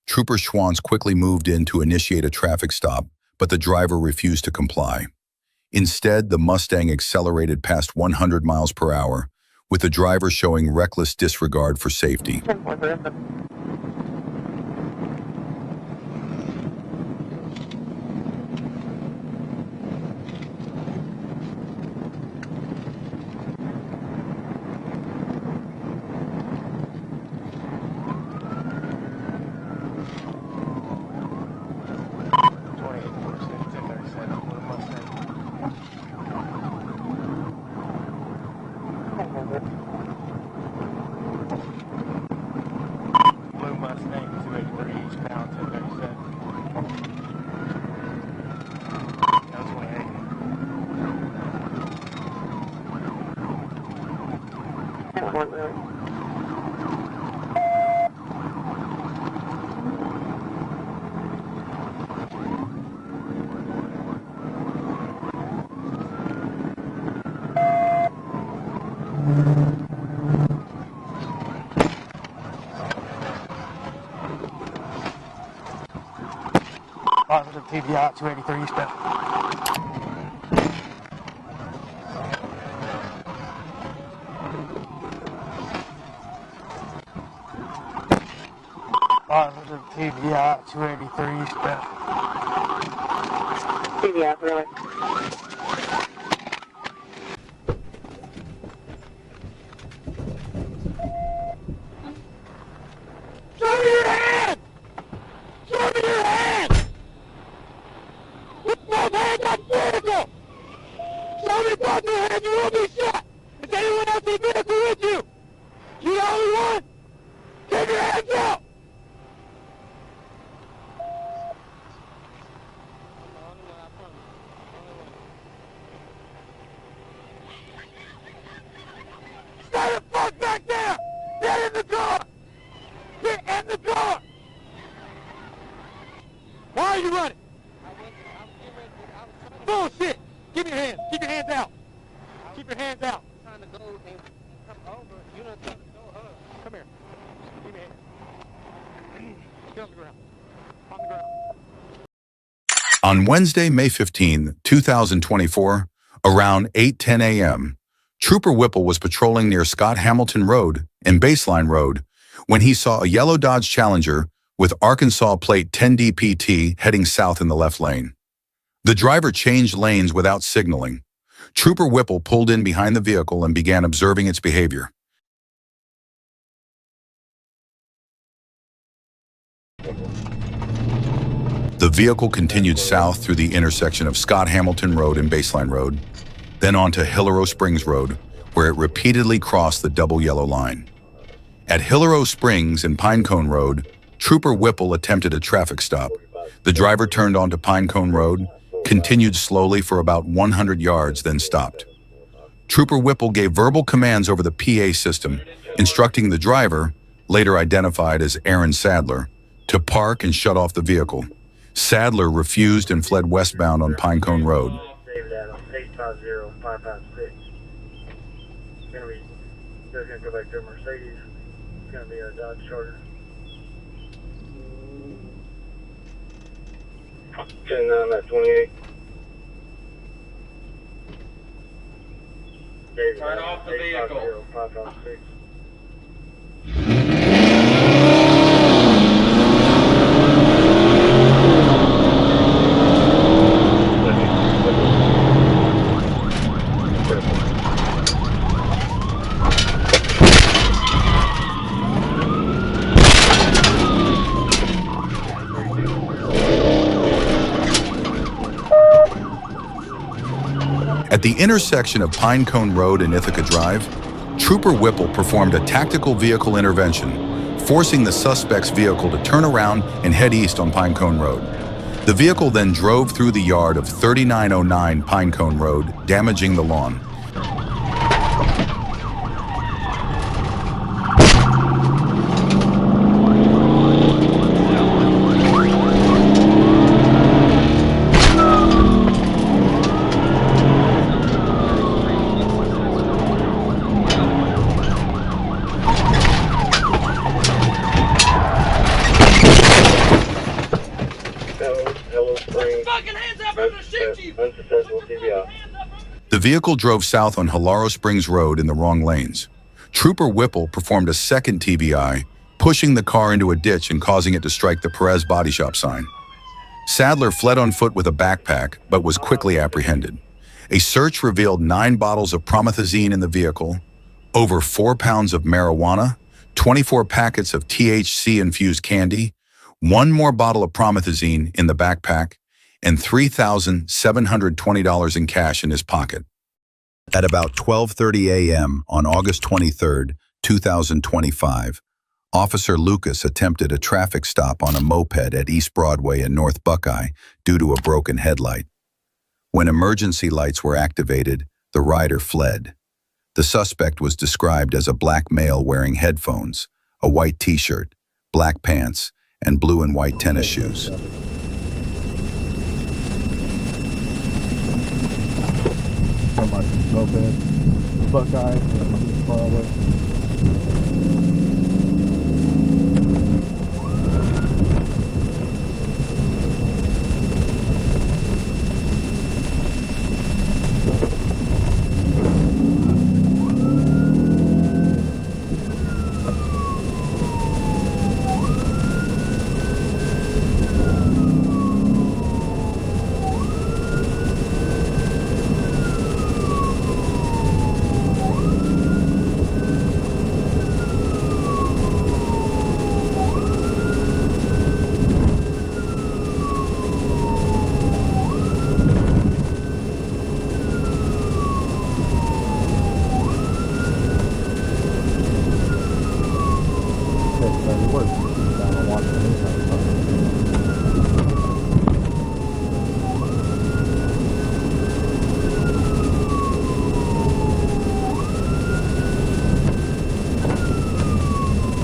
Trooper Schwantz quickly moved in to initiate a traffic stop, but the driver refused to comply. Instead, the Mustang accelerated past 100 miles per hour, with the driver showing reckless disregard for safety. Positive TBI 283 eastbound. Positive TBI 283 eastbound. TBI, really. Show me your hand! Show me your hand! With both hands on the vehicle! Show me both your hands, you will be shot! Is anyone else in the vehicle with you? You the only one? Take your Why are you running? Bullshit! Give me your hands. Keep your hands out. Keep your hands out. Trying to go and come over. You know, trying to go up. Come here. Give me your hands. Get on the ground. On the ground. On Wednesday, May 15, 2024, around 8:10 a.m., Trooper Whipple was patrolling near Scott Hamilton Road and Baseline Road when he saw a yellow Dodge Challenger with Arkansas plate 10DPT heading south in the left lane. The driver changed lanes without signaling. Trooper Whipple pulled in behind the vehicle and began observing its behavior. The vehicle continued south through the intersection of Scott Hamilton Road and Baseline Road, then onto Hillero Springs Road, where it repeatedly crossed the double yellow line. At Hillero Springs and Pinecone Road, Trooper Whipple attempted a traffic stop. The driver turned onto Pinecone Road, continued slowly for about 100 yards, then stopped. Trooper Whipple gave verbal commands over the PA system, instructing the driver, later identified as Aaron Sadler, to park and shut off the vehicle. Sadler refused and fled westbound on Pinecone Road. David Adams, 850-556. They're gonna go back to a Mercedes. It's gonna be a Dodge Charger. 10-9 at 28. David Turn off the vehicle. 850-556. At the intersection of Pinecone Road and Ithaca Drive, Trooper Whipple performed a tactical vehicle intervention, forcing the suspect's vehicle to turn around and head east on Pinecone Road. The vehicle then drove through the yard of 3909 Pinecone Road, damaging the lawn. The vehicle drove south on Hillero Springs Road in the wrong lanes. Trooper Whipple performed a second TBI, pushing the car into a ditch and causing it to strike the Perez Body Shop sign. Sadler fled on foot with a backpack, but was quickly apprehended. A search revealed 9 bottles of promethazine in the vehicle, over 4 pounds of marijuana, 24 packets of THC-infused candy, 1 more bottle of promethazine in the backpack, and $3,720 in cash in his pocket. At about 12:30 a.m. on August 23, 2025, Officer Lucas attempted a traffic stop on a moped at East Broadway and North Buckeye due to a broken headlight. When emergency lights were activated, the rider fled. The suspect was described as a black male wearing headphones, a white t-shirt, black pants, and blue and white tennis shoes. Moped, Buckeye, Broadway.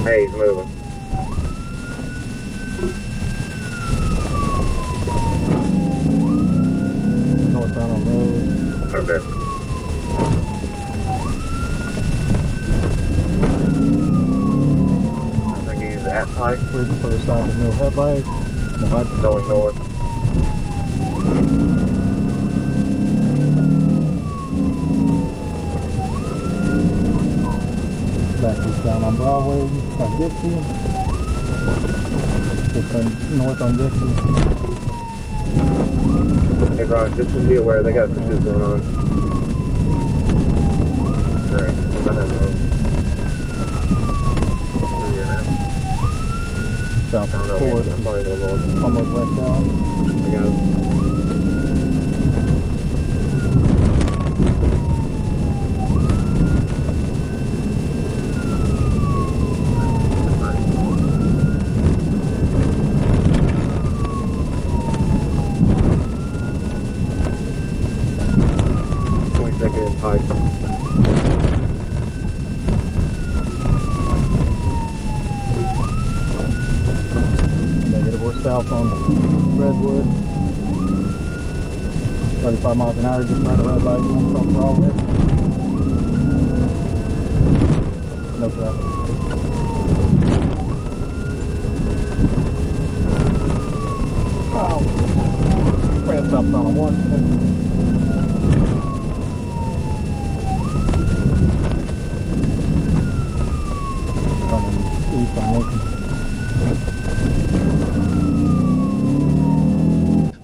Hey, he's moving. Pike. Waiting for the stop of no headlight. Going north. Back east down on Broadway, on Dixie. Just north on Dixie. Hey Ron, just to be aware, they got pursuit going on. Alright, I'm gonna know. South of Ford. Almost west down. I got it. Pike. Negative, we're south on Redwood. 35 miles an hour, just right a red light, going from Broadway. No traffic. Oh, red stopped on a Washington.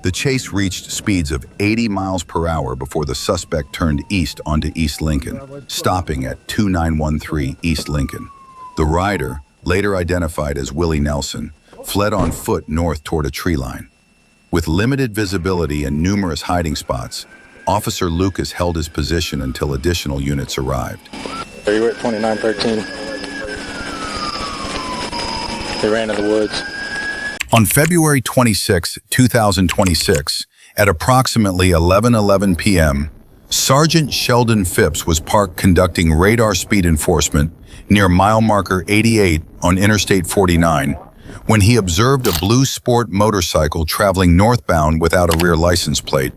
The chase reached speeds of 80 miles per hour before the suspect turned east onto East Lincoln, stopping at 2913 East Lincoln. The rider, later identified as Willie Nelson, fled on foot north toward a tree line. With limited visibility and numerous hiding spots, Officer Lucas held his position until additional units arrived. You were at 2913. They ran in the woods. On February 26, 2026, at approximately 11:11 p.m., Sergeant Sheldon Phipps was parked conducting radar speed enforcement near mile marker 88 on Interstate 49 when he observed a blue sport motorcycle traveling northbound without a rear license plate.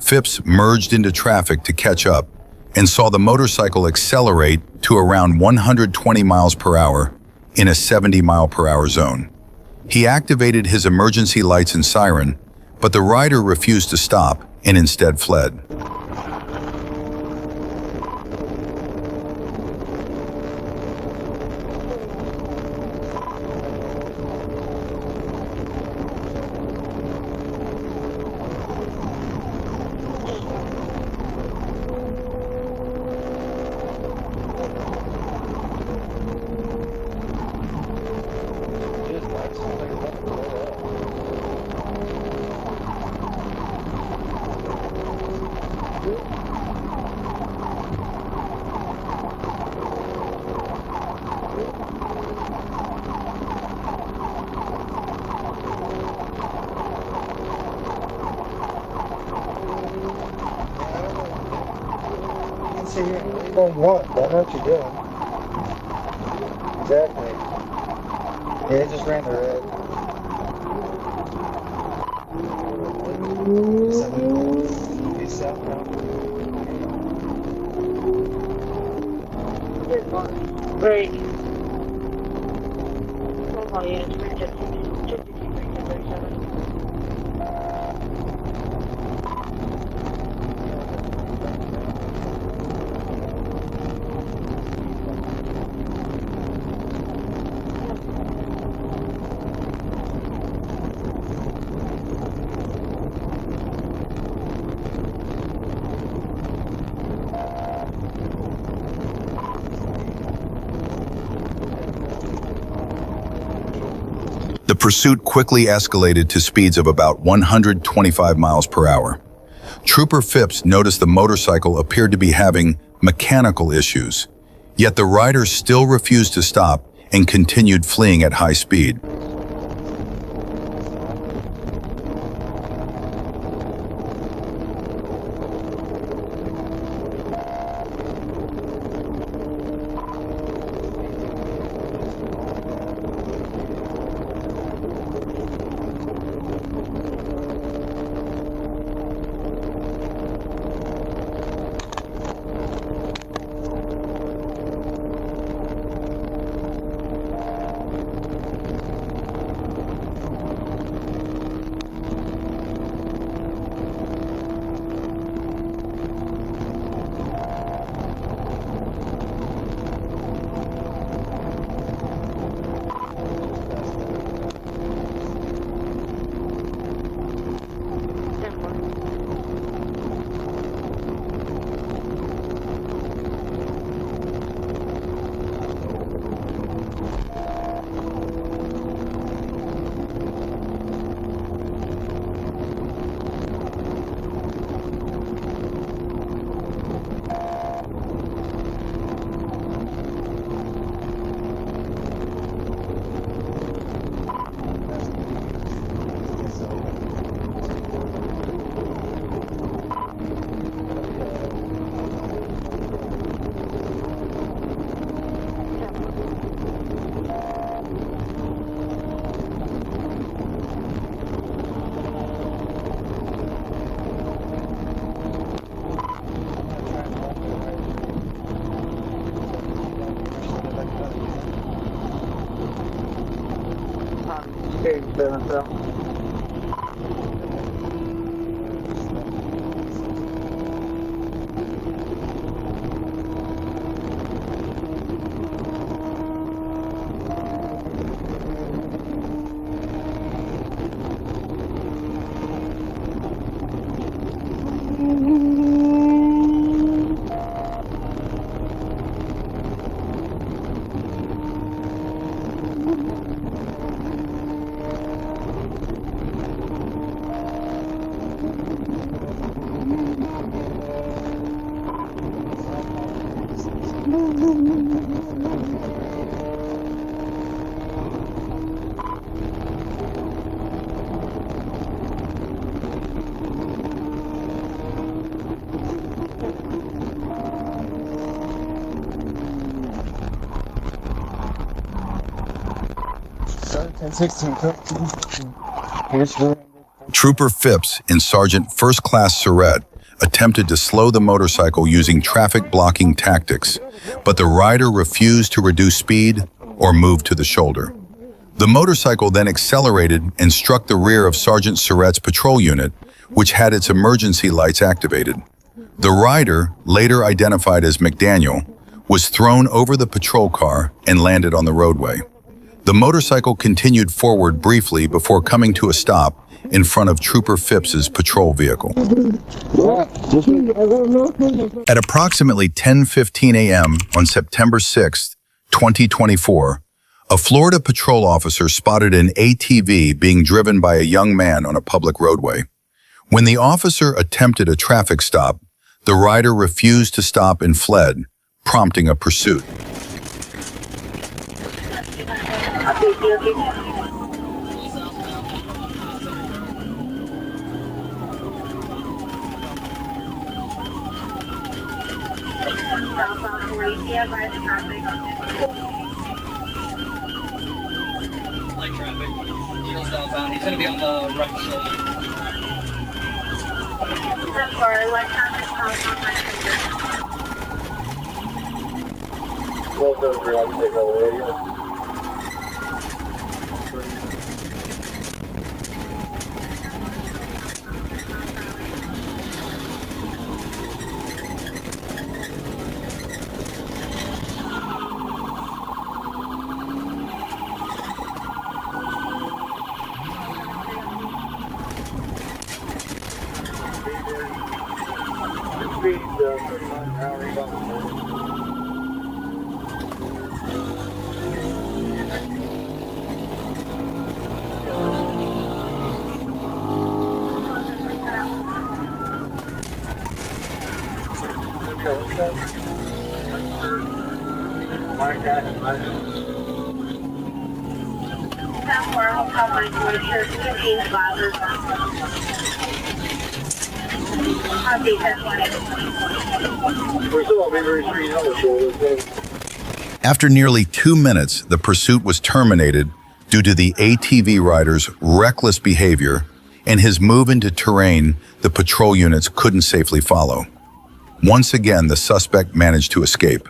Phipps merged into traffic to catch up and saw the motorcycle accelerate to around 120 miles per hour in a 70 mile per hour zone. He activated his emergency lights and siren, but the rider refused to stop and instead fled. You're going what? I know what you're doing. Exactly. Yeah, it just ran the red. He's south now. Great. Oh, yeah, The pursuit quickly escalated to speeds of about 125 miles per hour. Trooper Phipps noticed the motorcycle appeared to be having mechanical issues, yet the rider still refused to stop and continued fleeing at high speed. Trooper Phipps in Sergeant First Class Surrett attempted to slow the motorcycle using traffic-blocking tactics, but the rider refused to reduce speed or move to the shoulder. The motorcycle then accelerated and struck the rear of Sergeant Surrett's patrol unit, which had its emergency lights activated. The rider, later identified as McDaniel, was thrown over the patrol car and landed on the roadway. The motorcycle continued forward briefly before coming to a stop in front of Trooper Phipps's patrol vehicle. At approximately 10:15 a.m. on September 6, 2024, a Florida patrol officer spotted an ATV being driven by a young man on a public roadway. When the officer attempted a traffic stop, the rider refused to stop and fled, prompting a pursuit. Light traffic. Eagles southbound. He's going to be on the right shoulder. Sorry, light traffic southbound right shoulder. Well, those are on the radio. After nearly 2 minutes, the pursuit was terminated due to the ATV rider's reckless behavior and his move into terrain the patrol units couldn't safely follow. Once again, the suspect managed to escape.